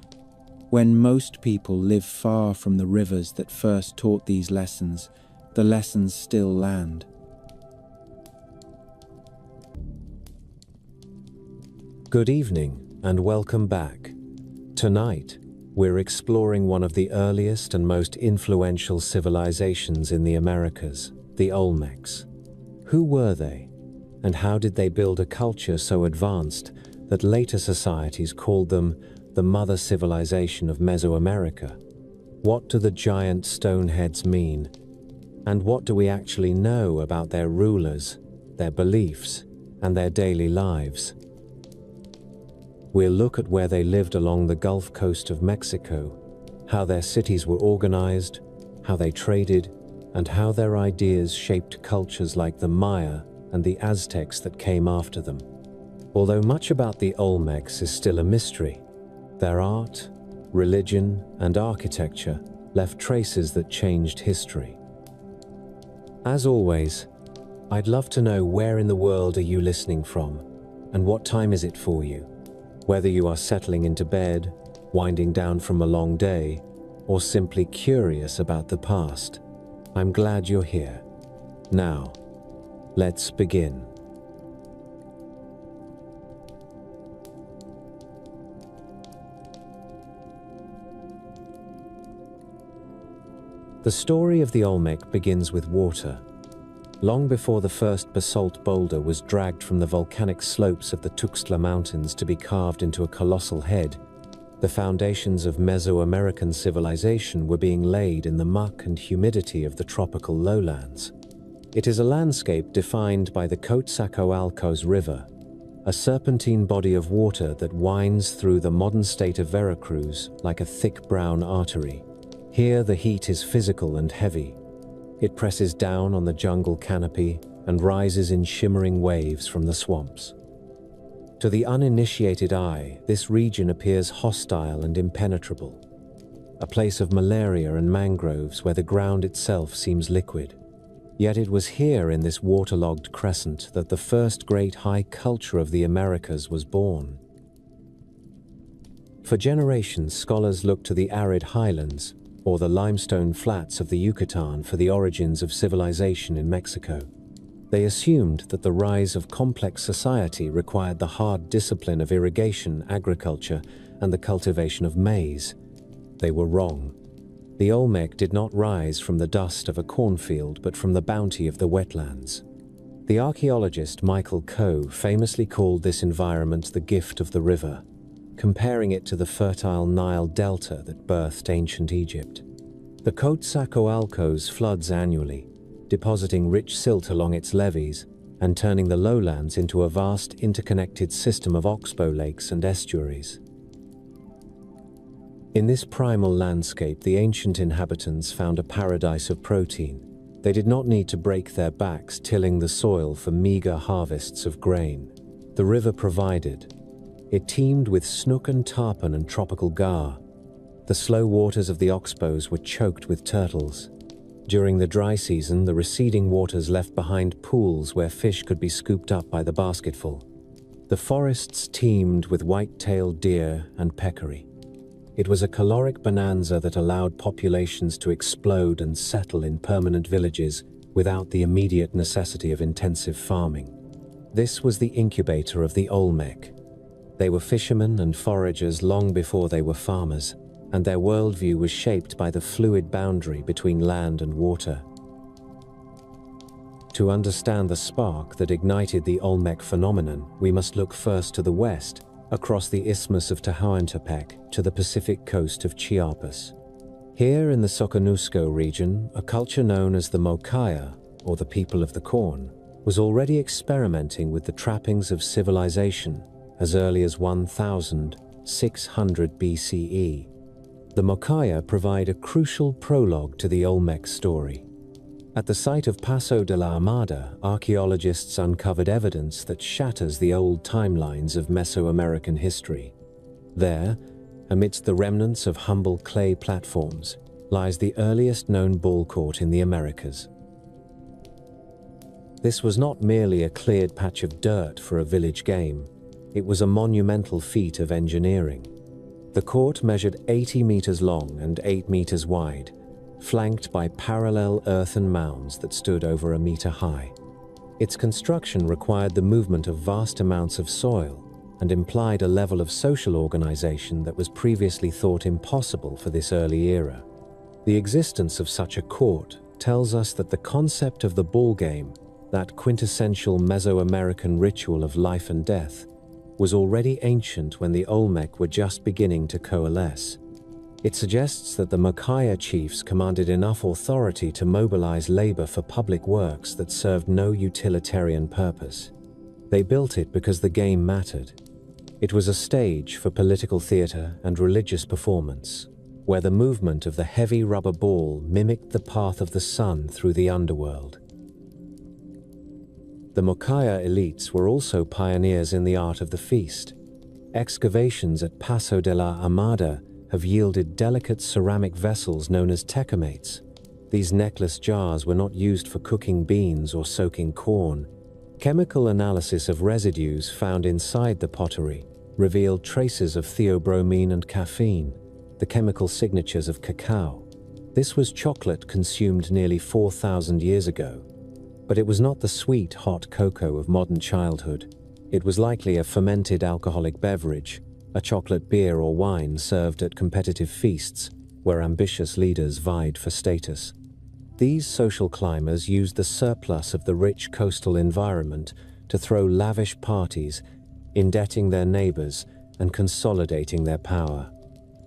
when most people live far from the rivers that first taught these lessons, the lessons still land. Good evening and welcome back. Tonight, we're exploring one of the earliest and most influential civilizations in the Americas, the Olmecs. Who were they? And how did they build a culture so advanced that later societies called them the mother civilization of Mesoamerica? What do the giant stone heads mean? And what do we actually know about their rulers, their beliefs, and their daily lives? We'll look at where they lived along the Gulf Coast of Mexico, how their cities were organized, how they traded, and how their ideas shaped cultures like the Maya and the Aztecs that came after them. Although much about the Olmecs is still a mystery, their art, religion, and architecture left traces that changed history. As always, I'd love to know where in the world are you listening from, and what time is it for you? Whether you are settling into bed, winding down from a long day, or simply curious about the past, I'm glad you're here. Now, let's begin. The story of the Olmec begins with water. Long before the first basalt boulder was dragged from the volcanic slopes of the Tuxtla Mountains to be carved into a colossal head, the foundations of Mesoamerican civilization were being laid in the muck and humidity of the tropical lowlands. It is a landscape defined by the Coatzacoalcos River, a serpentine body of water that winds through the modern state of Veracruz like a thick brown artery. Here the heat is physical and heavy. It presses down on the jungle canopy and rises in shimmering waves from the swamps. To the uninitiated eye, this region appears hostile and impenetrable, a place of malaria and mangroves where the ground itself seems liquid. Yet it was here in this waterlogged crescent that the first great high culture of the Americas was born. For generations, scholars looked to the arid highlands, or the limestone flats of the Yucatan for the origins of civilization in Mexico. They assumed that the rise of complex society required the hard discipline of irrigation, agriculture, and the cultivation of maize. They were wrong. The Olmec did not rise from the dust of a cornfield, but from the bounty of the wetlands. The archaeologist Michael Coe famously called this environment the gift of the river, comparing it to the fertile Nile Delta that birthed ancient Egypt. The Coatzacoalcos floods annually, depositing rich silt along its levees and turning the lowlands into a vast interconnected system of oxbow lakes and estuaries. In this primal landscape, the ancient inhabitants found a paradise of protein. They did not need to break their backs tilling the soil for meager harvests of grain. The river provided. It teemed with snook and tarpon and tropical gar. The slow waters of the oxbows were choked with turtles. During the dry season, the receding waters left behind pools where fish could be scooped up by the basketful. The forests teemed with white-tailed deer and peccary. It was a caloric bonanza that allowed populations to explode and settle in permanent villages without the immediate necessity of intensive farming. This was the incubator of the Olmec. They were fishermen and foragers long before they were farmers, and their worldview was shaped by the fluid boundary between land and water. To understand the spark that ignited the Olmec phenomenon, we must look first to the west, across the Isthmus of Tehuantepec to the Pacific coast of Chiapas. Here in the Soconusco region, a culture known as the Mocaya, or the people of the corn, was already experimenting with the trappings of civilization as early as 1600 BCE. The Mocaya provide a crucial prologue to the Olmec story. At the site of Paso de la Armada, archaeologists uncovered evidence that shatters the old timelines of Mesoamerican history. There, amidst the remnants of humble clay platforms, lies the earliest known ball court in the Americas. This was not merely a cleared patch of dirt for a village game. It was a monumental feat of engineering. The court measured 80 meters long and 8 meters wide, flanked by parallel earthen mounds that stood over a meter high. Its construction required the movement of vast amounts of soil and implied a level of social organization that was previously thought impossible for this early era. The existence of such a court tells us that the concept of the ball game, that quintessential Mesoamerican ritual of life and death, was already ancient when the Olmec were just beginning to coalesce. It suggests that the Makaya chiefs commanded enough authority to mobilize labor for public works that served no utilitarian purpose. They built it because the game mattered. It was a stage for political theater and religious performance, where the movement of the heavy rubber ball mimicked the path of the sun through the underworld. The Makaya elites were also pioneers in the art of the feast. Excavations at Paso de la Armada have yielded delicate ceramic vessels known as tecamates. These necklace jars were not used for cooking beans or soaking corn. Chemical analysis of residues found inside the pottery revealed traces of theobromine and caffeine, the chemical signatures of cacao. This was chocolate consumed nearly 4,000 years ago. But it was not the sweet, hot cocoa of modern childhood. It was likely a fermented alcoholic beverage, a chocolate beer or wine served at competitive feasts where ambitious leaders vied for status. These social climbers used the surplus of the rich coastal environment to throw lavish parties, indebting their neighbors and consolidating their power.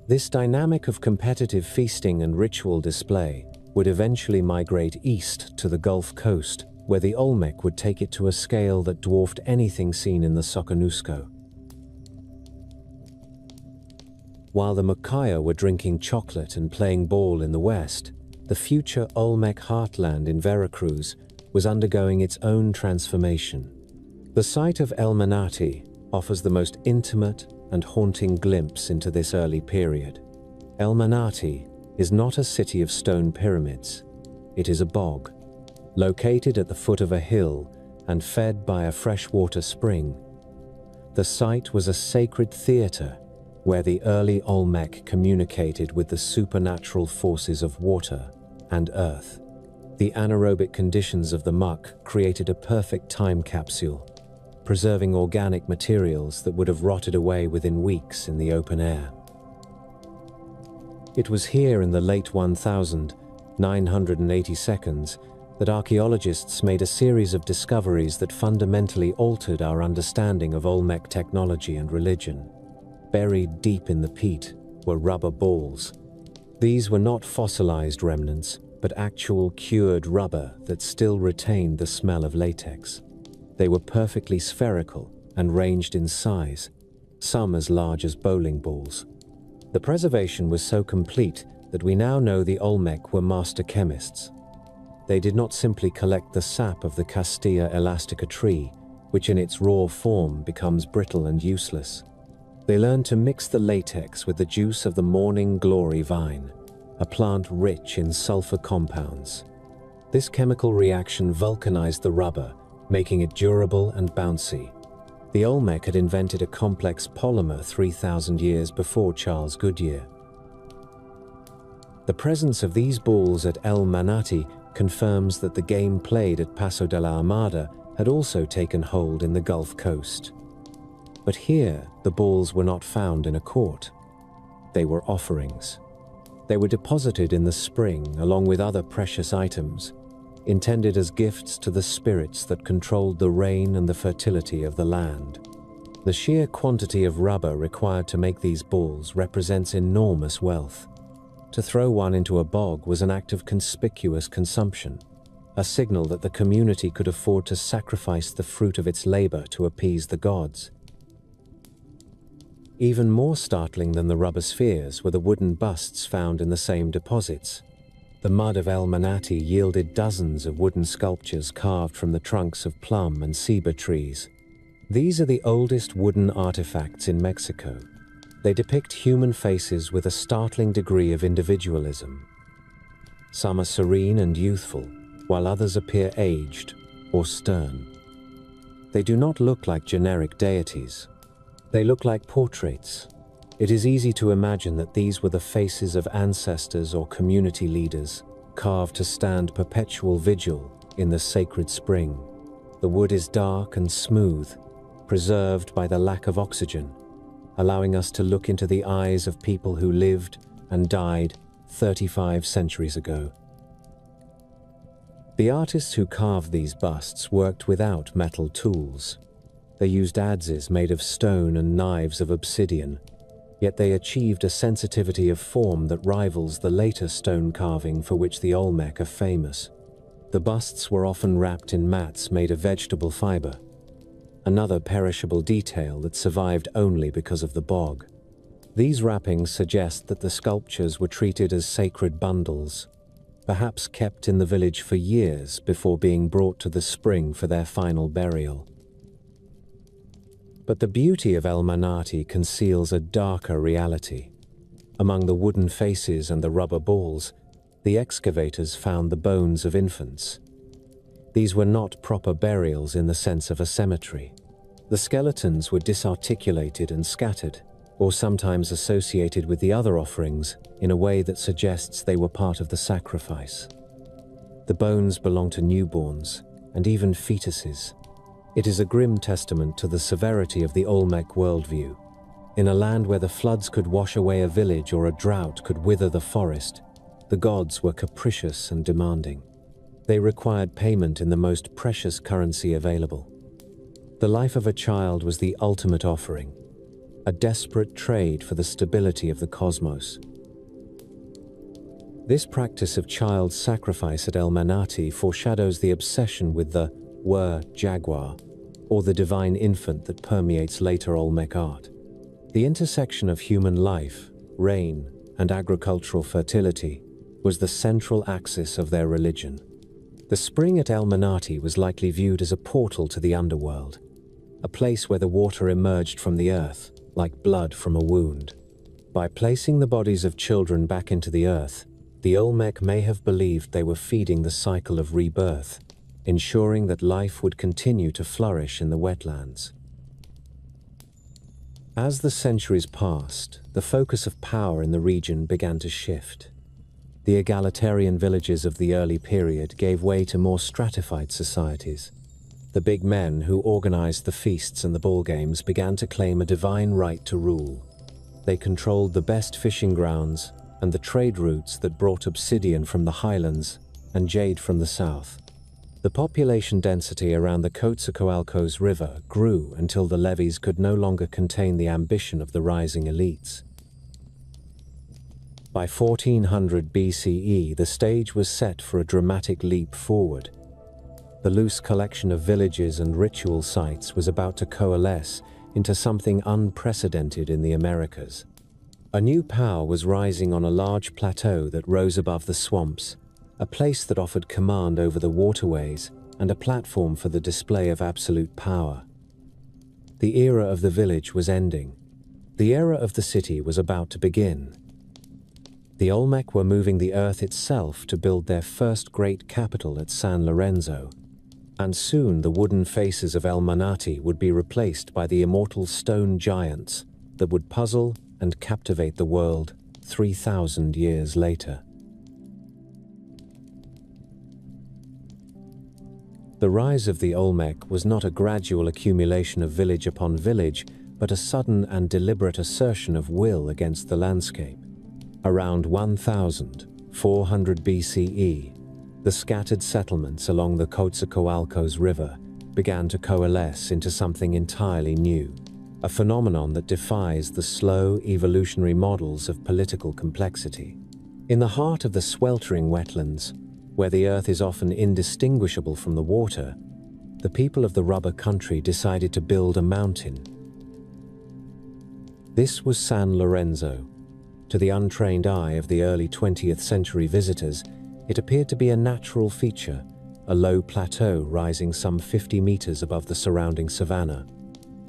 This dynamic of competitive feasting and ritual display would eventually migrate east to the Gulf Coast, where the Olmec would take it to a scale that dwarfed anything seen in the Soconusco. While the Makaya were drinking chocolate and playing ball in the west, the future Olmec heartland in Veracruz was undergoing its own transformation. The site of El Manati offers the most intimate and haunting glimpse into this early period. El Manati is not a city of stone pyramids. It is a bog, located at the foot of a hill and fed by a freshwater spring. The site was a sacred theater where the early Olmec communicated with the supernatural forces of water and earth. The anaerobic conditions of the muck created a perfect time capsule, preserving organic materials that would have rotted away within weeks in the open air. It was here in the late 1982 that archaeologists made a series of discoveries that fundamentally altered our understanding of Olmec technology and religion. Buried deep in the peat were rubber balls. These were not fossilized remnants, but actual cured rubber that still retained the smell of latex. They were perfectly spherical and ranged in size, some as large as bowling balls. The preservation was so complete that we now know the Olmec were master chemists. They did not simply collect the sap of the Castilla elastica tree, which in its raw form becomes brittle and useless. They learned to mix the latex with the juice of the morning glory vine, a plant rich in sulfur compounds. This chemical reaction vulcanized the rubber, making it durable and bouncy. The Olmec had invented a complex polymer 3,000 years before Charles Goodyear. The presence of these balls at El Manati confirms that the game played at Paso de la Armada had also taken hold in the Gulf Coast. But here, the balls were not found in a court. They were offerings. They were deposited in the spring along with other precious items, intended as gifts to the spirits that controlled the rain and the fertility of the land. The sheer quantity of rubber required to make these balls represents enormous wealth. To throw one into a bog was an act of conspicuous consumption, a signal that the community could afford to sacrifice the fruit of its labor to appease the gods. Even more startling than the rubber spheres were the wooden busts found in the same deposits. The mud of El Manati yielded dozens of wooden sculptures carved from the trunks of plum and ceiba trees. These are the oldest wooden artifacts in Mexico. They depict human faces with a startling degree of individualism. Some are serene and youthful, while others appear aged or stern. They do not look like generic deities. They look like portraits. It is easy to imagine that these were the faces of ancestors or community leaders, carved to stand perpetual vigil in the sacred spring. The wood is dark and smooth, preserved by the lack of oxygen, allowing us to look into the eyes of people who lived and died 35 centuries ago. The artists who carved these busts worked without metal tools. They used adzes made of stone and knives of obsidian. yet they achieved a sensitivity of form that rivals the later stone carving for which the Olmec are famous. The busts were often wrapped in mats made of vegetable fiber, another perishable detail that survived only because of the bog. These wrappings suggest that the sculptures were treated as sacred bundles, perhaps kept in the village for years before being brought to the spring for their final burial. But the beauty of El Manati conceals a darker reality. Among the wooden faces and the rubber balls, the excavators found the bones of infants. These were not proper burials in the sense of a cemetery. The skeletons were disarticulated and scattered, or sometimes associated with the other offerings in a way that suggests they were part of the sacrifice. The bones belong to newborns and even fetuses. It is a grim testament to the severity of the Olmec worldview. In a land where the floods could wash away a village or a drought could wither the forest, the gods were capricious and demanding. They required payment in the most precious currency available. The life of a child was the ultimate offering, a desperate trade for the stability of the cosmos. This practice of child sacrifice at El Manati foreshadows the obsession with the jaguar, or the divine infant that permeates later Olmec art. The intersection of human life, rain, and agricultural fertility was the central axis of their religion. The spring at El Manati was likely viewed as a portal to the underworld, a place where the water emerged from the earth, like blood from a wound. By placing the bodies of children back into the earth, the Olmec may have believed they were feeding the cycle of rebirth, ensuring that life would continue to flourish in the wetlands. As the centuries passed, the focus of power in the region began to shift. The egalitarian villages of the early period gave way to more stratified societies. The big men who organized the feasts and the ball games began to claim a divine right to rule. They controlled the best fishing grounds and the trade routes that brought obsidian from the highlands and jade from the south. The population density around the Quetzalcoatl's river grew until the levees could no longer contain the ambition of the rising elites. By 1400 BCE, the stage was set for a dramatic leap forward. The loose collection of villages and ritual sites was about to coalesce into something unprecedented in the Americas. A new power was rising on a large plateau that rose above the swamps, a place that offered command over the waterways and a platform for the display of absolute power. The era of the village was ending. The era of the city was about to begin. The Olmec were moving the earth itself to build their first great capital at San Lorenzo, and soon the wooden faces of El Manati would be replaced by the immortal stone giants that would puzzle and captivate the world 3,000 years later. The rise of the Olmec was not a gradual accumulation of village upon village, but a sudden and deliberate assertion of will against the landscape. Around 1400 BCE, the scattered settlements along the Quetzalcoatl's river began to coalesce into something entirely new, a phenomenon that defies the slow evolutionary models of political complexity. In the heart of the sweltering wetlands, where the earth is often indistinguishable from the water, the people of the rubber country decided to build a mountain. This was San Lorenzo. To the untrained eye of the early 20th century visitors, it appeared to be a natural feature, a low plateau rising some 50 meters above the surrounding savanna.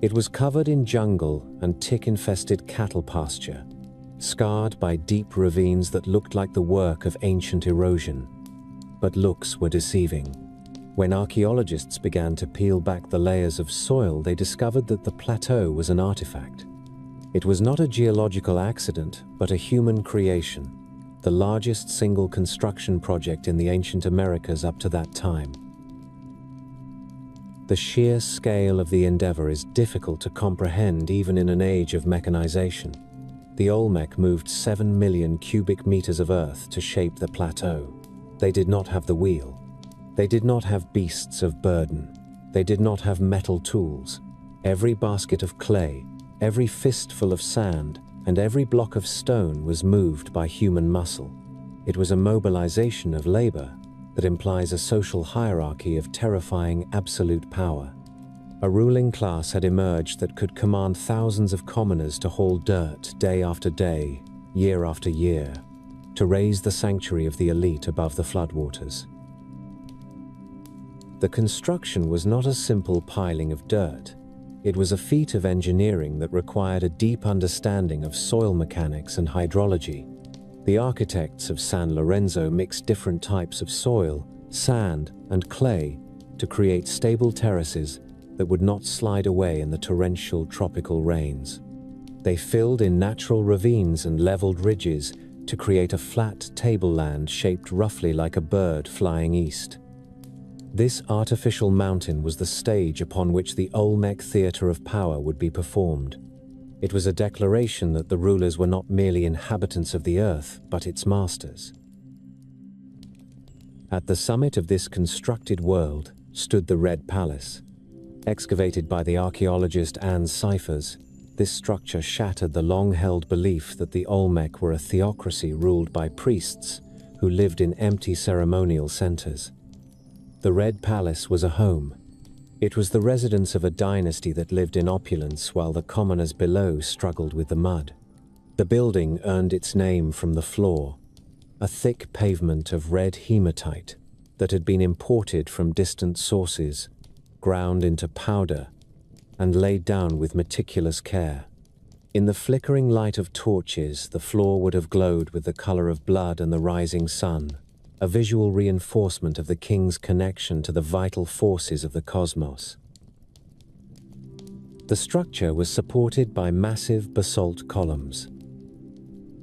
It was covered in jungle and tick-infested cattle pasture, scarred by deep ravines that looked like the work of ancient erosion. But looks were deceiving. When archaeologists began to peel back the layers of soil, they discovered that the plateau was an artifact. It was not a geological accident, but a human creation, the largest single construction project in the ancient Americas up to that time. The sheer scale of the endeavor is difficult to comprehend even in an age of mechanization. The Olmec moved 7 million cubic meters of earth to shape the plateau. They did not have the wheel. They did not have beasts of burden. They did not have metal tools. Every basket of clay, every fistful of sand, and every block of stone was moved by human muscle. It was a mobilization of labor that implies a social hierarchy of terrifying absolute power. A ruling class had emerged that could command thousands of commoners to haul dirt day after day, year after year, to raise the sanctuary of the elite above the floodwaters. The construction was not a simple piling of dirt. It was a feat of engineering that required a deep understanding of soil mechanics and hydrology. The architects of San Lorenzo mixed different types of soil, sand, and clay to create stable terraces that would not slide away in the torrential tropical rains. They filled in natural ravines and leveled ridges to create a flat tableland shaped roughly like a bird flying east. This artificial mountain was the stage upon which the Olmec theater of power would be performed. It was a declaration that the rulers were not merely inhabitants of the earth, but its masters. At the summit of this constructed world stood the Red Palace. Excavated by the archaeologist Anne Cyphers, this structure shattered the long-held belief that the Olmec were a theocracy ruled by priests who lived in empty ceremonial centers. The Red Palace was a home. It was the residence of a dynasty that lived in opulence while the commoners below struggled with the mud. The building earned its name from the floor, a thick pavement of red hematite that had been imported from distant sources, ground into powder, and laid down with meticulous care. In the flickering light of torches, the floor would have glowed with the color of blood and the rising sun, a visual reinforcement of the king's connection to the vital forces of the cosmos. The structure was supported by massive basalt columns.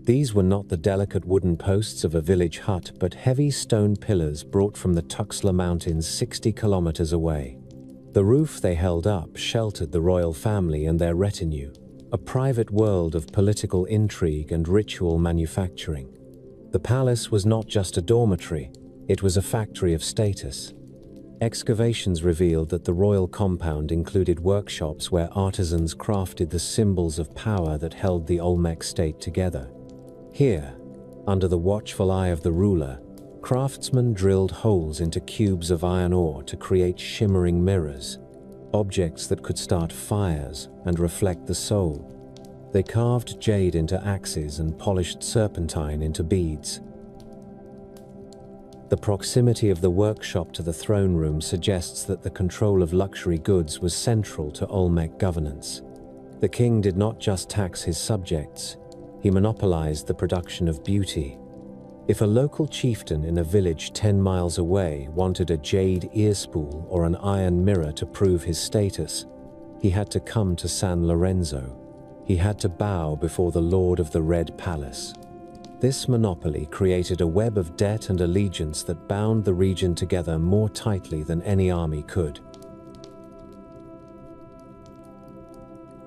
These were not the delicate wooden posts of a village hut, but heavy stone pillars brought from the Tuxtla Mountains 60 kilometers away. The roof they held up sheltered the royal family and their retinue, a private world of political intrigue and ritual manufacturing. The palace was not just a dormitory, it was a factory of status. Excavations revealed that the royal compound included workshops where artisans crafted the symbols of power that held the Olmec state together. Here, under the watchful eye of the ruler, craftsmen drilled holes into cubes of iron ore to create shimmering mirrors, objects that could start fires and reflect the soul. They carved jade into axes and polished serpentine into beads. The proximity of the workshop to the throne room suggests that the control of luxury goods was central to Olmec governance. The king did not just tax his subjects, he monopolized the production of beauty. If a local chieftain in a village 10 miles away wanted a jade earspool or an iron mirror to prove his status, he had to come to San Lorenzo. He had to bow before the Lord of the Red Palace. This monopoly created a web of debt and allegiance that bound the region together more tightly than any army could.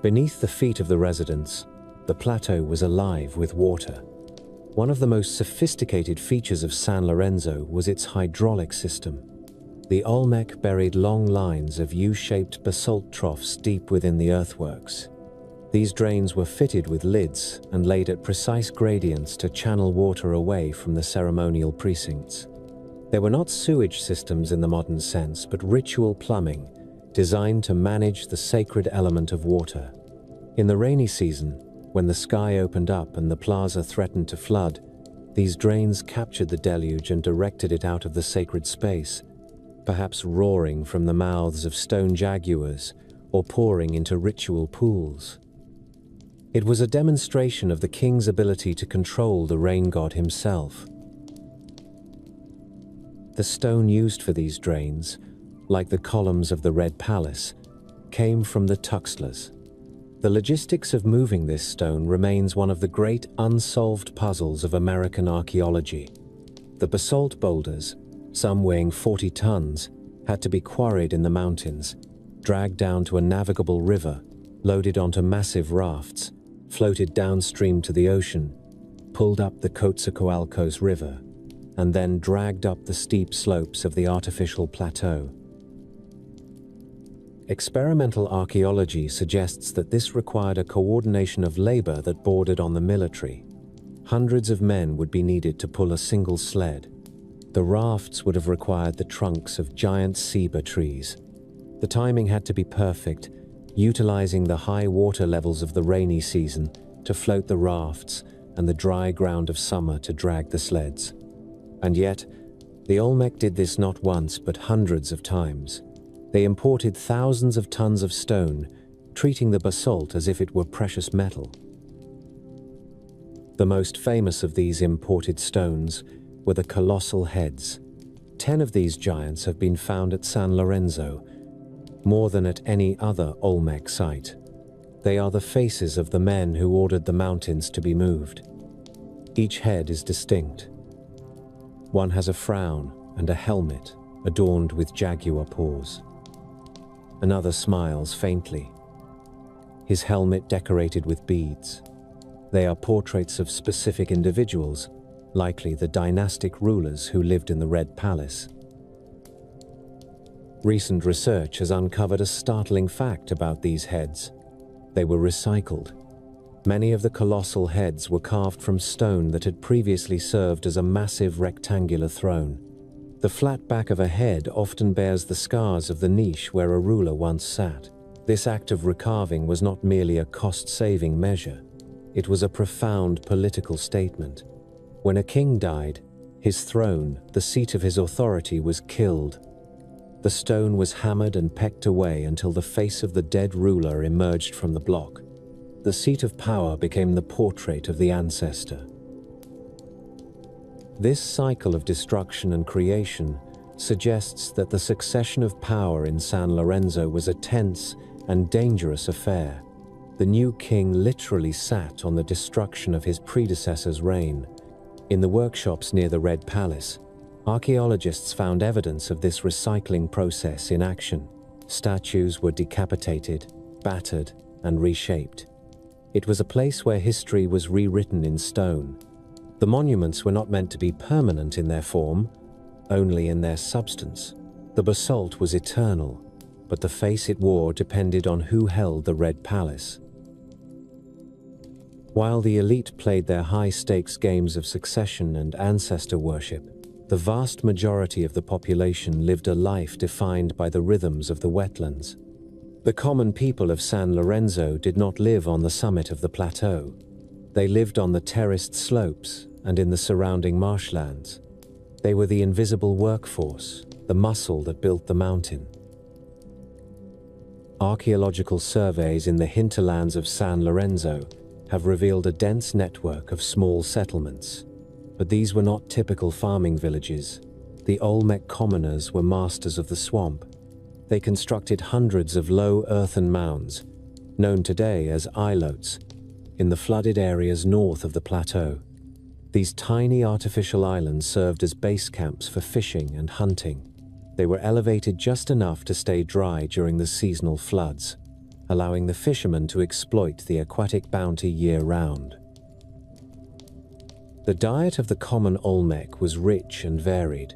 Beneath the feet of the residents, the plateau was alive with water. One of the most sophisticated features of San Lorenzo was its hydraulic system. The Olmec buried long lines of U-shaped basalt troughs deep within the earthworks. These drains were fitted with lids and laid at precise gradients to channel water away from the ceremonial precincts. They were not sewage systems in the modern sense, but ritual plumbing, designed to manage the sacred element of water. In the rainy season, when the sky opened up and the plaza threatened to flood, these drains captured the deluge and directed it out of the sacred space, perhaps roaring from the mouths of stone jaguars or pouring into ritual pools. It was a demonstration of the king's ability to control the rain god himself. The stone used for these drains, like the columns of the Red Palace, came from the Tuxtlas. The logistics of moving this stone remains one of the great unsolved puzzles of American archaeology. The basalt boulders, some weighing 40 tons, had to be quarried in the mountains, dragged down to a navigable river, loaded onto massive rafts, floated downstream to the ocean, pulled up the Coatzacoalcos River, and then dragged up the steep slopes of the artificial plateau. Experimental archaeology suggests that this required a coordination of labor that bordered on the military. Hundreds of men would be needed to pull a single sled. The rafts would have required the trunks of giant ceiba trees. The timing had to be perfect, utilizing the high water levels of the rainy season to float the rafts and the dry ground of summer to drag the sleds. And yet, the Olmec did this not once but hundreds of times. They imported thousands of tons of stone, treating the basalt as if it were precious metal. The most famous of these imported stones were the colossal heads. 10 of these giants have been found at San Lorenzo, more than at any other Olmec site. They are the faces of the men who ordered the mountains to be moved. Each head is distinct. One has a frown and a helmet adorned with jaguar paws. Another smiles faintly, his helmet decorated with beads. They are portraits of specific individuals, likely the dynastic rulers who lived in the Red Palace. Recent research has uncovered a startling fact about these heads. They were recycled. Many of the colossal heads were carved from stone that had previously served as a massive rectangular throne. The flat back of a head often bears the scars of the niche where a ruler once sat. This act of recarving was not merely a cost-saving measure. It was a profound political statement. When a king died, his throne, the seat of his authority, was killed. The stone was hammered and pecked away until the face of the dead ruler emerged from the block. The seat of power became the portrait of the ancestor. This cycle of destruction and creation suggests that the succession of power in San Lorenzo was a tense and dangerous affair. The new king literally sat on the destruction of his predecessor's reign. In the workshops near the Red Palace, archaeologists found evidence of this recycling process in action. Statues were decapitated, battered, and reshaped. It was a place where history was rewritten in stone. The monuments were not meant to be permanent in their form, only in their substance. The basalt was eternal, but the face it wore depended on who held the Red Palace. While the elite played their high-stakes games of succession and ancestor worship, the vast majority of the population lived a life defined by the rhythms of the wetlands. The common people of San Lorenzo did not live on the summit of the plateau. They lived on the terraced slopes and in the surrounding marshlands. They were the invisible workforce, the muscle that built the mountain. Archaeological surveys in the hinterlands of San Lorenzo have revealed a dense network of small settlements. But these were not typical farming villages. The Olmec commoners were masters of the swamp. They constructed hundreds of low earthen mounds, known today as ilotes, in the flooded areas north of the plateau. These tiny artificial islands served as base camps for fishing and hunting. They were elevated just enough to stay dry during the seasonal floods, allowing the fishermen to exploit the aquatic bounty year-round. The diet of the common Olmec was rich and varied.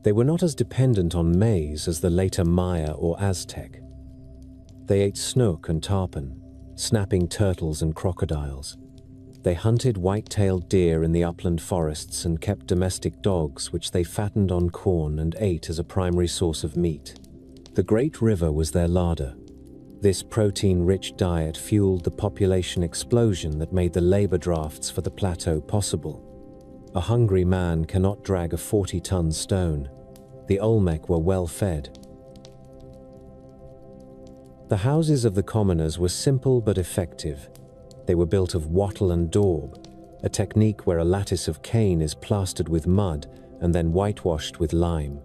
They were not as dependent on maize as the later Maya or Aztec. They ate snook and tarpon, snapping turtles and crocodiles. They hunted white-tailed deer in the upland forests and kept domestic dogs which they fattened on corn and ate as a primary source of meat. The Great River was their larder. This protein-rich diet fueled the population explosion that made the labor drafts for the plateau possible. A hungry man cannot drag a 40-ton stone. The Olmec were well fed. The houses of the commoners were simple but effective. They were built of wattle and daub, a technique where a lattice of cane is plastered with mud and then whitewashed with lime.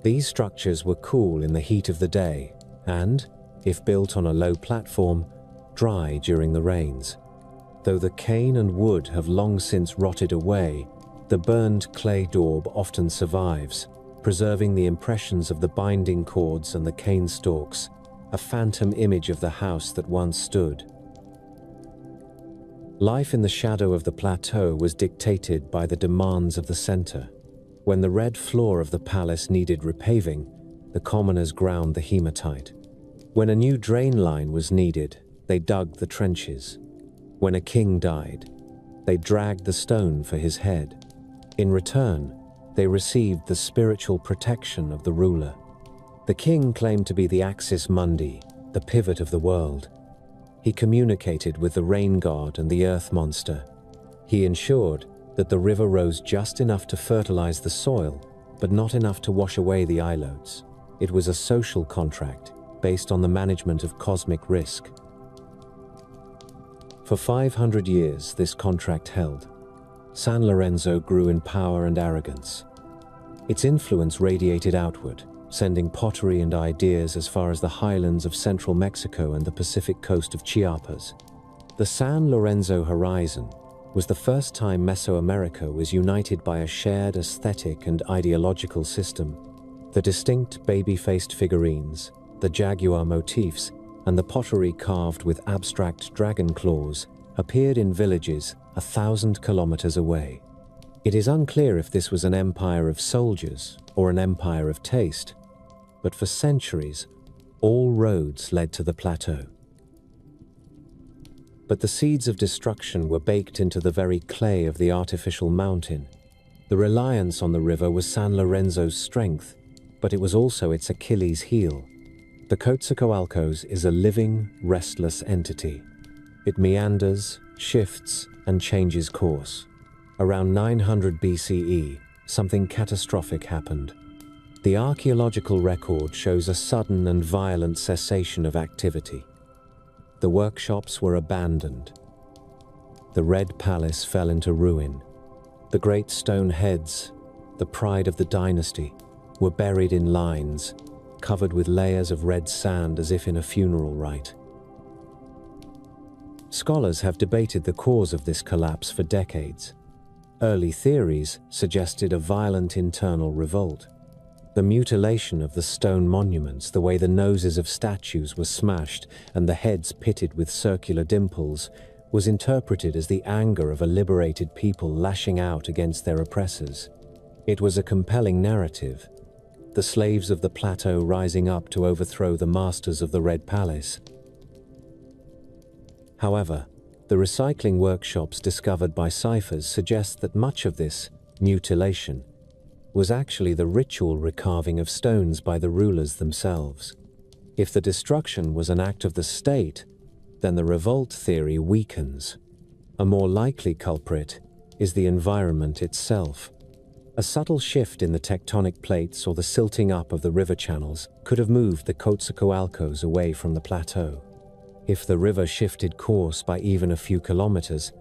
These structures were cool in the heat of the day and, if built on a low platform, dry during the rains. Though the cane and wood have long since rotted away, the burned clay daub often survives, preserving the impressions of the binding cords and the cane stalks, a phantom image of the house that once stood. Life in the shadow of the plateau was dictated by the demands of the center. When the red floor of the palace needed repaving, the commoners ground the hematite. When a new drain line was needed, they dug the trenches. When a king died, they dragged the stone for his head. In return, they received the spiritual protection of the ruler. The king claimed to be the axis mundi, the pivot of the world. He communicated with the rain god and the earth monster. He ensured that the river rose just enough to fertilize the soil, but not enough to wash away the ilotes. It was a social contract based on the management of cosmic risk. For 500 years, this contract held. San Lorenzo grew in power and arrogance. Its influence radiated outward, sending pottery and ideas as far as the highlands of central Mexico and the Pacific coast of Chiapas. The San Lorenzo horizon was the first time Mesoamerica was united by a shared aesthetic and ideological system. The distinct baby-faced figurines, the jaguar motifs, and the pottery carved with abstract dragon claws appeared in villages 1,000 kilometers away. It is unclear if this was an empire of soldiers or an empire of taste, but for centuries, all roads led to the plateau. But the seeds of destruction were baked into the very clay of the artificial mountain. The reliance on the river was San Lorenzo's strength, but it was also its Achilles heel. The Coatzacoalcos is a living, restless entity. It meanders, shifts, and changes course. Around 900 BCE, something catastrophic happened. The archaeological record shows a sudden and violent cessation of activity. The workshops were abandoned. The Red Palace fell into ruin. The great stone heads, the pride of the dynasty, were buried in lines, covered with layers of red sand as if in a funeral rite. Scholars have debated the cause of this collapse for decades. Early theories suggested a violent internal revolt. The mutilation of the stone monuments, the way the noses of statues were smashed and the heads pitted with circular dimples, was interpreted as the anger of a liberated people lashing out against their oppressors. It was a compelling narrative, the slaves of the plateau rising up to overthrow the masters of the Red Palace. However, the recycling workshops discovered by ciphers suggest that much of this mutilation was actually the ritual recarving of stones by the rulers themselves. If the destruction was an act of the state, then the revolt theory weakens. A more likely culprit is the environment itself. A subtle shift in the tectonic plates or the silting up of the river channels could have moved the Coatzacoalcos away from the plateau. If the river shifted course by even a few kilometers,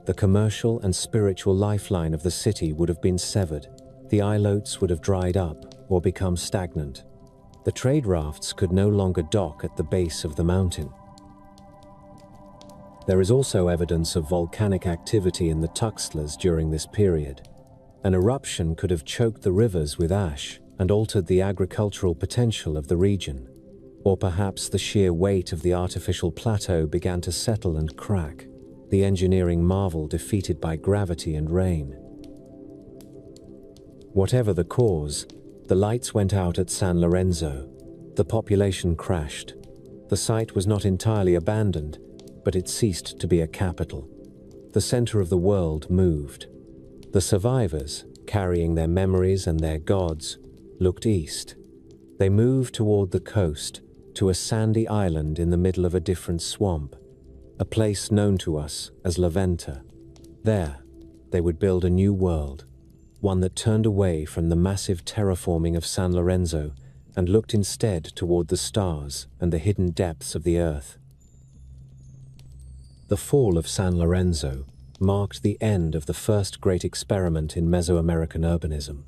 the commercial and spiritual lifeline of the city would have been severed. The ilotes would have dried up or become stagnant. The trade rafts could no longer dock at the base of the mountain. There is also evidence of volcanic activity in the Tuxtlas during this period. An eruption could have choked the rivers with ash and altered the agricultural potential of the region. Or perhaps the sheer weight of the artificial plateau began to settle and crack, the engineering marvel defeated by gravity and rain. Whatever the cause, the lights went out at San Lorenzo. The population crashed. The site was not entirely abandoned, but it ceased to be a capital. The center of the world moved. The survivors, carrying their memories and their gods, looked east. They moved toward the coast, to a sandy island in the middle of a different swamp, a place known to us as La Venta. There, they would build a new world, one that turned away from the massive terraforming of San Lorenzo and looked instead toward the stars and the hidden depths of the earth. The fall of San Lorenzo marked the end of the first great experiment in Mesoamerican urbanism.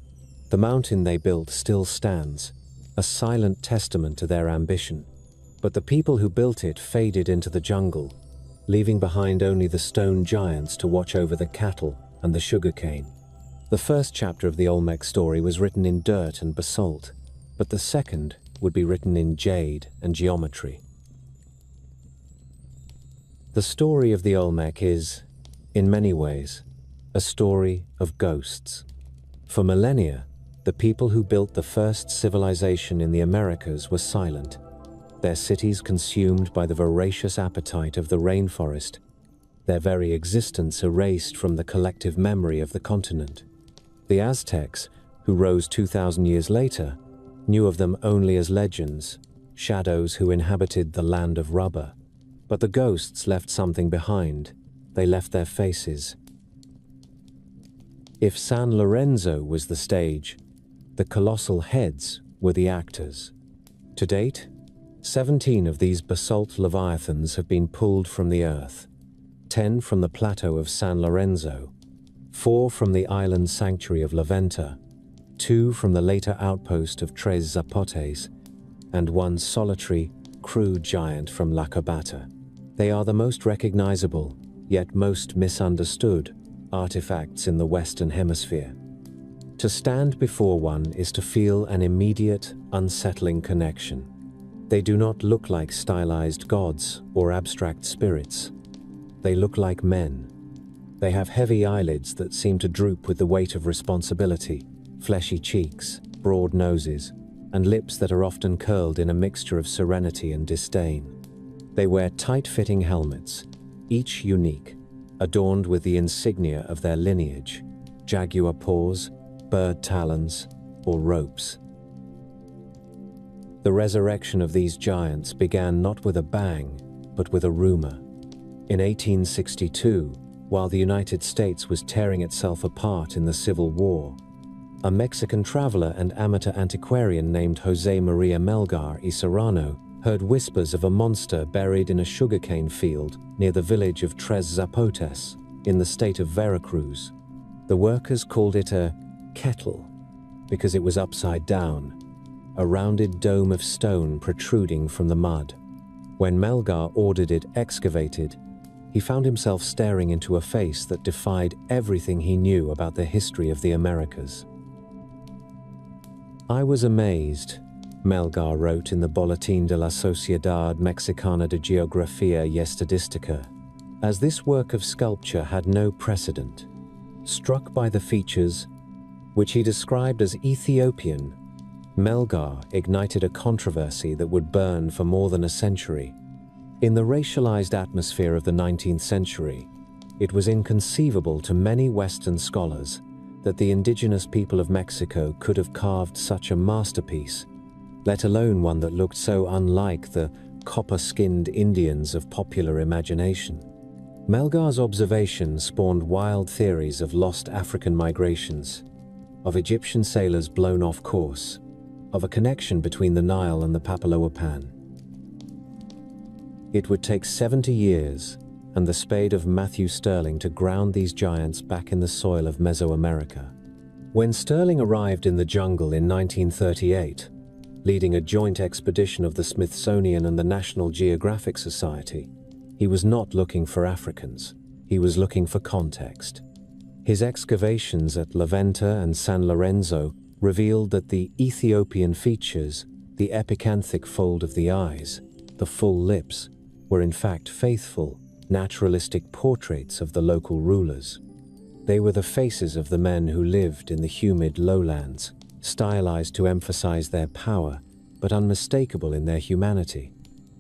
The mountain they built still stands, a silent testament to their ambition. But the people who built it faded into the jungle, leaving behind only the stone giants to watch over the cattle and the sugarcane. The first chapter of the Olmec story was written in dirt and basalt, but the second would be written in jade and geometry. The story of the Olmec is, in many ways, a story of ghosts. For millennia, the people who built the first civilization in the Americas were silent. their cities consumed by the voracious appetite of the rainforest, their very existence erased from the collective memory of the continent. The Aztecs, who rose 2,000 years later, knew of them only as legends, shadows who inhabited the land of rubber. But the ghosts left something behind. They left their faces. If San Lorenzo was the stage, the colossal heads were the actors. To date, 17 of these basalt leviathans have been pulled from the earth, 10 from the plateau of San Lorenzo, 4 from the island sanctuary of La Venta, 2 from the later outpost of Tres Zapotes, and 1 solitary, crude giant from La Cabata. They are the most recognizable, yet most misunderstood, artifacts in the Western Hemisphere. To stand before one is to feel an immediate, unsettling connection. They do not look like stylized gods or abstract spirits. They look like men. They have heavy eyelids that seem to droop with the weight of responsibility, fleshy cheeks, broad noses, and lips that are often curled in a mixture of serenity and disdain. They wear tight-fitting helmets, each unique, adorned with the insignia of their lineage, jaguar paws, bird talons, or ropes. The resurrection of these giants began not with a bang, but with a rumor. In 1862, while the United States was tearing itself apart in the Civil War, a Mexican traveler and amateur antiquarian named Jose Maria Melgar y Serrano heard whispers of a monster buried in a sugarcane field near the village of Tres Zapotes in the state of Veracruz. The workers called it a kettle because it was upside down, a rounded dome of stone protruding from the mud. When Melgar ordered it excavated, he found himself staring into a face that defied everything he knew about the history of the Americas. "I was amazed," Melgar wrote in the Boletín de la Sociedad Mexicana de Geografía y Estadística, as this work of sculpture had no precedent. Struck by the features, which he described as Ethiopian, Melgar ignited a controversy that would burn for more than a century. In the racialized atmosphere of the 19th century, it was inconceivable to many Western scholars that the indigenous people of Mexico could have carved such a masterpiece, let alone one that looked so unlike the copper-skinned Indians of popular imagination. Melgar's observation spawned wild theories of lost African migrations, of Egyptian sailors blown off course, of a connection between the Nile and the Papaloapan. It would take 70 years and the spade of Matthew Stirling to ground these giants back in the soil of Mesoamerica. When Stirling arrived in the jungle in 1938, leading a joint expedition of the Smithsonian and the National Geographic Society, he was not looking for Africans. He was looking for context. His excavations at La Venta and San Lorenzo revealed that the Ethiopian features, the epicanthic fold of the eyes, the full lips, were in fact faithful, naturalistic portraits of the local rulers. They were the faces of the men who lived in the humid lowlands, stylized to emphasize their power, but unmistakable in their humanity.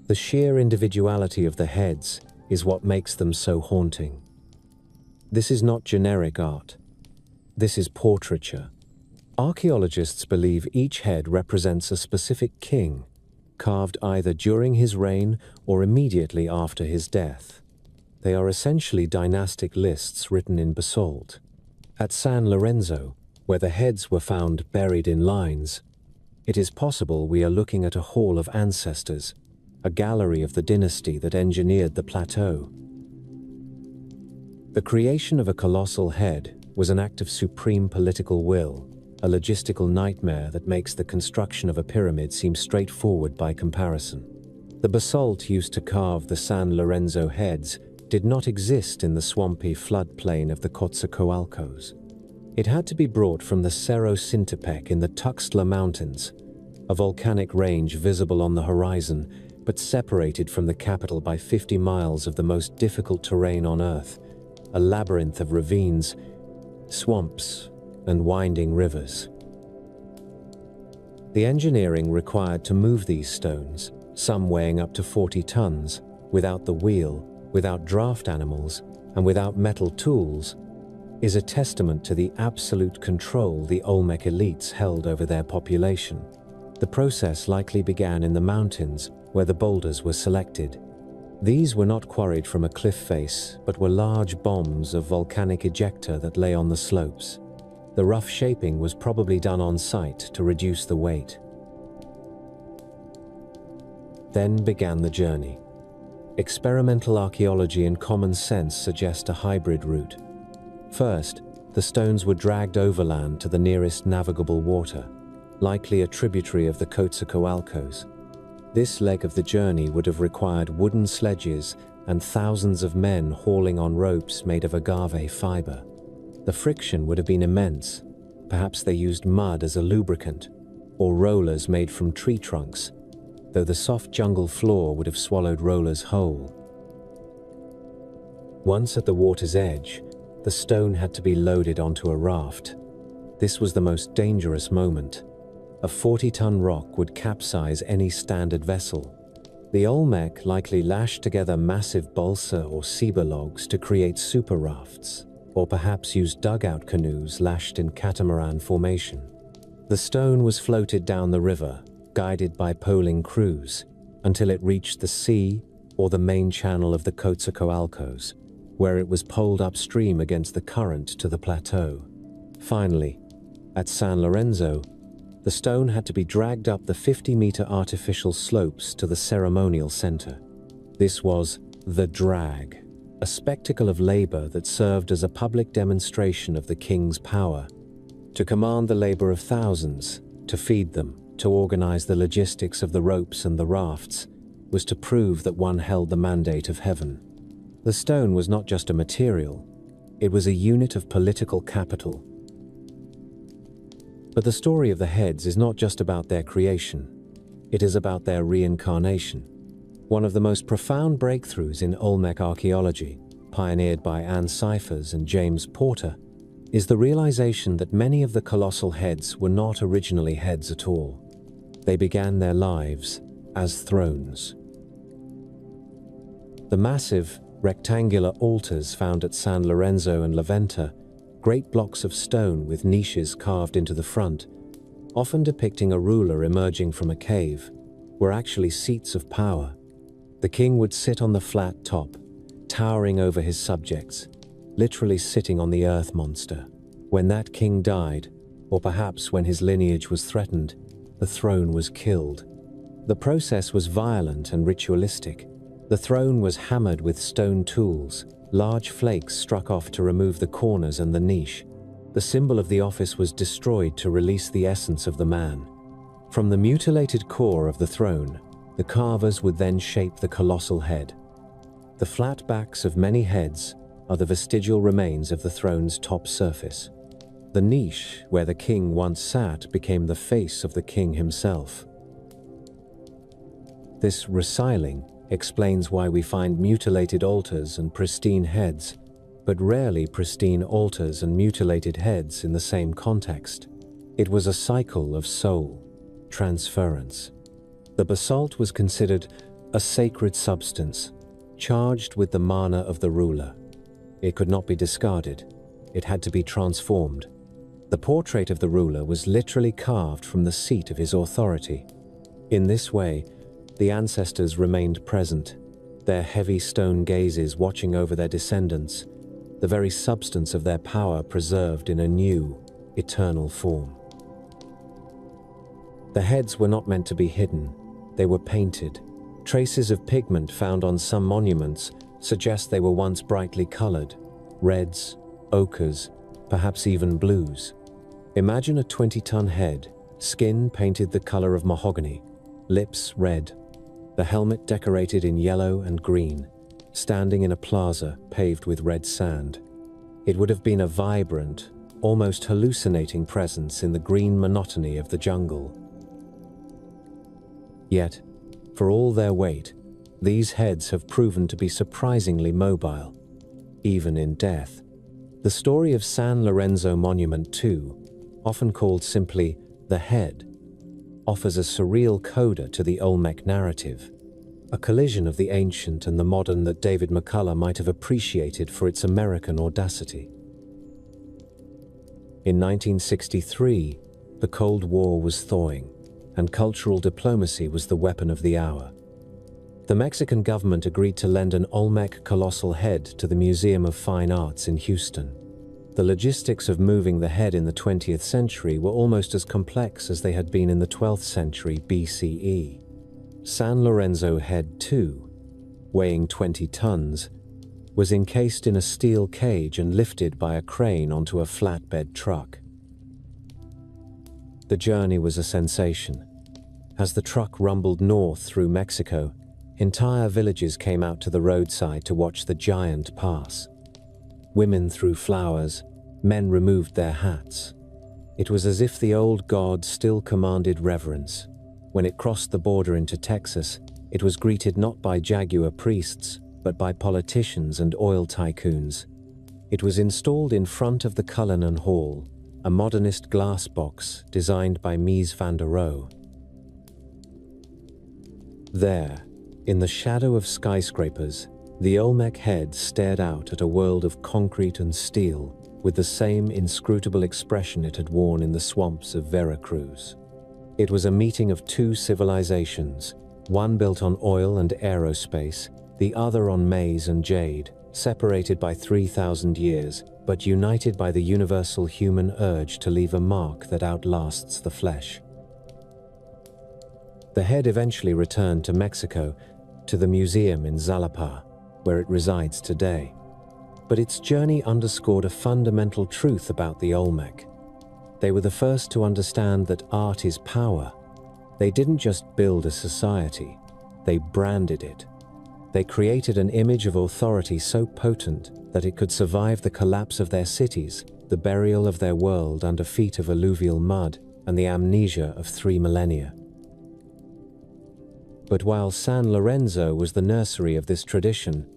The sheer individuality of the heads is what makes them so haunting. This is not generic art. This is portraiture. Archaeologists believe each head represents a specific king, carved either during his reign or immediately after his death. They are essentially dynastic lists written in basalt. At San Lorenzo, where the heads were found buried in lines, it is possible we are looking at a hall of ancestors, a gallery of the dynasty that engineered the plateau. The creation of a colossal head was an act of supreme political will, a logistical nightmare that makes the construction of a pyramid seem straightforward by comparison. The basalt used to carve the San Lorenzo heads did not exist in the swampy floodplain of the Coatzacoalcos. It had to be brought from the Cerro Sintepec in the Tuxtla Mountains, a volcanic range visible on the horizon, but separated from the capital by 50 miles of the most difficult terrain on Earth, a labyrinth of ravines, swamps, and winding rivers. The engineering required to move these stones, some weighing up to 40 tons, without the wheel, without draft animals, and without metal tools, is a testament to the absolute control the Olmec elites held over their population. The process likely began in the mountains, where the boulders were selected. These were not quarried from a cliff face, but were large bombs of volcanic ejecta that lay on the slopes. The rough shaping was probably done on site to reduce the weight. Then began the journey. Experimental archaeology and common sense suggest a hybrid route. First, the stones were dragged overland to the nearest navigable water, likely a tributary of the Quetzalcoatlcos. This leg of the journey would have required wooden sledges and thousands of men hauling on ropes made of agave fiber. The friction would have been immense. Perhaps they used mud as a lubricant, or rollers made from tree trunks, though the soft jungle floor would have swallowed rollers whole. Once at the water's edge, the stone had to be loaded onto a raft. This was the most dangerous moment. A 40-ton rock would capsize any standard vessel. The Olmec likely lashed together massive balsa or ceiba logs to create super rafts, or perhaps used dugout canoes lashed in catamaran formation. The stone was floated down the river, guided by poling crews, until it reached the sea or the main channel of the Quetzalcoatlcos, where it was poled upstream against the current to the plateau. Finally, at San Lorenzo, the stone had to be dragged up the 50-meter artificial slopes to the ceremonial center. This was the drag, a spectacle of labor that served as a public demonstration of the king's power. To command the labor of thousands, to feed them, to organize the logistics of the ropes and the rafts, was to prove that one held the mandate of heaven. The stone was not just a material, it was a unit of political capital. But the story of the heads is not just about their creation, it is about their reincarnation. One of the most profound breakthroughs in Olmec archaeology, pioneered by Anne Cyphers and James Porter, is the realization that many of the colossal heads were not originally heads at all. They began their lives as thrones. The massive, rectangular altars found at San Lorenzo and La Venta, great blocks of stone with niches carved into the front, often depicting a ruler emerging from a cave, were actually seats of power. The king would sit on the flat top, towering over his subjects, literally sitting on the earth monster. When that king died, or perhaps when his lineage was threatened, the throne was killed. The process was violent and ritualistic. The throne was hammered with stone tools, large flakes struck off to remove the corners and the niche. The symbol of the office was destroyed to release the essence of the man. From the mutilated core of the throne, the carvers would then shape the colossal head. The flat backs of many heads are the vestigial remains of the throne's top surface. The niche where the king once sat became the face of the king himself. This resiling explains why we find mutilated altars and pristine heads, but rarely pristine altars and mutilated heads in the same context. It was a cycle of soul transference. The basalt was considered a sacred substance, charged with the mana of the ruler. It could not be discarded. It had to be transformed. The portrait of the ruler was literally carved from the seat of his authority. In this way, the ancestors remained present, their heavy stone gazes watching over their descendants, the very substance of their power preserved in a new, eternal form. The heads were not meant to be hidden, they were painted. Traces of pigment found on some monuments suggest they were once brightly colored, reds, ochres, perhaps even blues. Imagine a 20-ton head, skin painted the color of mahogany, lips red, the helmet decorated in yellow and green, standing in a plaza paved with red sand. It would have been a vibrant, almost hallucinating presence in the green monotony of the jungle. Yet, for all their weight, these heads have proven to be surprisingly mobile, even in death. The story of San Lorenzo Monument 2, often called simply the Head, offers a surreal coda to the Olmec narrative, a collision of the ancient and the modern that David McCullough might have appreciated for its American audacity. In 1963, the Cold War was thawing, and cultural diplomacy was the weapon of the hour. The Mexican government agreed to lend an Olmec colossal head to the Museum of Fine Arts in Houston. The logistics of moving the head in the 20th century were almost as complex as they had been in the 12th century BCE. San Lorenzo Head 2, weighing 20 tons, was encased in a steel cage and lifted by a crane onto a flatbed truck. The journey was a sensation. As the truck rumbled north through Mexico, entire villages came out to the roadside to watch the giant pass. Women threw flowers, men removed their hats. It was as if the old god still commanded reverence. When it crossed the border into Texas, it was greeted not by jaguar priests, but by politicians and oil tycoons. It was installed in front of the Cullinan Hall, a modernist glass box designed by Mies van der Rohe. There, in the shadow of skyscrapers, the Olmec head stared out at a world of concrete and steel with the same inscrutable expression it had worn in the swamps of Veracruz. It was a meeting of two civilizations, one built on oil and aerospace, the other on maize and jade, separated by 3,000 years, but united by the universal human urge to leave a mark that outlasts the flesh. The head eventually returned to Mexico, to the museum in Xalapa, where it resides today. But its journey underscored a fundamental truth about the Olmec. They were the first to understand that art is power. They didn't just build a society, they branded it. They created an image of authority so potent that it could survive the collapse of their cities, the burial of their world under feet of alluvial mud, and the amnesia of 3 millennia. But while San Lorenzo was the nursery of this tradition,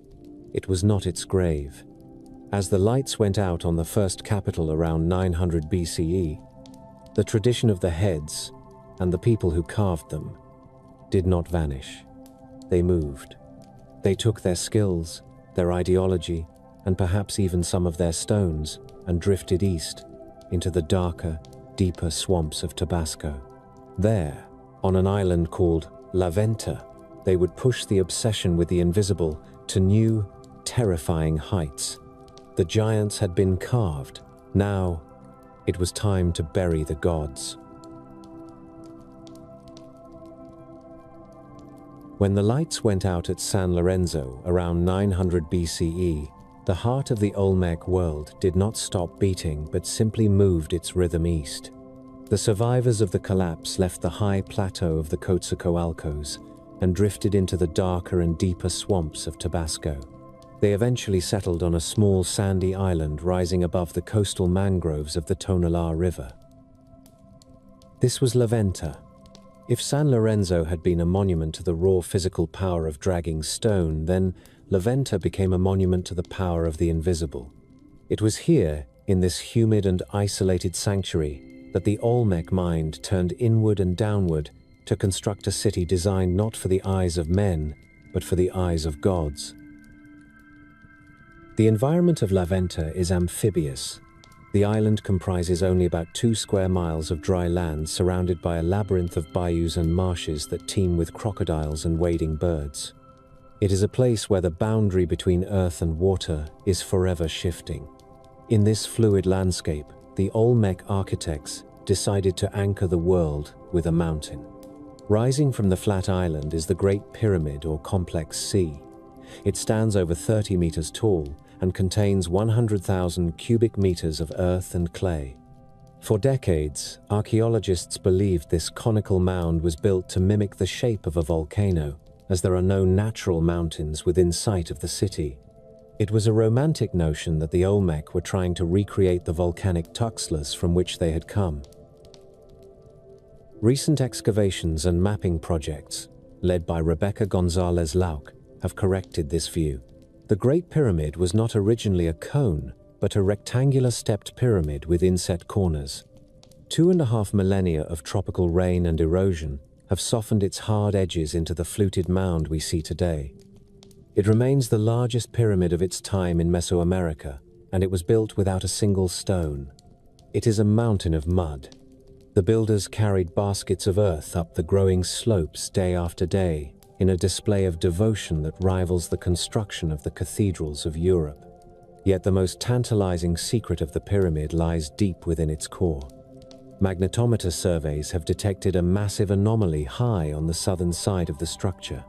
it was not its grave. As the lights went out on the first capital around 900 BCE, the tradition of the heads and the people who carved them did not vanish. They moved. They took their skills, their ideology, and perhaps even some of their stones, and drifted east into the darker, deeper swamps of Tabasco. There, on an island called La Venta, they would push the obsession with the invisible to new, terrifying heights. The giants had been carved. Now, it was time to bury the gods. When the lights went out at San Lorenzo around 900 BCE, the heart of the Olmec world did not stop beating but simply moved its rhythm east. The survivors of the collapse left the high plateau of the Coatzacoalcos and drifted into the darker and deeper swamps of Tabasco. They eventually settled on a small sandy island rising above the coastal mangroves of the Tonelá River. This was La Venta. If San Lorenzo had been a monument to the raw physical power of dragging stone, then La Venta became a monument to the power of the invisible. It was here, in this humid and isolated sanctuary, that the Olmec mind turned inward and downward to construct a city designed not for the eyes of men, but for the eyes of gods. The environment of La Venta is amphibious. The island comprises only about 2 square miles of dry land surrounded by a labyrinth of bayous and marshes that teem with crocodiles and wading birds. It is a place where the boundary between earth and water is forever shifting. In this fluid landscape, the Olmec architects decided to anchor the world with a mountain. Rising from the flat island is the Great Pyramid or Complex C. It stands over 30 meters tall and contains 100,000 cubic meters of earth and clay. For decades, archaeologists believed this conical mound was built to mimic the shape of a volcano, as there are no natural mountains within sight of the city. It was a romantic notion that the Olmec were trying to recreate the volcanic tuxtlas from which they had come. Recent excavations and mapping projects, led by Rebecca Gonzalez Lauck, have corrected this view. The Great Pyramid was not originally a cone, but a rectangular stepped pyramid with inset corners. 2.5 millennia of tropical rain and erosion have softened its hard edges into the fluted mound we see today. It remains the largest pyramid of its time in Mesoamerica, and it was built without a single stone. It is a mountain of mud. The builders carried baskets of earth up the growing slopes day after day in a display of devotion that rivals the construction of the cathedrals of Europe. Yet the most tantalizing secret of the pyramid lies deep within its core. Magnetometer surveys have detected a massive anomaly high on the southern side of the structure.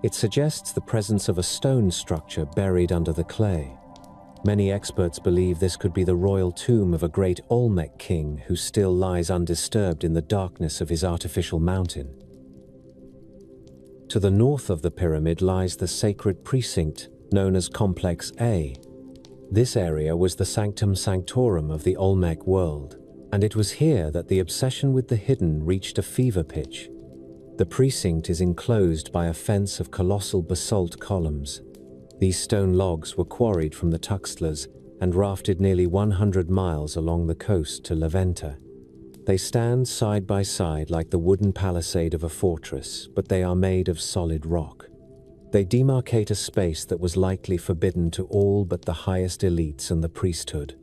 It suggests the presence of a stone structure buried under the clay. Many experts believe this could be the royal tomb of a great Olmec king who still lies undisturbed in the darkness of his artificial mountain. To the north of the pyramid lies the sacred precinct known as Complex A. This area was the sanctum sanctorum of the Olmec world, and it was here that the obsession with the hidden reached a fever pitch. The precinct is enclosed by a fence of colossal basalt columns. These stone logs were quarried from the Tuxtlas and rafted nearly 100 miles along the coast to La Venta. They stand side by side like the wooden palisade of a fortress, but they are made of solid rock. They demarcate a space that was likely forbidden to all but the highest elites and the priesthood.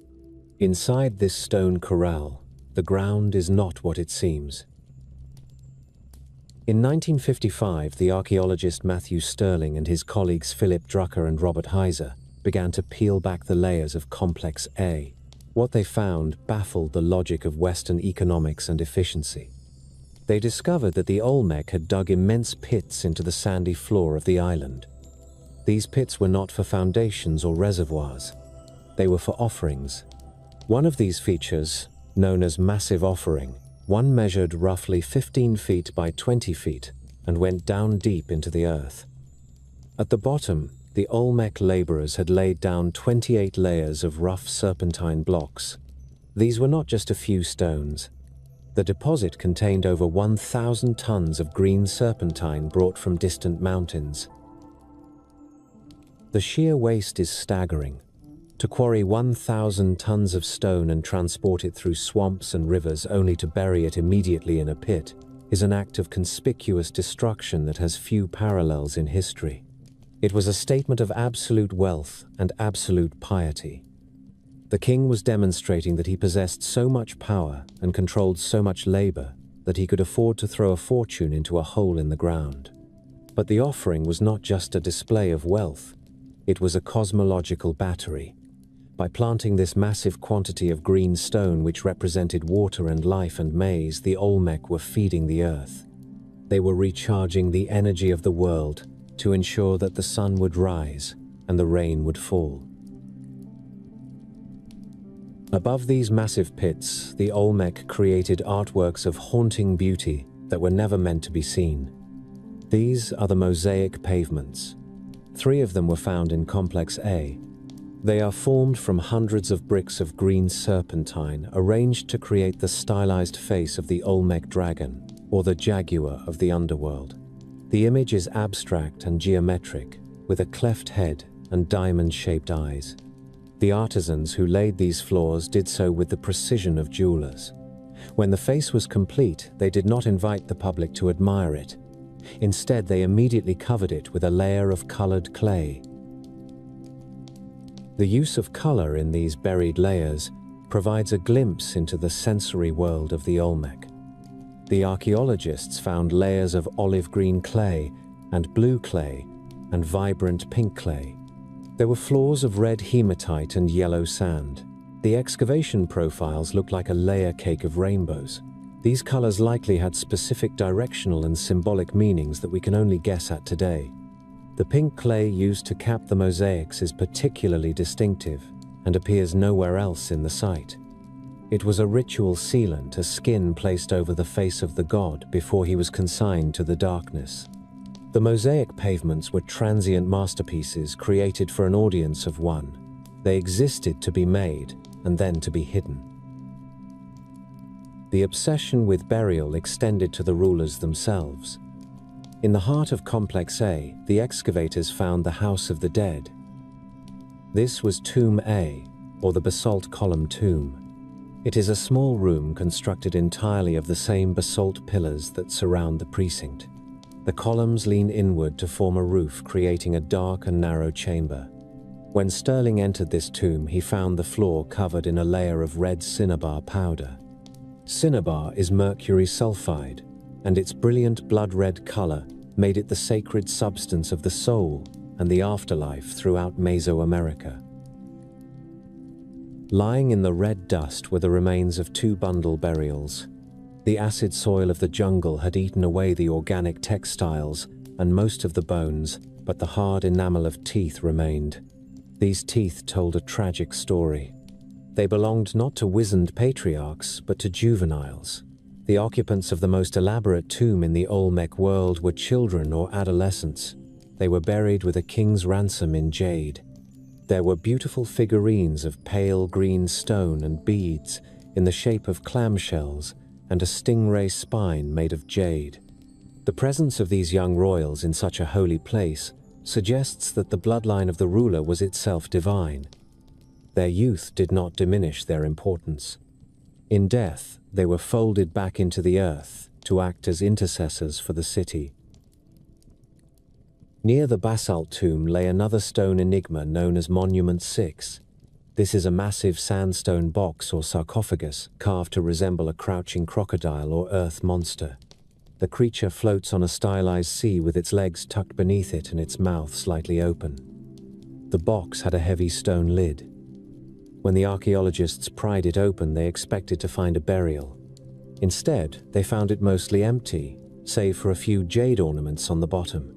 Inside this stone corral, the ground is not what it seems. In 1955, the archaeologist Matthew Stirling and his colleagues Philip Drucker and Robert Heiser began to peel back the layers of Complex A. What they found baffled the logic of Western economics and efficiency. They discovered that the Olmec had dug immense pits into the sandy floor of the island. These pits were not for foundations or reservoirs. They were for offerings. One of these features, known as Massive Offering, one measured roughly 15 feet by 20 feet and went down deep into the earth. At the bottom, the Olmec laborers had laid down 28 layers of rough serpentine blocks. These were not just a few stones. The deposit contained over 1,000 tons of green serpentine brought from distant mountains. The sheer waste is staggering. To quarry 1,000 tons of stone and transport it through swamps and rivers only to bury it immediately in a pit is an act of conspicuous destruction that has few parallels in history. It was a statement of absolute wealth and absolute piety. The king was demonstrating that he possessed so much power and controlled so much labor that he could afford to throw a fortune into a hole in the ground. But the offering was not just a display of wealth, it was a cosmological battery. By planting this massive quantity of green stone which represented water and life and maize, the Olmec were feeding the earth. They were recharging the energy of the world to ensure that the sun would rise and the rain would fall. Above these massive pits, the Olmec created artworks of haunting beauty that were never meant to be seen. These are the mosaic pavements. 3 of them were found in Complex A. They are formed from hundreds of bricks of green serpentine arranged to create the stylized face of the Olmec dragon, or the jaguar of the underworld. The image is abstract and geometric, with a cleft head and diamond-shaped eyes. The artisans who laid these floors did so with the precision of jewelers. When the face was complete, they did not invite the public to admire it. Instead, they immediately covered it with a layer of colored clay. The use of color in these buried layers provides a glimpse into the sensory world of the Olmec. The archaeologists found layers of olive green clay and blue clay and vibrant pink clay. There were floors of red hematite and yellow sand. The excavation profiles looked like a layer cake of rainbows. These colors likely had specific directional and symbolic meanings that we can only guess at today. The pink clay used to cap the mosaics is particularly distinctive and appears nowhere else in the site. It was a ritual sealant, a skin placed over the face of the god before he was consigned to the darkness. The mosaic pavements were transient masterpieces created for an audience of one. They existed to be made and then to be hidden. The obsession with burial extended to the rulers themselves. In the heart of Complex A, the excavators found the House of the Dead. This was Tomb A, or the basalt column tomb. It is a small room constructed entirely of the same basalt pillars that surround the precinct. The columns lean inward to form a roof, creating a dark and narrow chamber. When Sterling entered this tomb, he found the floor covered in a layer of red cinnabar powder. Cinnabar is mercury sulfide, and its brilliant blood-red color made it the sacred substance of the soul and the afterlife throughout Mesoamerica. Lying in the red dust were the remains of 2 bundle burials. The acid soil of the jungle had eaten away the organic textiles and most of the bones, but the hard enamel of teeth remained. These teeth told a tragic story. They belonged not to wizened patriarchs, but to juveniles. The occupants of the most elaborate tomb in the Olmec world were children or adolescents. They were buried with a king's ransom in jade. There were beautiful figurines of pale green stone and beads in the shape of clamshells and a stingray spine made of jade. The presence of these young royals in such a holy place suggests that the bloodline of the ruler was itself divine. Their youth did not diminish their importance. In death, they were folded back into the earth to act as intercessors for the city. Near the basalt tomb lay another stone enigma known as Monument 6. This is a massive sandstone box or sarcophagus carved to resemble a crouching crocodile or earth monster. The creature floats on a stylized sea with its legs tucked beneath it and its mouth slightly open. The box had a heavy stone lid. When the archaeologists pried it open, they expected to find a burial. Instead, they found it mostly empty, save for a few jade ornaments on the bottom.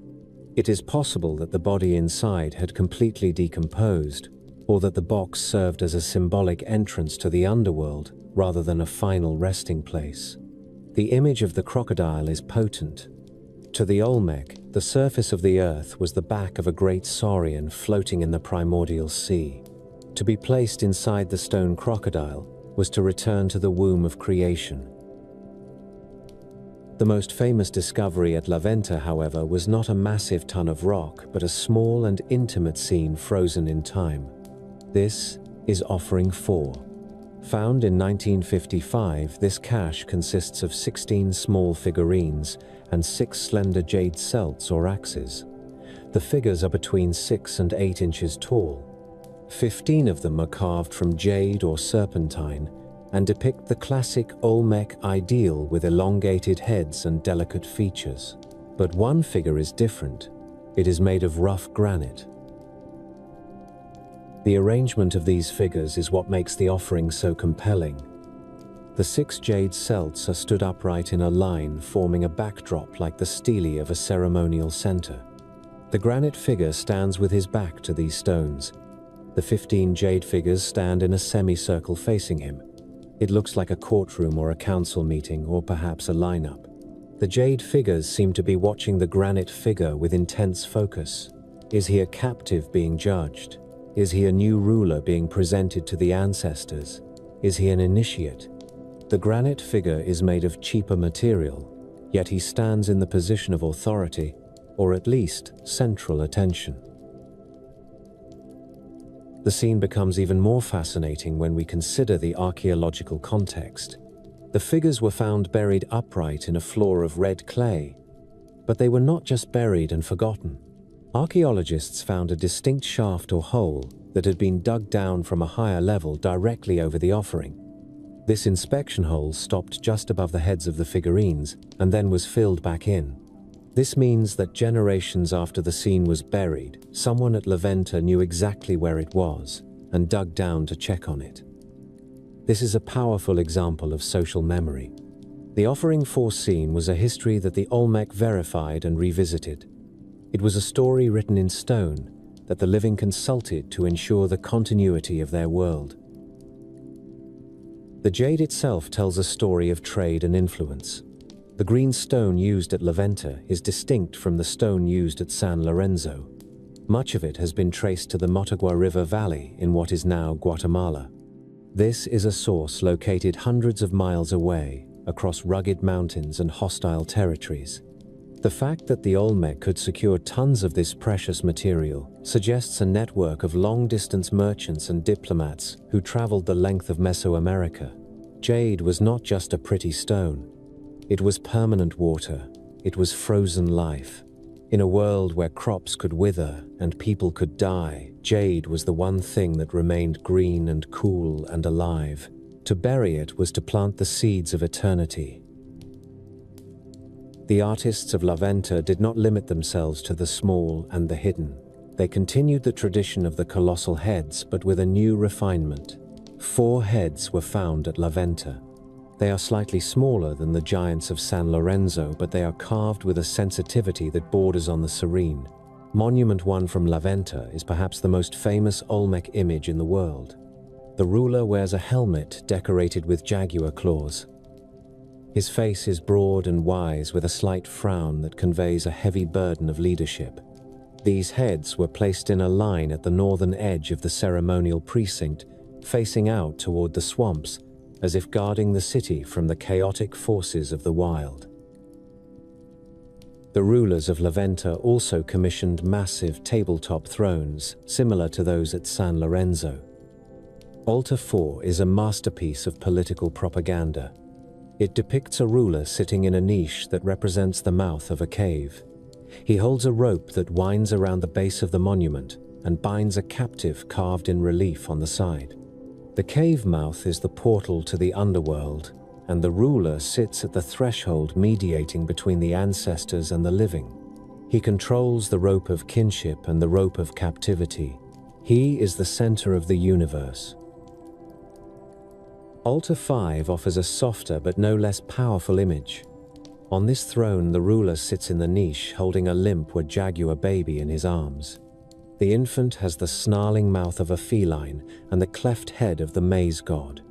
It is possible that the body inside had completely decomposed, or that the box served as a symbolic entrance to the underworld rather than a final resting place. The image of the crocodile is potent. To the Olmec, the surface of the earth was the back of a great saurian floating in the primordial sea. To be placed inside the stone crocodile was to return to the womb of creation. The most famous discovery at La Venta, however, was not a massive ton of rock, but a small and intimate scene frozen in time. This is Offering 4. Found in 1955, this cache consists of 16 small figurines and 6 slender jade celts or axes. The figures are between 6 and 8 inches tall. 15 of them are carved from jade or serpentine and depict the classic Olmec ideal with elongated heads and delicate features. But one figure is different. It is made of rough granite. The arrangement of these figures is what makes the offering so compelling. The 6 jade celts are stood upright in a line, forming a backdrop like the stele of a ceremonial center. The granite figure stands with his back to these stones. The 15 jade figures stand in a semicircle facing him. It looks like a courtroom or a council meeting, or perhaps a lineup. The jade figures seem to be watching the granite figure with intense focus. Is he a captive being judged? Is he a new ruler being presented to the ancestors? Is he an initiate? The granite figure is made of cheaper material, yet he stands in the position of authority, or at least central attention. The scene becomes even more fascinating when we consider the archaeological context. The figures were found buried upright in a floor of red clay, but they were not just buried and forgotten. Archaeologists found a distinct shaft or hole that had been dug down from a higher level directly over the offering. This inspection hole stopped just above the heads of the figurines and then was filled back in. This means that generations after the scene was buried, someone at La Venta knew exactly where it was and dug down to check on it. This is a powerful example of social memory. The Offering 4 scene was a history that the Olmec verified and revisited. It was a story written in stone that the living consulted to ensure the continuity of their world. The jade itself tells a story of trade and influence. The green stone used at La Venta is distinct from the stone used at San Lorenzo. Much of it has been traced to the Motagua River Valley in what is now Guatemala. This is a source located hundreds of miles away, across rugged mountains and hostile territories. The fact that the Olmec could secure tons of this precious material suggests a network of long-distance merchants and diplomats who traveled the length of Mesoamerica. Jade was not just a pretty stone. It was permanent water. It was frozen life. In a world where crops could wither and people could die, jade was the one thing that remained green and cool and alive. To bury it was to plant the seeds of eternity. The artists of La Venta did not limit themselves to the small and the hidden. They continued the tradition of the colossal heads, but with a new refinement. 4 heads were found at La Venta. They are slightly smaller than the giants of San Lorenzo, but they are carved with a sensitivity that borders on the serene. Monument 1 from La Venta is perhaps the most famous Olmec image in the world. The ruler wears a helmet decorated with jaguar claws. His face is broad and wise, with a slight frown that conveys a heavy burden of leadership. These heads were placed in a line at the northern edge of the ceremonial precinct, facing out toward the swamps, as if guarding the city from the chaotic forces of the wild. The rulers of La Venta also commissioned massive tabletop thrones, similar to those at San Lorenzo. Altar 4 is a masterpiece of political propaganda. It depicts a ruler sitting in a niche that represents the mouth of a cave. He holds a rope that winds around the base of the monument and binds a captive carved in relief on the side. The cave mouth is the portal to the underworld, and the ruler sits at the threshold mediating between the ancestors and the living. He controls the rope of kinship and the rope of captivity. He is the center of the universe. Altar 5 offers a softer but no less powerful image. On this throne, the ruler sits in the niche, holding a limp or jaguar baby in his arms. The infant has the snarling mouth of a feline and the cleft head of the maize god.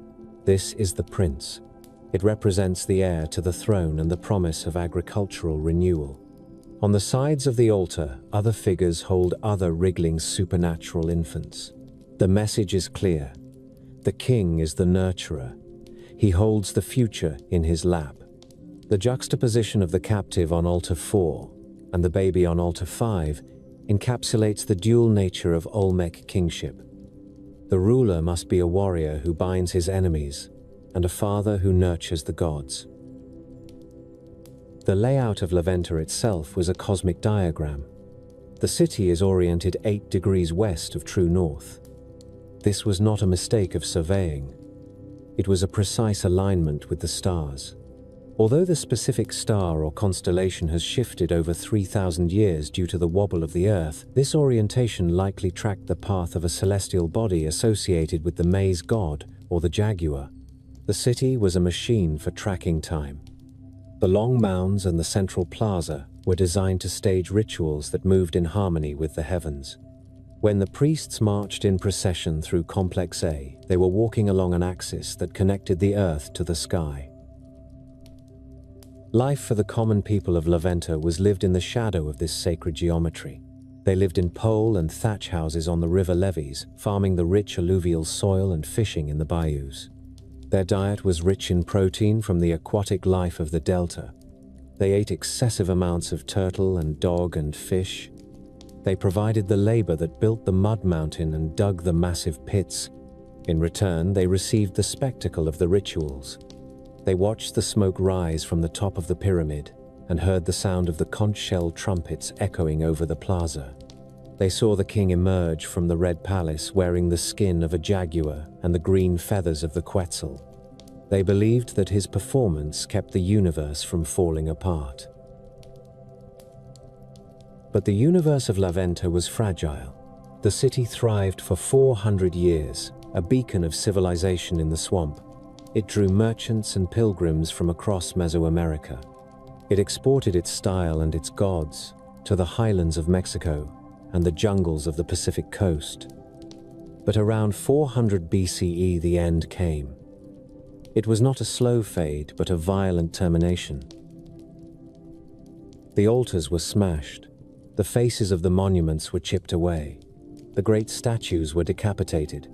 This is the prince. It represents the heir to the throne and the promise of agricultural renewal. On the sides of the altar, other figures hold other wriggling supernatural infants. The message is clear. The king is the nurturer. He holds the future in his lap. The juxtaposition of the captive on altar 4 and the baby on altar 5 encapsulates the dual nature of Olmec kingship. The ruler must be a warrior who binds his enemies and a father who nurtures the gods. The layout of La Venta itself was a cosmic diagram. The city is oriented 8 degrees west of true north. This was not a mistake of surveying. It was a precise alignment with the stars. Although the specific star or constellation has shifted over 3,000 years due to the wobble of the Earth, this orientation likely tracked the path of a celestial body associated with the maize god or the jaguar. The city was a machine for tracking time. The long mounds and the central plaza were designed to stage rituals that moved in harmony with the heavens. When the priests marched in procession through Complex A, they were walking along an axis that connected the earth to the sky. Life for the common people of La Venta was lived in the shadow of this sacred geometry. They lived in pole and thatch houses on the river levees, farming the rich alluvial soil and fishing in the bayous. Their diet was rich in protein from the aquatic life of the delta. They ate excessive amounts of turtle and dog and fish. They provided the labor that built the mud mountain and dug the massive pits. In return, they received the spectacle of the rituals. They watched the smoke rise from the top of the pyramid and heard the sound of the conch shell trumpets echoing over the plaza. They saw the king emerge from the red palace wearing the skin of a jaguar and the green feathers of the quetzal. They believed that his performance kept the universe from falling apart. But the universe of La Venta was fragile. The city thrived for 400 years, a beacon of civilization in the swamp. It drew merchants and pilgrims from across Mesoamerica. It exported its style and its gods to the highlands of Mexico and the jungles of the Pacific coast. But around 400 BCE, the end came. It was not a slow fade, but a violent termination. The altars were smashed. The faces of the monuments were chipped away. The great statues were decapitated.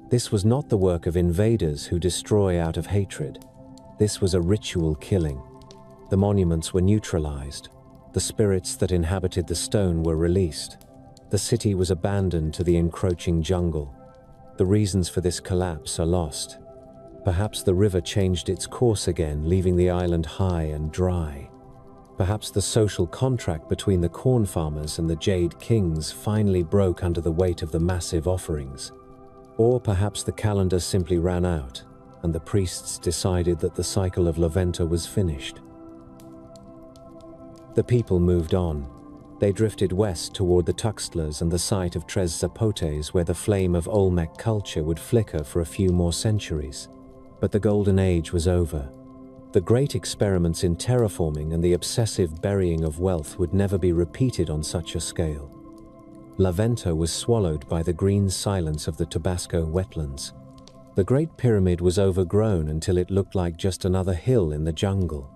This was not the work of invaders who destroy out of hatred. This was a ritual killing. The monuments were neutralized. The spirits that inhabited the stone were released. The city was abandoned to the encroaching jungle. The reasons for this collapse are lost. Perhaps the river changed its course again, leaving the island high and dry. Perhaps the social contract between the corn farmers and the Jade Kings finally broke under the weight of the massive offerings. Or perhaps the calendar simply ran out, and the priests decided that the cycle of Laventa was finished. The people moved on. They drifted west toward the Tuxtlas and the site of Tres Zapotes, where the flame of Olmec culture would flicker for a few more centuries. But the Golden Age was over. The great experiments in terraforming and the obsessive burying of wealth would never be repeated on such a scale. Laventa was swallowed by the green silence of the Tabasco wetlands. The Great Pyramid was overgrown until it looked like just another hill in the jungle.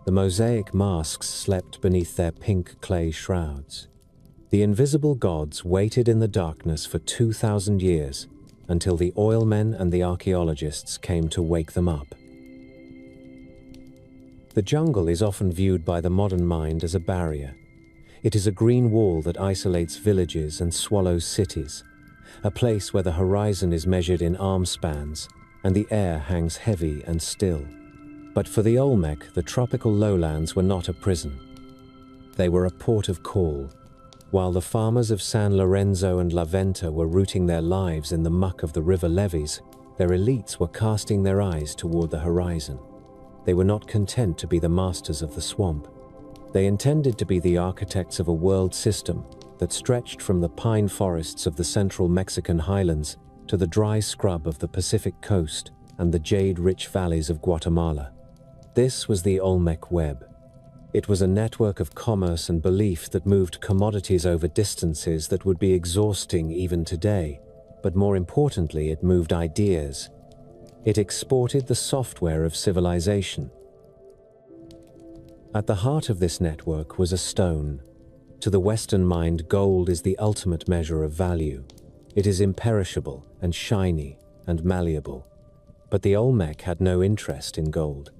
The mosaic masks slept beneath their pink clay shrouds. The invisible gods waited in the darkness for 2,000 years until the oilmen and the archaeologists came to wake them up. The jungle is often viewed by the modern mind as a barrier. It is a green wall that isolates villages and swallows cities, a place where the horizon is measured in arm spans and the air hangs heavy and still. But for the Olmec, the tropical lowlands were not a prison. They were a port of call. While the farmers of San Lorenzo and Laventa were rooting their lives in the muck of the river levees, their elites were casting their eyes toward the horizon. They were not content to be the masters of the swamp. They intended to be the architects of a world system that stretched from the pine forests of the central Mexican highlands to the dry scrub of the Pacific coast and the jade-rich valleys of Guatemala. This was the Olmec web. It was a network of commerce and belief that moved commodities over distances that would be exhausting even today, but more importantly, it moved ideas. It exported the software of civilization. At the heart of this network was a stone. To the Western mind, gold is the ultimate measure of value. It is imperishable and shiny and malleable. But the Olmec had no interest in gold.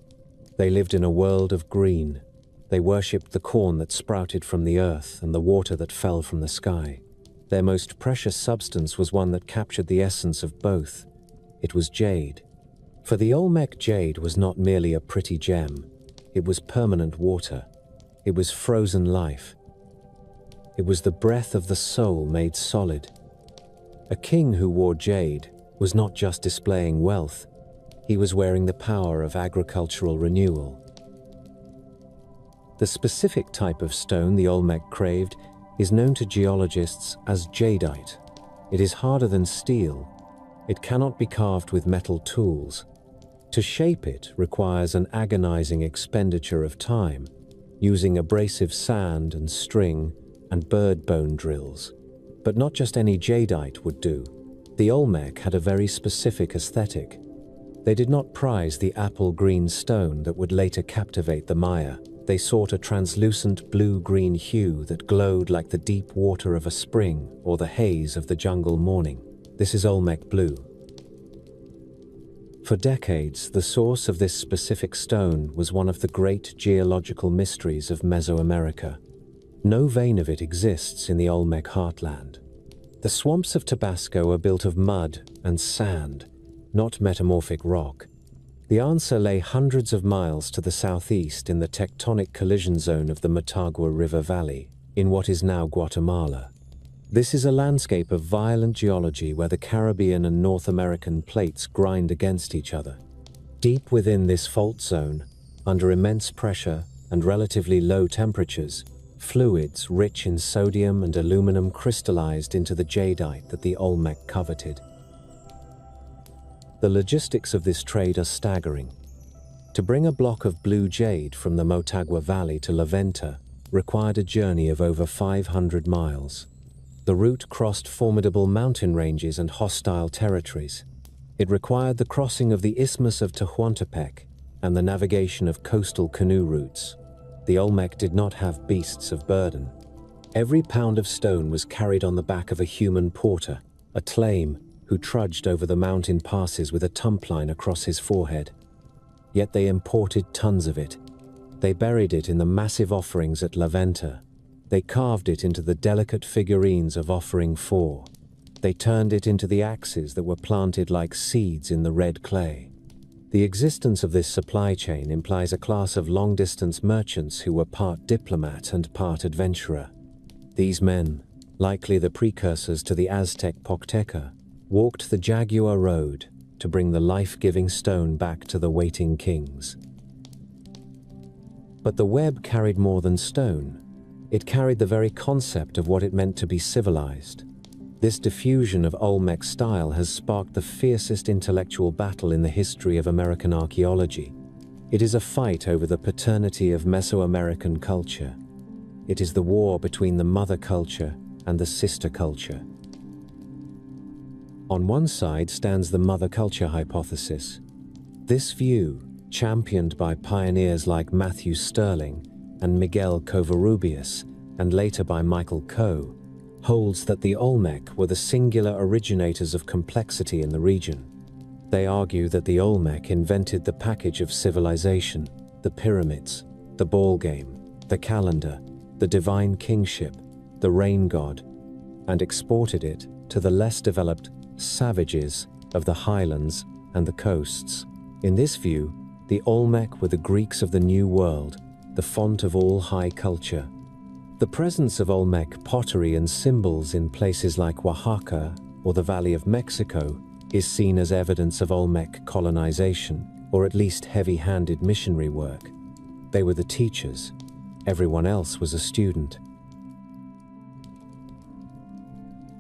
They lived in a world of green. They worshipped the corn that sprouted from the earth and the water that fell from the sky. Their most precious substance was one that captured the essence of both. It was jade. For the Olmec, jade was not merely a pretty gem. It was permanent water. It was frozen life. It was the breath of the soul made solid. A king who wore jade was not just displaying wealth. He was wearing the power of agricultural renewal. The specific type of stone the Olmec craved is known to geologists as jadeite. It is harder than steel. It cannot be carved with metal tools. To shape it requires an agonizing expenditure of time, using abrasive sand and string and bird bone drills. But not just any jadeite would do. The Olmec had a very specific aesthetic. They did not prize the apple-green stone that would later captivate the Maya. They sought a translucent blue-green hue that glowed like the deep water of a spring or the haze of the jungle morning. This is Olmec blue. For decades, the source of this specific stone was one of the great geological mysteries of Mesoamerica. No vein of it exists in the Olmec heartland. The swamps of Tabasco are built of mud and sand, not metamorphic rock. The answer lay hundreds of miles to the southeast in the tectonic collision zone of the Motagua River Valley, in what is now Guatemala. This is a landscape of violent geology where the Caribbean and North American plates grind against each other. Deep within this fault zone, under immense pressure and relatively low temperatures, fluids rich in sodium and aluminum crystallized into the jadeite that the Olmec coveted. The logistics of this trade are staggering. To bring a block of blue jade from the Motagua Valley to Laventa required a journey of over 500 miles. The route crossed formidable mountain ranges and hostile territories. It required the crossing of the Isthmus of Tehuantepec and the navigation of coastal canoe routes. The Olmec did not have beasts of burden. Every pound of stone was carried on the back of a human porter, a tlame, who trudged over the mountain passes with a tumpline across his forehead. Yet they imported tons of it. They buried it in the massive offerings at Laventa. They carved it into the delicate figurines of Offering 4. They turned it into the axes that were planted like seeds in the red clay. The existence of this supply chain implies a class of long-distance merchants who were part diplomat and part adventurer. These men, likely the precursors to the Aztec Pochteca, walked the Jaguar Road to bring the life-giving stone back to the waiting kings. But the web carried more than stone. It carried the very concept of what it meant to be civilized. This diffusion of Olmec style has sparked the fiercest intellectual battle in the history of American archaeology. It is a fight over the paternity of Mesoamerican culture. It is the war between the mother culture and the sister culture. On one side stands the mother culture hypothesis. This view, championed by pioneers like Matthew Stirling and Miguel Covarrubias, and later by Michael Coe, holds that the Olmec were the singular originators of complexity in the region. They argue that the Olmec invented the package of civilization, the pyramids, the ball game, the calendar, the divine kingship, the rain god, and exported it to the less developed savages of the highlands and the coasts. In this view, the Olmec were the Greeks of the New World, the font of all high culture. The presence of Olmec pottery and symbols in places like Oaxaca or the Valley of Mexico is seen as evidence of Olmec colonization, or at least heavy-handed missionary work. They were the teachers. Everyone else was a student.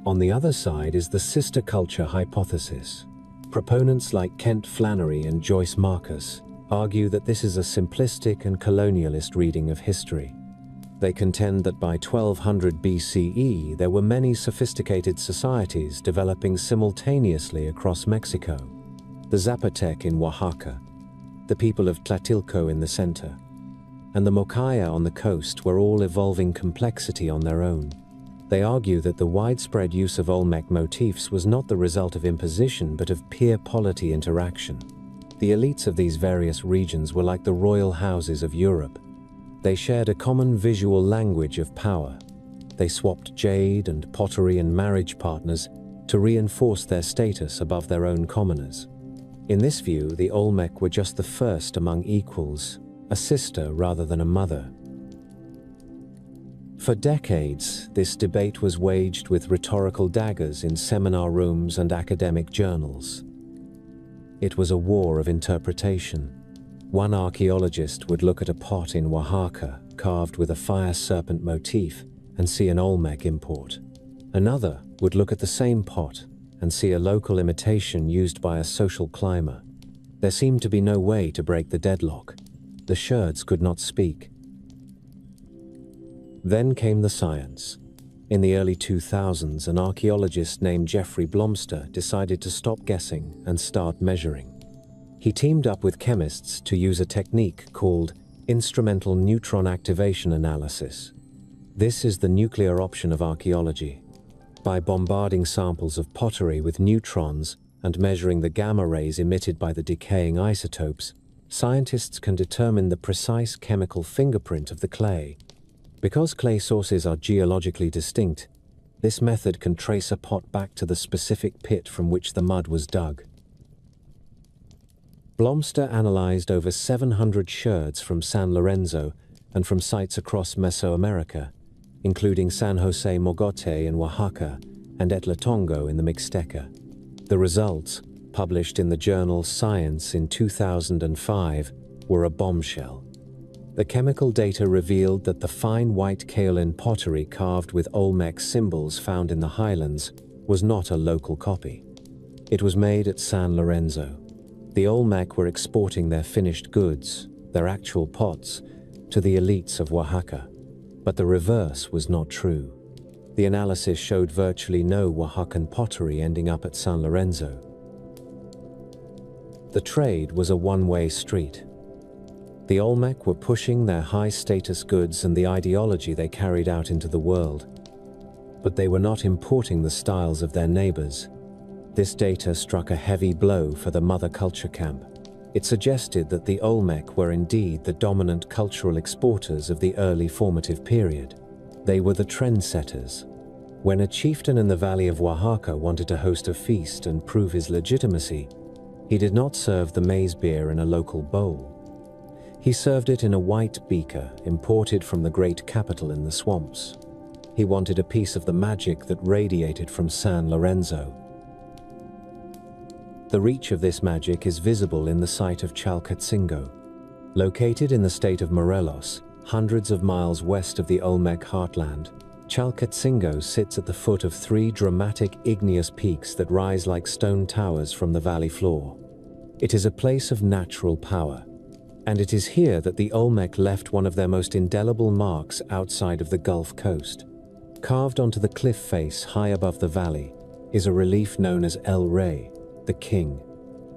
On the other side is the sister culture hypothesis. Proponents like Kent Flannery and Joyce Marcus argue that this is a simplistic and colonialist reading of history. They contend that by 1200 BCE, there were many sophisticated societies developing simultaneously across Mexico. The Zapotec in Oaxaca, the people of Tlatilco in the center, and the Mocaya on the coast were all evolving complexity on their own. They argue that the widespread use of Olmec motifs was not the result of imposition but of peer-polity interaction. The elites of these various regions were like the royal houses of Europe. They shared a common visual language of power. They swapped jade and pottery and marriage partners to reinforce their status above their own commoners. In this view, the Olmec were just the first among equals, a sister rather than a mother. For decades, this debate was waged with rhetorical daggers in seminar rooms and academic journals. It was a war of interpretation. One archaeologist would look at a pot in Oaxaca carved with a fire serpent motif and see an Olmec import. Another would look at the same pot and see a local imitation used by a social climber. There seemed to be no way to break the deadlock. The sherds could not speak. Then came the science. In the early 2000s, an archaeologist named Jeffrey Blomster decided to stop guessing and start measuring. He teamed up with chemists to use a technique called instrumental neutron activation analysis. This is the nuclear option of archaeology. By bombarding samples of pottery with neutrons and measuring the gamma rays emitted by the decaying isotopes, scientists can determine the precise chemical fingerprint of the clay. Because clay sources are geologically distinct, this method can trace a pot back to the specific pit from which the mud was dug. Blomster analyzed over 700 sherds from San Lorenzo and from sites across Mesoamerica, including San Jose Mogote in Oaxaca and Etlatongo in the Mixteca. The results, published in the journal Science in 2005, were a bombshell. The chemical data revealed that the fine white kaolin pottery carved with Olmec symbols found in the highlands was not a local copy. It was made at San Lorenzo. The Olmec were exporting their finished goods, their actual pots, to the elites of Oaxaca. But the reverse was not true. The analysis showed virtually no Oaxacan pottery ending up at San Lorenzo. The trade was a one-way street. The Olmec were pushing their high-status goods and the ideology they carried out into the world. But they were not importing the styles of their neighbors. This data struck a heavy blow for the mother culture camp. It suggested that the Olmec were indeed the dominant cultural exporters of the early formative period. They were the trendsetters. When a chieftain in the Valley of Oaxaca wanted to host a feast and prove his legitimacy, He did not serve the maize beer in a local bowl. He served it in a white beaker imported from the great capital in the swamps. He wanted a piece of the magic that radiated from San Lorenzo. The reach of this magic is visible in the site of Chalcatzingo. Located in the state of Morelos, hundreds of miles west of the Olmec heartland, Chalcatzingo sits at the foot of three dramatic igneous peaks that rise like stone towers from the valley floor. It is a place of natural power, and it is here that the Olmec left one of their most indelible marks outside of the Gulf Coast. Carved onto the cliff face high above the valley is a relief known as El Rey, the king.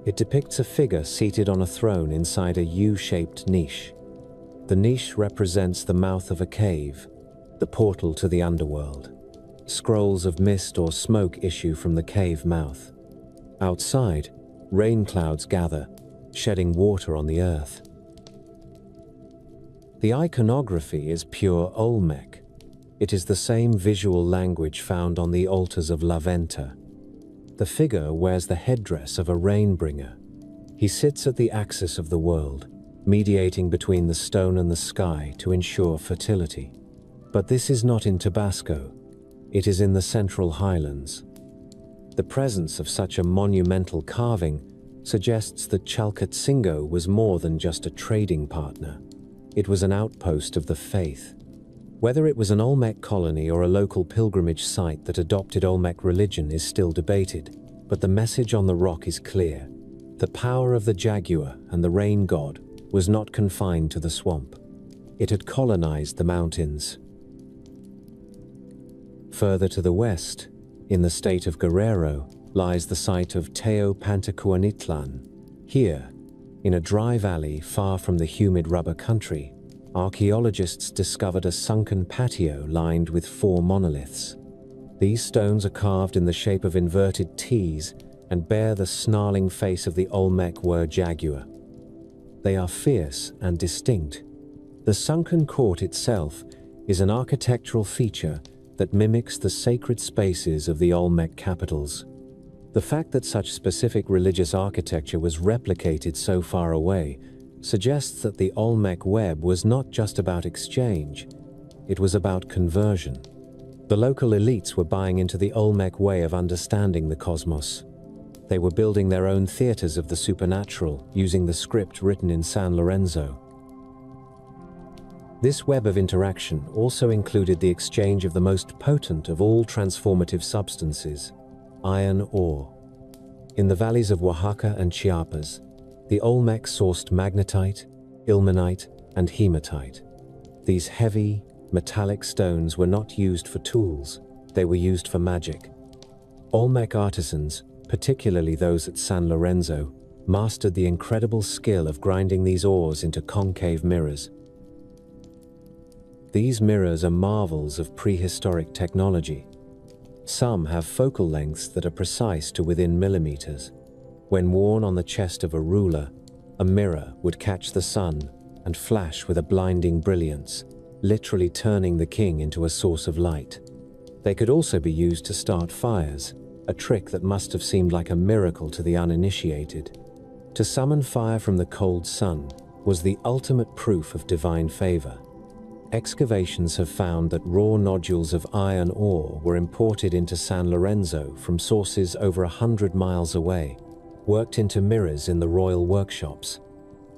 It depicts a figure seated on a throne inside a U-shaped niche. The niche represents the mouth of a cave, the portal to the underworld. Scrolls of mist or smoke issue from the cave mouth. Outside, rain clouds gather, shedding water on the earth. The iconography is pure Olmec. It is the same visual language found on the altars of La Venta. The figure wears the headdress of a rainbringer. He sits at the axis of the world, mediating between the stone and the sky to ensure fertility. But this is not in Tabasco. It is in the Central Highlands. The presence of such a monumental carving suggests that Chalcatzingo was more than just a trading partner. It was an outpost of the faith. Whether it was an Olmec colony or a local pilgrimage site that adopted Olmec religion is still debated, but the message on the rock is clear. The power of the jaguar and the rain god was not confined to the swamp. It had colonized the mountains. Further to the west, in the state of Guerrero, lies the site of Teopantacuanitlan. Here, in a dry valley far from the humid rubber country, archaeologists discovered a sunken patio lined with 4 monoliths. These stones are carved in the shape of inverted T's and bear the snarling face of the Olmec word jaguar. They are fierce and distinct. The sunken court itself is an architectural feature that mimics the sacred spaces of the Olmec capitals. The fact that such specific religious architecture was replicated so far away suggests that the Olmec web was not just about exchange, it was about conversion. The local elites were buying into the Olmec way of understanding the cosmos. They were building their own theaters of the supernatural, using the script written in San Lorenzo. This web of interaction also included the exchange of the most potent of all transformative substances, iron ore. In the valleys of Oaxaca and Chiapas, the Olmecs sourced magnetite, ilmenite, and hematite. These heavy, metallic stones were not used for tools, they were used for magic. Olmec artisans, particularly those at San Lorenzo, mastered the incredible skill of grinding these ores into concave mirrors. These mirrors are marvels of prehistoric technology. Some have focal lengths that are precise to within millimeters. When worn on the chest of a ruler, a mirror would catch the sun and flash with a blinding brilliance, literally turning the king into a source of light. They could also be used to start fires, a trick that must have seemed like a miracle to the uninitiated. To summon fire from the cold sun was the ultimate proof of divine favor. Excavations have found that raw nodules of iron ore were imported into San Lorenzo from sources over 100 miles away, worked into mirrors in the royal workshops,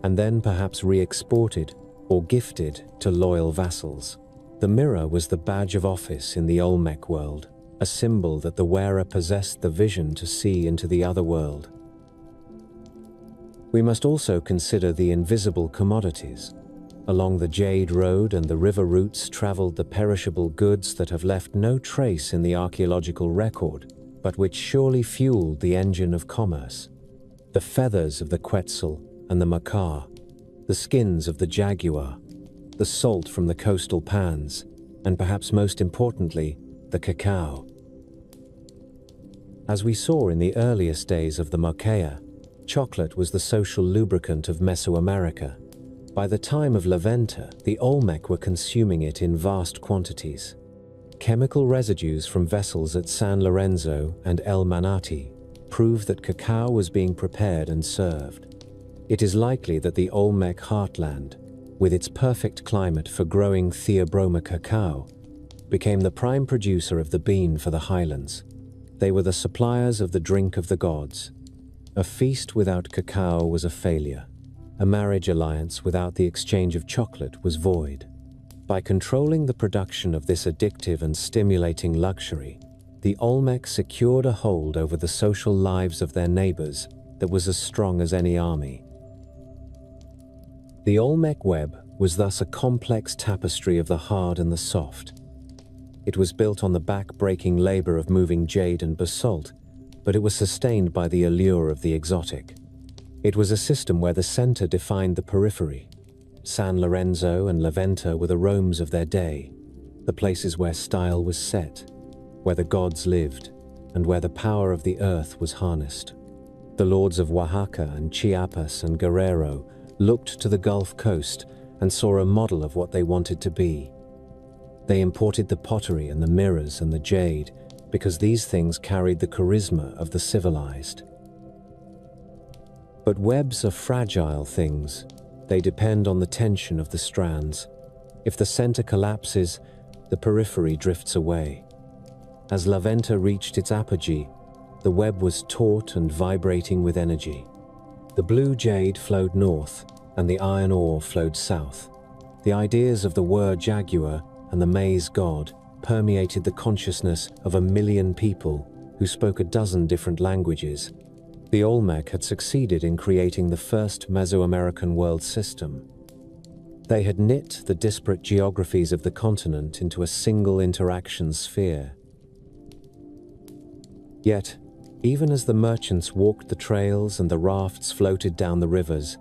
and then perhaps re-exported or gifted to loyal vassals. The mirror was the badge of office in the Olmec world, a symbol that the wearer possessed the vision to see into the other world. We must also consider the invisible commodities. Along the Jade Road and the river routes traveled the perishable goods that have left no trace in the archaeological record, but which surely fueled the engine of commerce. The feathers of the quetzal and the macaw, the skins of the jaguar, the salt from the coastal pans, and perhaps most importantly, the cacao. As we saw in the earliest days of the Moquea, chocolate was the social lubricant of Mesoamerica. By the time of La Venta, the Olmec were consuming it in vast quantities. Chemical residues from vessels at San Lorenzo and El Manati prove that cacao was being prepared and served. It is likely that the Olmec heartland, with its perfect climate for growing Theobroma cacao, became the prime producer of the bean for the highlands. They were the suppliers of the drink of the gods. A feast without cacao was a failure. A marriage alliance without the exchange of chocolate was void. By controlling the production of this addictive and stimulating luxury, the Olmecs secured a hold over the social lives of their neighbors that was as strong as any army. The Olmec web was thus a complex tapestry of the hard and the soft. It was built on the back-breaking labor of moving jade and basalt, but it was sustained by the allure of the exotic. It was a system where the center defined the periphery. San Lorenzo and Laventa were the Romes of their day, the places where style was set, where the gods lived, and where the power of the earth was harnessed. The lords of Oaxaca and Chiapas and Guerrero looked to the Gulf Coast and saw a model of what they wanted to be. They imported the pottery and the mirrors and the jade because these things carried the charisma of the civilized. But webs are fragile things. They depend on the tension of the strands. If the center collapses, the periphery drifts away. As Laventa reached its apogee, the web was taut and vibrating with energy. The blue jade flowed north, and the iron ore flowed south. The ideas of the Wer jaguar and the maize god permeated the consciousness of 1 million people who spoke a dozen different languages. The Olmec had succeeded in creating the first Mesoamerican world system. They had knit the disparate geographies of the continent into a single interaction sphere. Yet, even as the merchants walked the trails and the rafts floated down the rivers,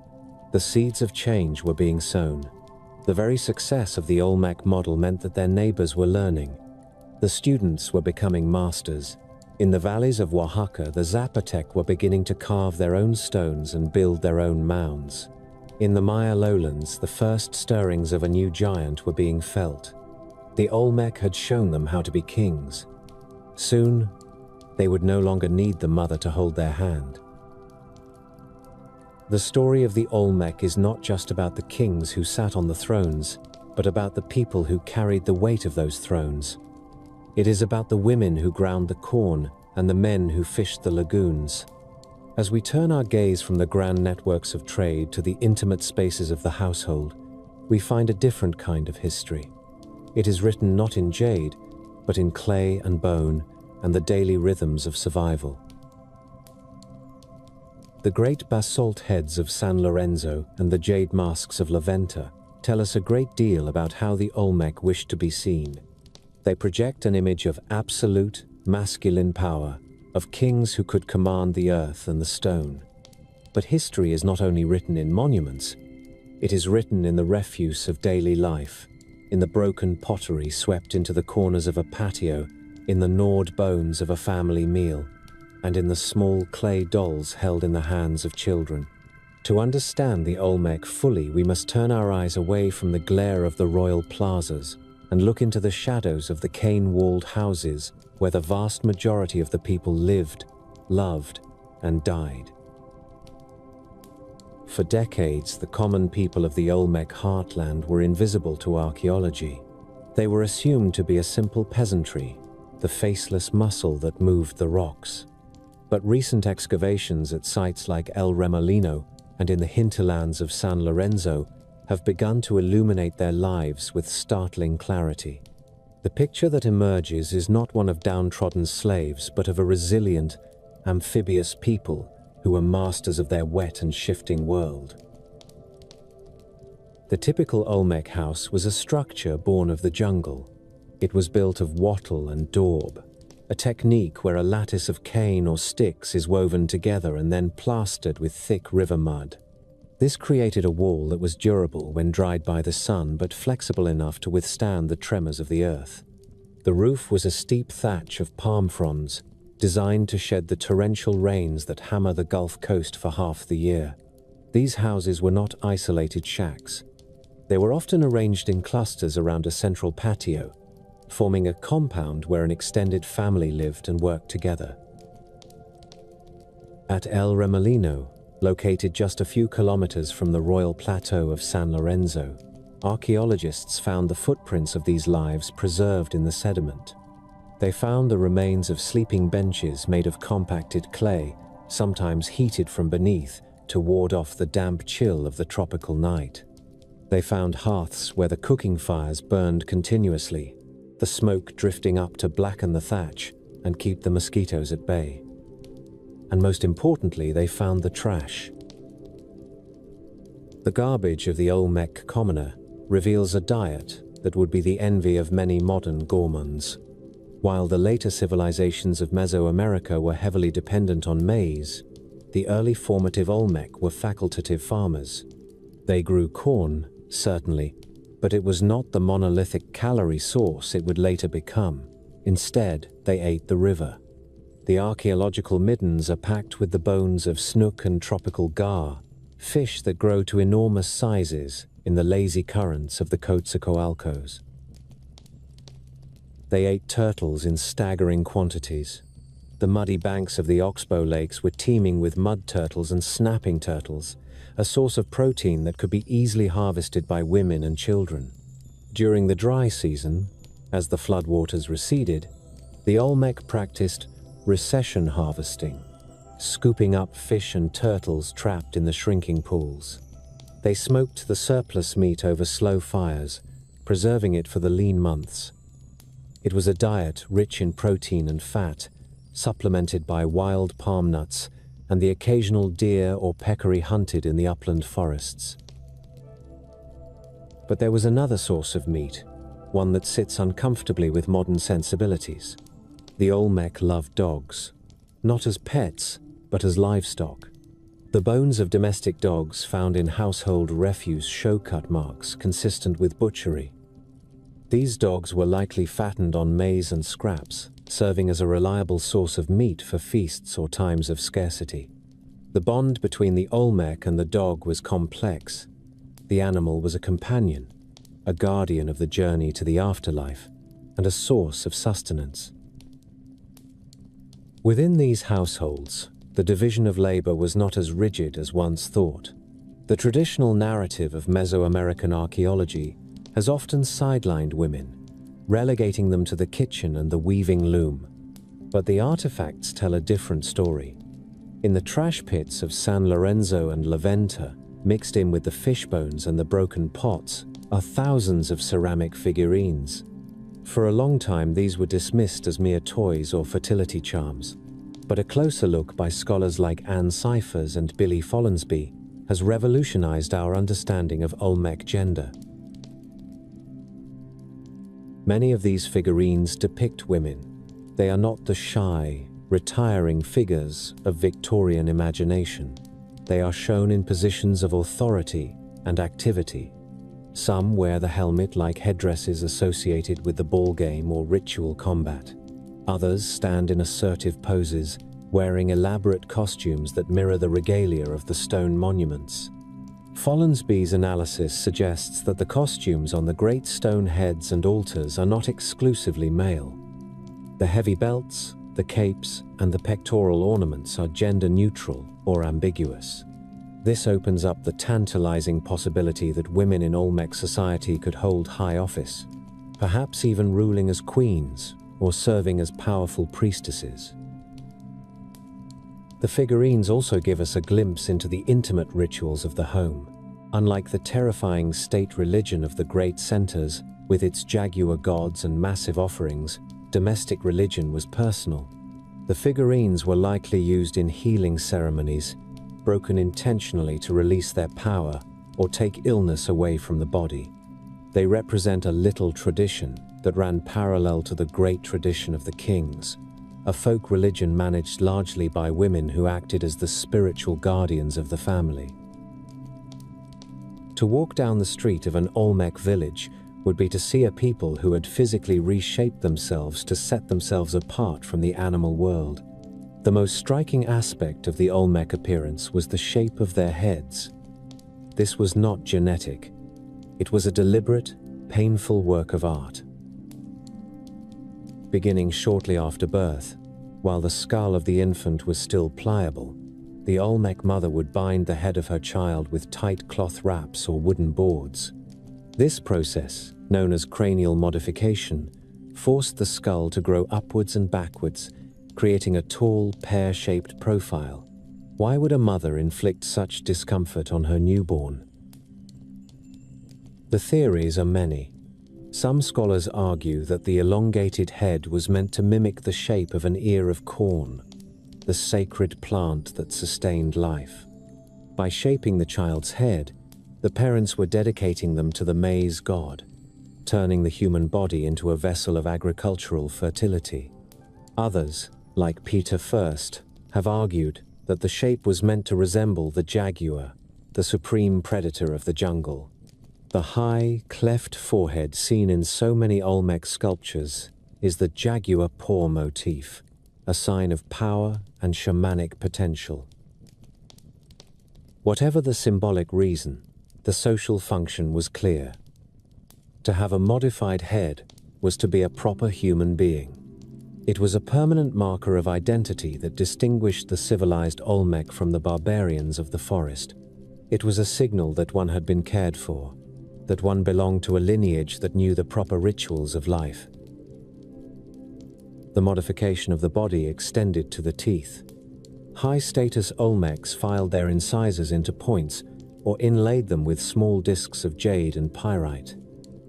the seeds of change were being sown. The very success of the Olmec model meant that their neighbors were learning. The students were becoming masters. In the valleys of Oaxaca, the Zapotec were beginning to carve their own stones and build their own mounds. In the Maya lowlands, the first stirrings of a new giant were being felt. The Olmec had shown them how to be kings. Soon, they would no longer need the mother to hold their hand. The story of the Olmec is not just about the kings who sat on the thrones, but about the people who carried the weight of those thrones. It is about the women who ground the corn and the men who fished the lagoons. As we turn our gaze from the grand networks of trade to the intimate spaces of the household, we find a different kind of history. It is written not in jade, but in clay and bone and the daily rhythms of survival. The great basalt heads of San Lorenzo and the jade masks of Laventa tell us a great deal about how the Olmec wished to be seen. They project an image of absolute, masculine power, of kings who could command the earth and the stone. But history is not only written in monuments, it is written in the refuse of daily life, in the broken pottery swept into the corners of a patio, in the gnawed bones of a family meal, and in the small clay dolls held in the hands of children. To understand the Olmec fully, we must turn our eyes away from the glare of the royal plazas and look into the shadows of the cane-walled houses where the vast majority of the people lived, loved, and died. For decades, the common people of the Olmec heartland were invisible to archaeology. They were assumed to be a simple peasantry, the faceless muscle that moved the rocks. But recent excavations at sites like El Remolino and in the hinterlands of San Lorenzo have begun to illuminate their lives with startling clarity. The picture that emerges is not one of downtrodden slaves, but of a resilient, amphibious people who were masters of their wet and shifting world. The typical Olmec house was a structure born of the jungle. It was built of wattle and daub, a technique where a lattice of cane or sticks is woven together and then plastered with thick river mud. This created a wall that was durable when dried by the sun, but flexible enough to withstand the tremors of the earth. The roof was a steep thatch of palm fronds, designed to shed the torrential rains that hammer the Gulf Coast for half the year. These houses were not isolated shacks. They were often arranged in clusters around a central patio, forming a compound where an extended family lived and worked together. At El Remolino, located just a few kilometers from the royal plateau of San Lorenzo, archaeologists found the footprints of these lives preserved in the sediment. They found the remains of sleeping benches made of compacted clay, sometimes heated from beneath to ward off the damp chill of the tropical night. They found hearths where the cooking fires burned continuously, the smoke drifting up to blacken the thatch and keep the mosquitoes at bay. And most importantly, they found the trash. The garbage of the Olmec commoner reveals a diet that would be the envy of many modern gourmands. While the later civilizations of Mesoamerica were heavily dependent on maize, the early formative Olmec were facultative farmers. They grew corn, certainly, but it was not the monolithic calorie source it would later become. Instead, they ate the river. The archaeological middens are packed with the bones of snook and tropical gar, fish that grow to enormous sizes in the lazy currents of the Coatzacoalcos. They ate turtles in staggering quantities. The muddy banks of the Oxbow lakes were teeming with mud turtles and snapping turtles, a source of protein that could be easily harvested by women and children. During the dry season, as the floodwaters receded, the Olmec practiced recession harvesting, scooping up fish and turtles trapped in the shrinking pools. They smoked the surplus meat over slow fires, preserving it for the lean months. It was a diet rich in protein and fat, supplemented by wild palm nuts and the occasional deer or peccary hunted in the upland forests. But there was another source of meat, one that sits uncomfortably with modern sensibilities. The Olmec loved dogs, not as pets, but as livestock. The bones of domestic dogs found in household refuse show cut marks consistent with butchery. These dogs were likely fattened on maize and scraps, serving as a reliable source of meat for feasts or times of scarcity. The bond between the Olmec and the dog was complex. The animal was a companion, a guardian of the journey to the afterlife, and a source of sustenance. Within these households, the division of labor was not as rigid as once thought. The traditional narrative of Mesoamerican archaeology has often sidelined women, relegating them to the kitchen and the weaving loom. But the artifacts tell a different story. In the trash pits of San Lorenzo and La Venta, mixed in with the fish bones and the broken pots, are thousands of ceramic figurines. For a long time, these were dismissed as mere toys or fertility charms. But a closer look by scholars like Anne Cyphers and Billy Follansbee has revolutionized our understanding of Olmec gender. Many of these figurines depict women. They are not the shy, retiring figures of Victorian imagination. They are shown in positions of authority and activity. Some wear the helmet-like headdresses associated with the ball game or ritual combat. Others stand in assertive poses, wearing elaborate costumes that mirror the regalia of the stone monuments. Follansbee's analysis suggests that the costumes on the great stone heads and altars are not exclusively male. The heavy belts, the capes, and the pectoral ornaments are gender-neutral or ambiguous. This opens up the tantalizing possibility that women in Olmec society could hold high office, perhaps even ruling as queens or serving as powerful priestesses. The figurines also give us a glimpse into the intimate rituals of the home. Unlike the terrifying state religion of the great centers, with its jaguar gods and massive offerings, domestic religion was personal. The figurines were likely used in healing ceremonies, broken intentionally to release their power or take illness away from the body. They represent a little tradition that ran parallel to the great tradition of the kings, a folk religion managed largely by women who acted as the spiritual guardians of the family. To walk down the street of an Olmec village would be to see a people who had physically reshaped themselves to set themselves apart from the animal world. The most striking aspect of the Olmec appearance was the shape of their heads. This was not genetic. It was a deliberate, painful work of art. Beginning shortly after birth, while the skull of the infant was still pliable, the Olmec mother would bind the head of her child with tight cloth wraps or wooden boards. This process, known as cranial modification, forced the skull to grow upwards and backwards, creating a tall, pear-shaped profile. Why would a mother inflict such discomfort on her newborn? The theories are many. Some scholars argue that the elongated head was meant to mimic the shape of an ear of corn, the sacred plant that sustained life. By shaping the child's head, the parents were dedicating them to the maize god, turning the human body into a vessel of agricultural fertility. Others, like Peter First, have argued that the shape was meant to resemble the jaguar, the supreme predator of the jungle. The high, cleft forehead seen in so many Olmec sculptures is the jaguar paw motif, a sign of power and shamanic potential. Whatever the symbolic reason, the social function was clear. To have a modified head was to be a proper human being. It was a permanent marker of identity that distinguished the civilized Olmec from the barbarians of the forest. It was a signal that one had been cared for, that one belonged to a lineage that knew the proper rituals of life. The modification of the body extended to the teeth. High-status Olmecs filed their incisors into points or inlaid them with small discs of jade and pyrite.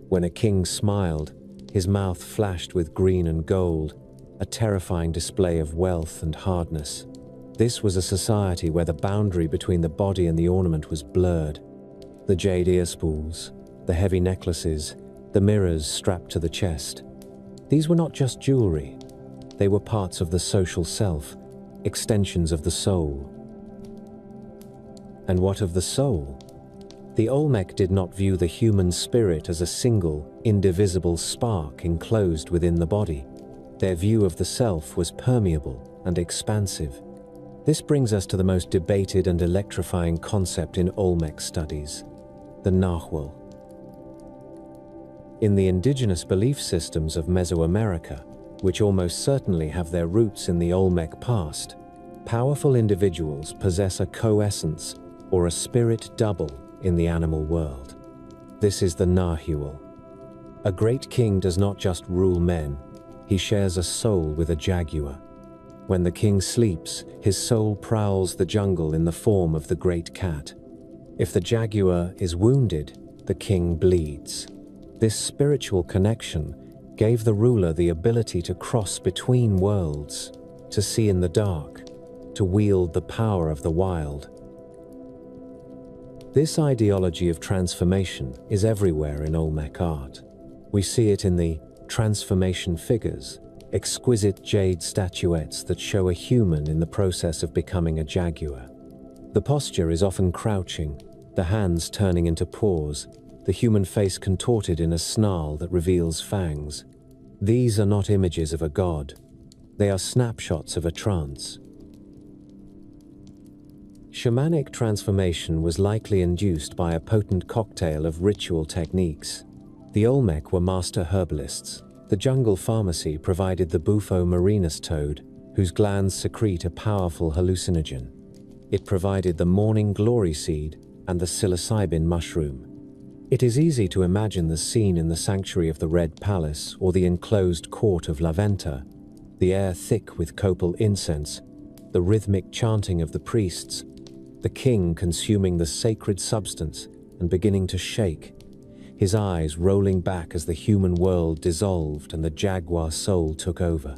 When a king smiled, his mouth flashed with green and gold, a terrifying display of wealth and hardness. This was a society where the boundary between the body and the ornament was blurred. The jade ear spools, the heavy necklaces, the mirrors strapped to the chest. These were not just jewelry. They were parts of the social self, extensions of the soul. And what of the soul? The Olmec did not view the human spirit as a single, indivisible spark enclosed within the body. Their view of the self was permeable and expansive. This brings us to the most debated and electrifying concept in Olmec studies, the Nahual. In the indigenous belief systems of Mesoamerica, which almost certainly have their roots in the Olmec past, powerful individuals possess a coessence or a spirit double in the animal world. This is the Nahual. A great king does not just rule men, he shares a soul with a jaguar. When the king sleeps, his soul prowls the jungle in the form of the great cat. If the jaguar is wounded, the king bleeds. This spiritual connection gave the ruler the ability to cross between worlds, to see in the dark, to wield the power of the wild. This ideology of transformation is everywhere in Olmec art. We see it in the transformation figures, exquisite jade statuettes that show a human in the process of becoming a jaguar. The posture is often crouching, the hands turning into paws, the human face contorted in a snarl that reveals fangs. These are not images of a god. They are snapshots of a trance. Shamanic transformation was likely induced by a potent cocktail of ritual techniques. The Olmec were master herbalists. The jungle pharmacy provided the Bufo marinus toad, whose glands secrete a powerful hallucinogen. It provided the morning glory seed and the psilocybin mushroom. It is easy to imagine the scene in the sanctuary of the Red Palace or the enclosed court of La Venta, the air thick with copal incense, the rhythmic chanting of the priests, the king consuming the sacred substance and beginning to shake, his eyes rolling back as the human world dissolved and the jaguar soul took over.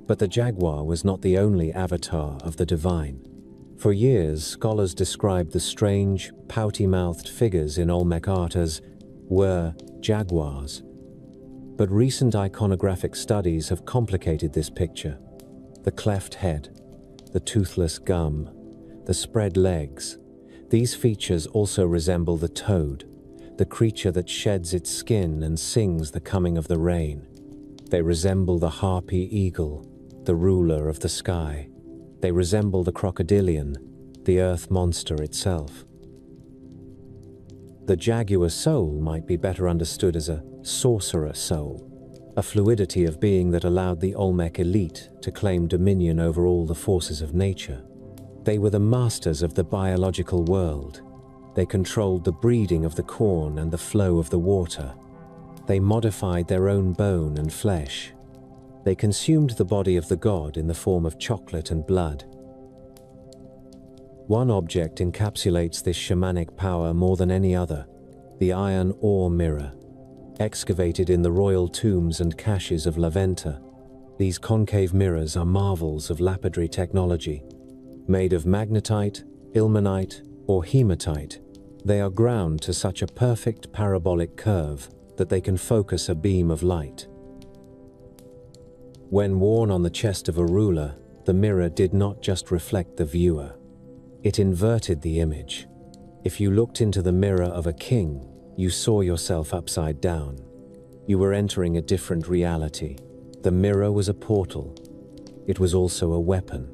But the jaguar was not the only avatar of the divine. For years, scholars described the strange, pouty-mouthed figures in Olmec art as jaguars. But recent iconographic studies have complicated this picture. The cleft head, the toothless gum, the spread legs. These features also resemble the toad, the creature that sheds its skin and sings the coming of the rain. They resemble the harpy eagle, the ruler of the sky. They resemble the crocodilian, the earth monster itself. The jaguar soul might be better understood as a sorcerer soul, a fluidity of being that allowed the Olmec elite to claim dominion over all the forces of nature. They were the masters of the biological world. They controlled the breeding of the corn and the flow of the water. They modified their own bone and flesh. They consumed the body of the god in the form of chocolate and blood. One object encapsulates this shamanic power more than any other: the iron ore mirror. Excavated in the royal tombs and caches of Laventa, these concave mirrors are marvels of lapidary technology. Made of magnetite, ilmenite, or hematite, they are ground to such a perfect parabolic curve that they can focus a beam of light. When worn on the chest of a ruler, the mirror did not just reflect the viewer. It inverted the image. If you looked into the mirror of a king, you saw yourself upside down. You were entering a different reality. The mirror was a portal. It was also a weapon.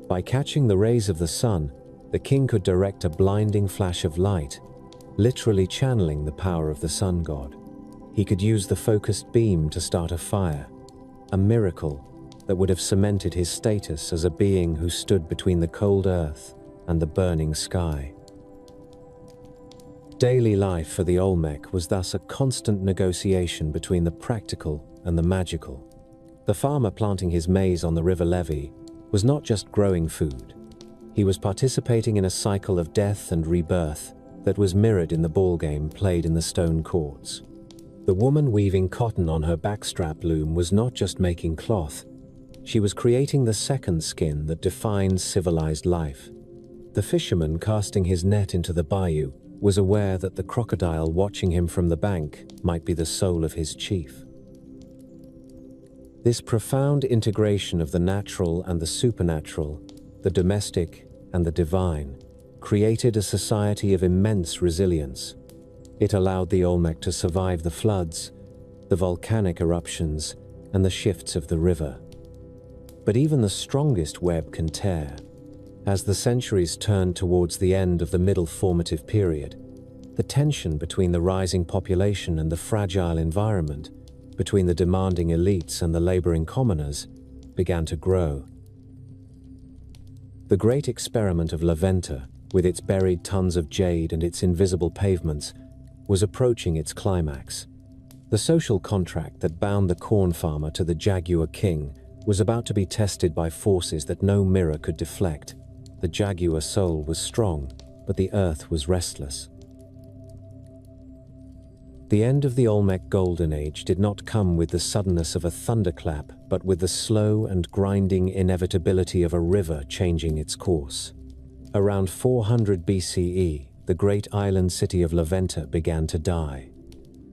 By catching the rays of the sun, the king could direct a blinding flash of light, literally channeling the power of the sun god. He could use the focused beam to start a fire, a miracle that would have cemented his status as a being who stood between the cold earth and the burning sky. Daily life for the Olmec was thus a constant negotiation between the practical and the magical. The farmer planting his maize on the river levee was not just growing food. He was participating in a cycle of death and rebirth that was mirrored in the ballgame played in the stone courts. The woman weaving cotton on her backstrap loom was not just making cloth. She was creating the second skin that defines civilized life. The fisherman casting his net into the bayou was aware that the crocodile watching him from the bank might be the soul of his chief. This profound integration of the natural and the supernatural, the domestic and the divine, created a society of immense resilience. It allowed the Olmec to survive the floods, the volcanic eruptions, and the shifts of the river. But even the strongest web can tear. As the centuries turned towards the end of the Middle Formative Period, the tension between the rising population and the fragile environment, between the demanding elites and the laboring commoners, began to grow. The great experiment of Laventa, with its buried tons of jade and its invisible pavements, was approaching its climax. The social contract that bound the corn farmer to the Jaguar king was about to be tested by forces that no mirror could deflect. The Jaguar soul was strong, but the earth was restless. The end of the Olmec Golden Age did not come with the suddenness of a thunderclap, but with the slow and grinding inevitability of a river changing its course. Around 400 BCE, the great island city of Laventa began to die.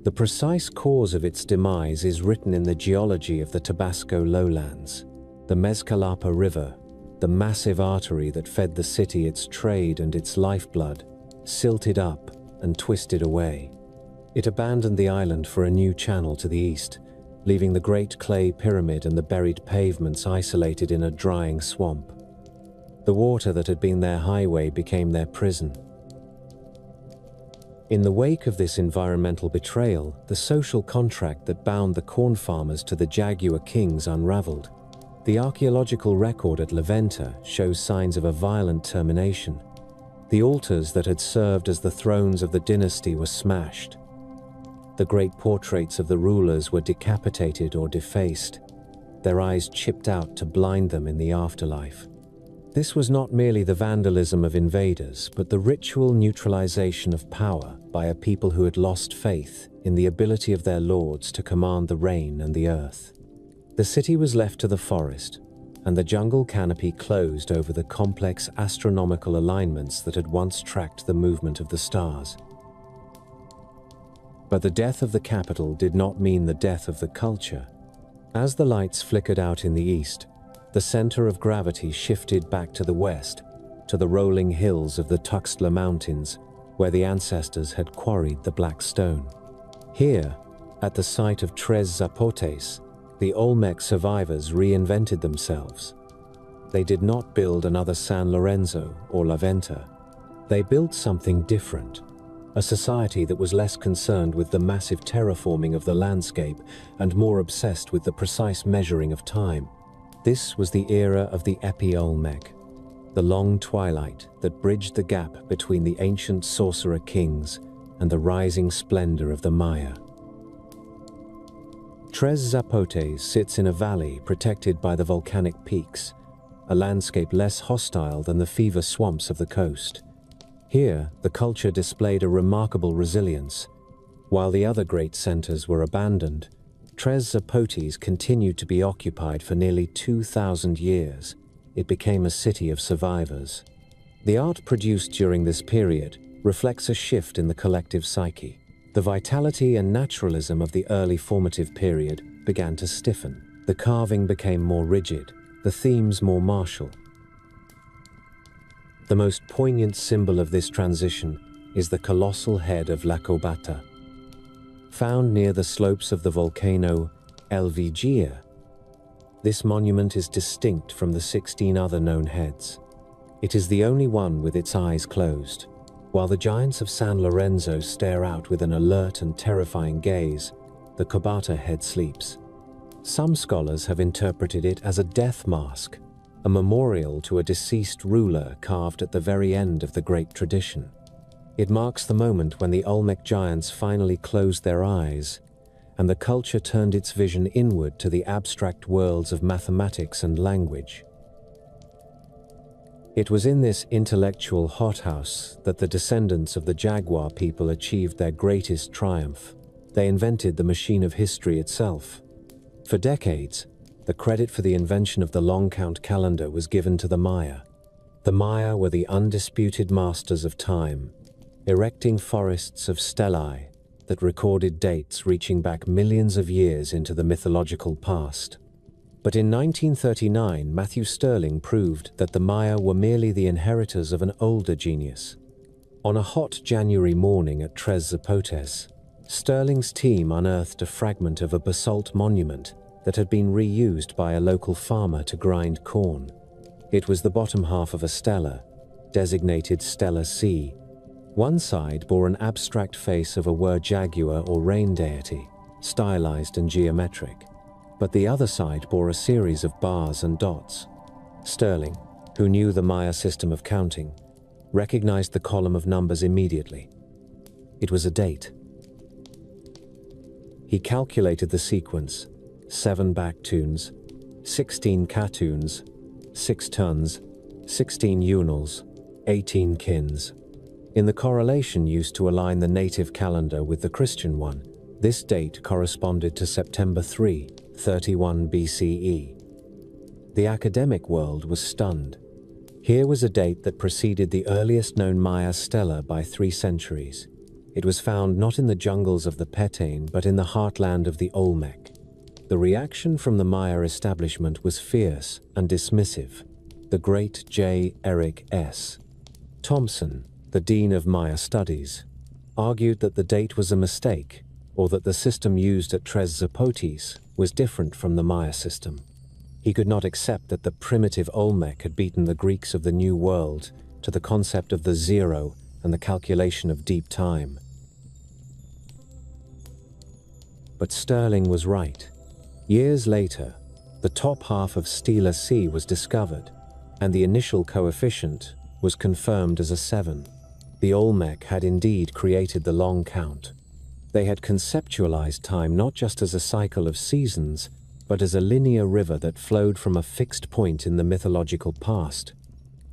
The precise cause of its demise is written in the geology of the Tabasco lowlands. The Mezcalapa River, the massive artery that fed the city its trade and its lifeblood, silted up and twisted away. It abandoned the island for a new channel to the east, leaving the Great Clay Pyramid and the buried pavements isolated in a drying swamp. The water that had been their highway became their prison. In the wake of this environmental betrayal, the social contract that bound the corn farmers to the Jaguar kings unraveled. The archaeological record at Laventa shows signs of a violent termination. The altars that had served as the thrones of the dynasty were smashed. The great portraits of the rulers were decapitated or defaced, their eyes chipped out to blind them in the afterlife. This was not merely the vandalism of invaders, but the ritual neutralization of power by a people who had lost faith in the ability of their lords to command the rain and the earth. The city was left to the forest, and the jungle canopy closed over the complex astronomical alignments that had once tracked the movement of the stars. But the death of the capital did not mean the death of the culture. As the lights flickered out in the east, the center of gravity shifted back to the west, to the rolling hills of the Tuxtla Mountains, where the ancestors had quarried the black stone. Here, at the site of Tres Zapotes, the Olmec survivors reinvented themselves. They did not build another San Lorenzo or Laventa. They built something different, a society that was less concerned with the massive terraforming of the landscape and more obsessed with the precise measuring of time. This was the era of the Olmec, the long twilight that bridged the gap between the ancient sorcerer kings and the rising splendor of the Maya. Tres Zapotes sits in a valley protected by the volcanic peaks, a landscape less hostile than the fever swamps of the coast. Here, the culture displayed a remarkable resilience. While the other great centers were abandoned, Tres Zapotes continued to be occupied for nearly 2,000 years. It became a city of survivors. The art produced during this period reflects a shift in the collective psyche. The vitality and naturalism of the early formative period began to stiffen. The carving became more rigid, the themes more martial. The most poignant symbol of this transition is the colossal head of Lakobata. Found near the slopes of the volcano Elvigia, this monument is distinct from the 16 other known heads. It is the only one with its eyes closed. While the giants of San Lorenzo stare out with an alert and terrifying gaze, the Kobata head sleeps. Some scholars have interpreted it as a death mask, a memorial to a deceased ruler carved at the very end of the great tradition. It marks the moment when the Olmec giants finally closed their eyes, and the culture turned its vision inward to the abstract worlds of mathematics and language. It was in this intellectual hothouse that the descendants of the Jaguar people achieved their greatest triumph. They invented the machine of history itself. For decades, the credit for the invention of the long count calendar was given to the Maya. The Maya were the undisputed masters of time, erecting forests of stellae that recorded dates reaching back millions of years into the mythological past. But in 1939, Matthew Stirling proved that the Maya were merely the inheritors of an older genius. On a hot January morning at Tres Zapotes, Stirling's team unearthed a fragment of a basalt monument that had been reused by a local farmer to grind corn. It was the bottom half of a stela, designated Stela C. One side bore an abstract face of a Wer-Jaguar or rain deity, stylized and geometric, but the other side bore a series of bars and dots. Stirling, who knew the Maya system of counting, recognized the column of numbers immediately. It was a date. He calculated the sequence: 7 baktuns, 16 katuns, 6 tons, 16 unals, 18 kins. In the correlation used to align the native calendar with the Christian one, this date corresponded to September 3, 31 BCE. The academic world was stunned. Here was a date that preceded the earliest known Maya stela by 3 centuries. It was found not in the jungles of the Petane, but in the heartland of the Olmec. The reaction from the Maya establishment was fierce and dismissive. The great J. Eric S. Thompson, the Dean of Maya Studies, argued that the date was a mistake, or that the system used at Tres Zapotes was different from the Maya system. He could not accept that the primitive Olmec had beaten the Greeks of the New World to the concept of the zero and the calculation of deep time. But Stirling was right. Years later, the top half of Stela C was discovered, and the initial coefficient was confirmed as a 7. The Olmec had indeed created the long count. They had conceptualized time not just as a cycle of seasons, but as a linear river that flowed from a fixed point in the mythological past.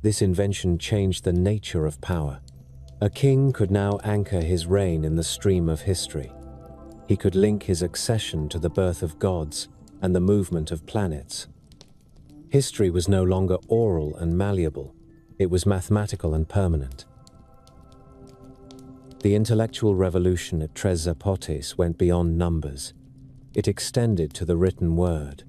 This invention changed the nature of power. A king could now anchor his reign in the stream of history. He could link his accession to the birth of gods and the movement of planets. History was no longer oral and malleable. It was mathematical and permanent. The intellectual revolution at Tres Zapotes went beyond numbers. It extended to the written word.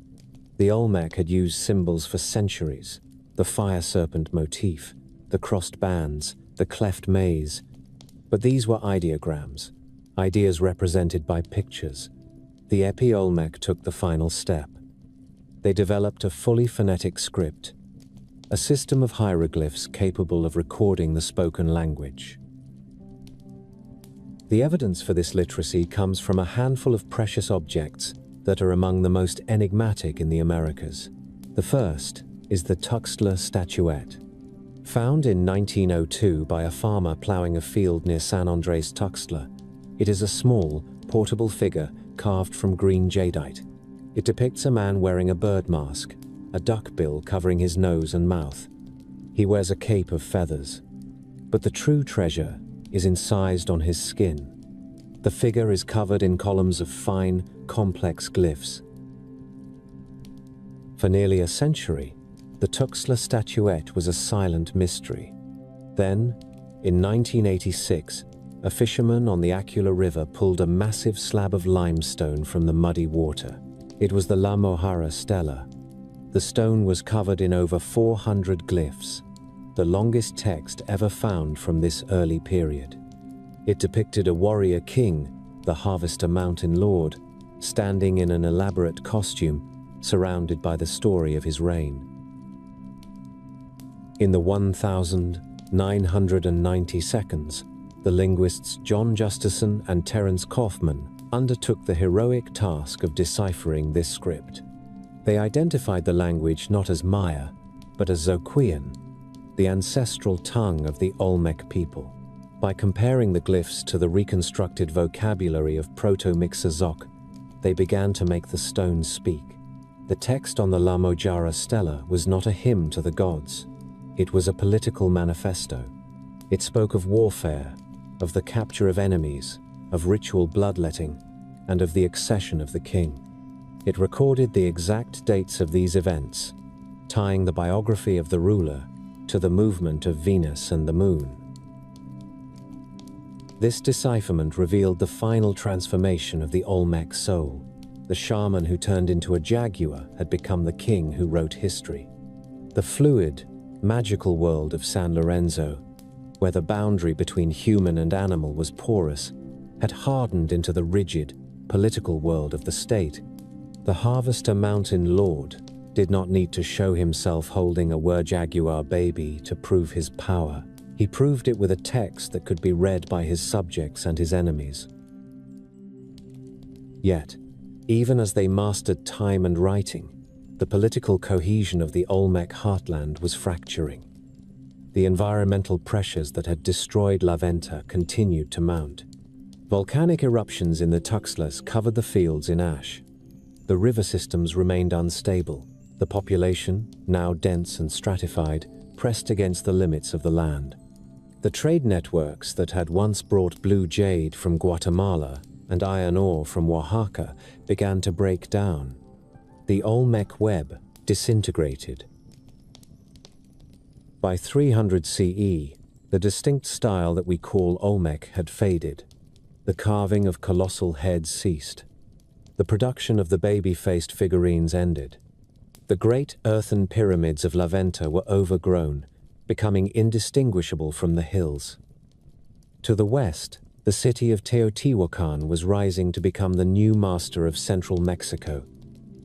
The Olmec had used symbols for centuries: the fire serpent motif, the crossed bands, the cleft maze. But these were ideograms, ideas represented by pictures. The Olmec took the final step. They developed a fully phonetic script, a system of hieroglyphs capable of recording the spoken language. The evidence for this literacy comes from a handful of precious objects that are among the most enigmatic in the Americas. The first is the Tuxtla statuette. Found in 1902 by a farmer plowing a field near San Andres Tuxtla, it is a small, portable figure carved from green jadeite. It depicts a man wearing a bird mask, a duck bill covering his nose and mouth. He wears a cape of feathers. But the true treasure is incised on his skin. The figure is covered in columns of fine, complex glyphs. For nearly a century, the Tuxtla statuette was a silent mystery. Then, in 1986, a fisherman on the Aquila River pulled a massive slab of limestone from the muddy water. It was the La Mohara Stela. The stone was covered in over 400 glyphs, the longest text ever found from this early period. It depicted a warrior king, the Harvester Mountain Lord, standing in an elaborate costume, surrounded by the story of his reign. In the 1,990 seconds, the linguists John Justison and Terence Kaufman undertook the heroic task of deciphering this script. They identified the language not as Maya, but as Zoquian, the ancestral tongue of the Olmec people. By comparing the glyphs to the reconstructed vocabulary of Proto-Mixozoc, they began to make the stones speak. The text on the La Mohara Stela was not a hymn to the gods. It was a political manifesto. It spoke of warfare, of the capture of enemies, of ritual bloodletting, and of the accession of the king. It recorded the exact dates of these events, tying the biography of the ruler to the movement of Venus and the moon. This decipherment revealed the final transformation of the Olmec soul. The shaman who turned into a jaguar had become the king who wrote history. The fluid, magical world of San Lorenzo, where the boundary between human and animal was porous, had hardened into the rigid, political world of the state. The Harvester Mountain Lord did not need to show himself holding a wer-jaguar baby to prove his power. He proved it with a text that could be read by his subjects and his enemies. Yet, even as they mastered time and writing, the political cohesion of the Olmec heartland was fracturing. The environmental pressures that had destroyed La Venta continued to mount. Volcanic eruptions in the Tuxtlas covered the fields in ash. The river systems remained unstable. The population, now dense and stratified, pressed against the limits of the land. The trade networks that had once brought blue jade from Guatemala and iron ore from Oaxaca began to break down. The Olmec web disintegrated. By 300 CE, the distinct style that we call Olmec had faded. The carving of colossal heads ceased. The production of the baby-faced figurines ended. The great earthen pyramids of La Venta were overgrown, becoming indistinguishable from the hills. To the west, the city of Teotihuacan was rising to become the new master of central Mexico.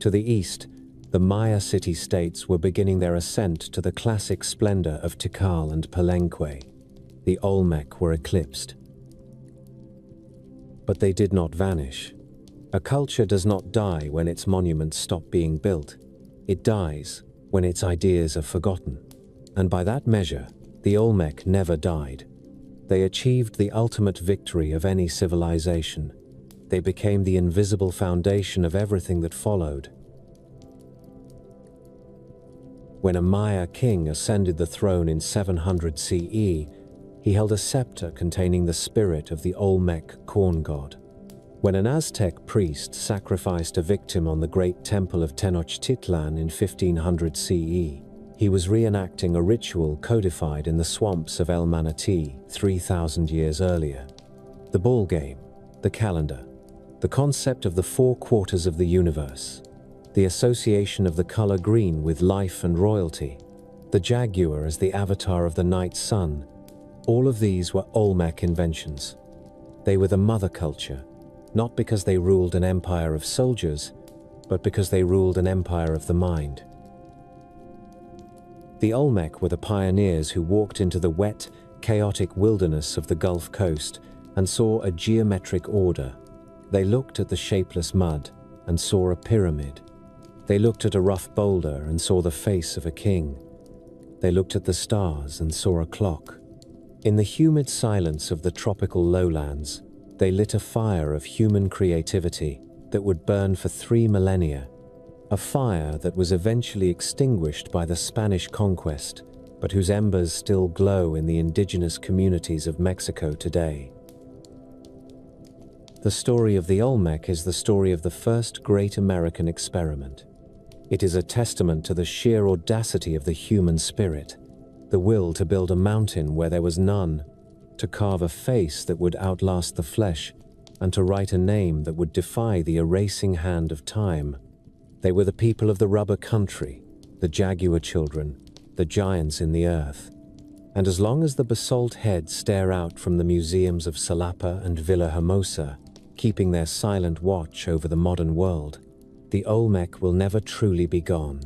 To the east, the Maya city-states were beginning their ascent to the classic splendor of Tikal and Palenque. The Olmec were eclipsed. But they did not vanish. A culture does not die when its monuments stop being built. It dies when its ideas are forgotten. And by that measure, the Olmec never died. They achieved the ultimate victory of any civilization. They became the invisible foundation of everything that followed. When a Maya king ascended the throne in 700 CE, he held a scepter containing the spirit of the Olmec corn god. When an Aztec priest sacrificed a victim on the great temple of Tenochtitlan in 1500 CE, he was reenacting a ritual codified in the swamps of El Manatee 3,000 years earlier. The ball game, the calendar, the concept of the 4 quarters of the universe, the association of the color green with life and royalty, the jaguar as the avatar of the night sun, all of these were Olmec inventions. They were the mother culture, not because they ruled an empire of soldiers, but because they ruled an empire of the mind. The Olmec were the pioneers who walked into the wet, chaotic wilderness of the Gulf Coast and saw a geometric order. They looked at the shapeless mud and saw a pyramid. They looked at a rough boulder and saw the face of a king. They looked at the stars and saw a clock. In the humid silence of the tropical lowlands, they lit a fire of human creativity that would burn for 3 millennia, a fire that was eventually extinguished by the Spanish conquest, but whose embers still glow in the indigenous communities of Mexico today. The story of the Olmec is the story of the first great American experiment. It is a testament to the sheer audacity of the human spirit, the will to build a mountain where there was none, to carve a face that would outlast the flesh, and to write a name that would defy the erasing hand of time. They were the people of the rubber country, the jaguar children, the giants in the earth. And as long as the basalt heads stare out from the museums of Salapa and Villahermosa, keeping their silent watch over the modern world, the Olmec will never truly be gone.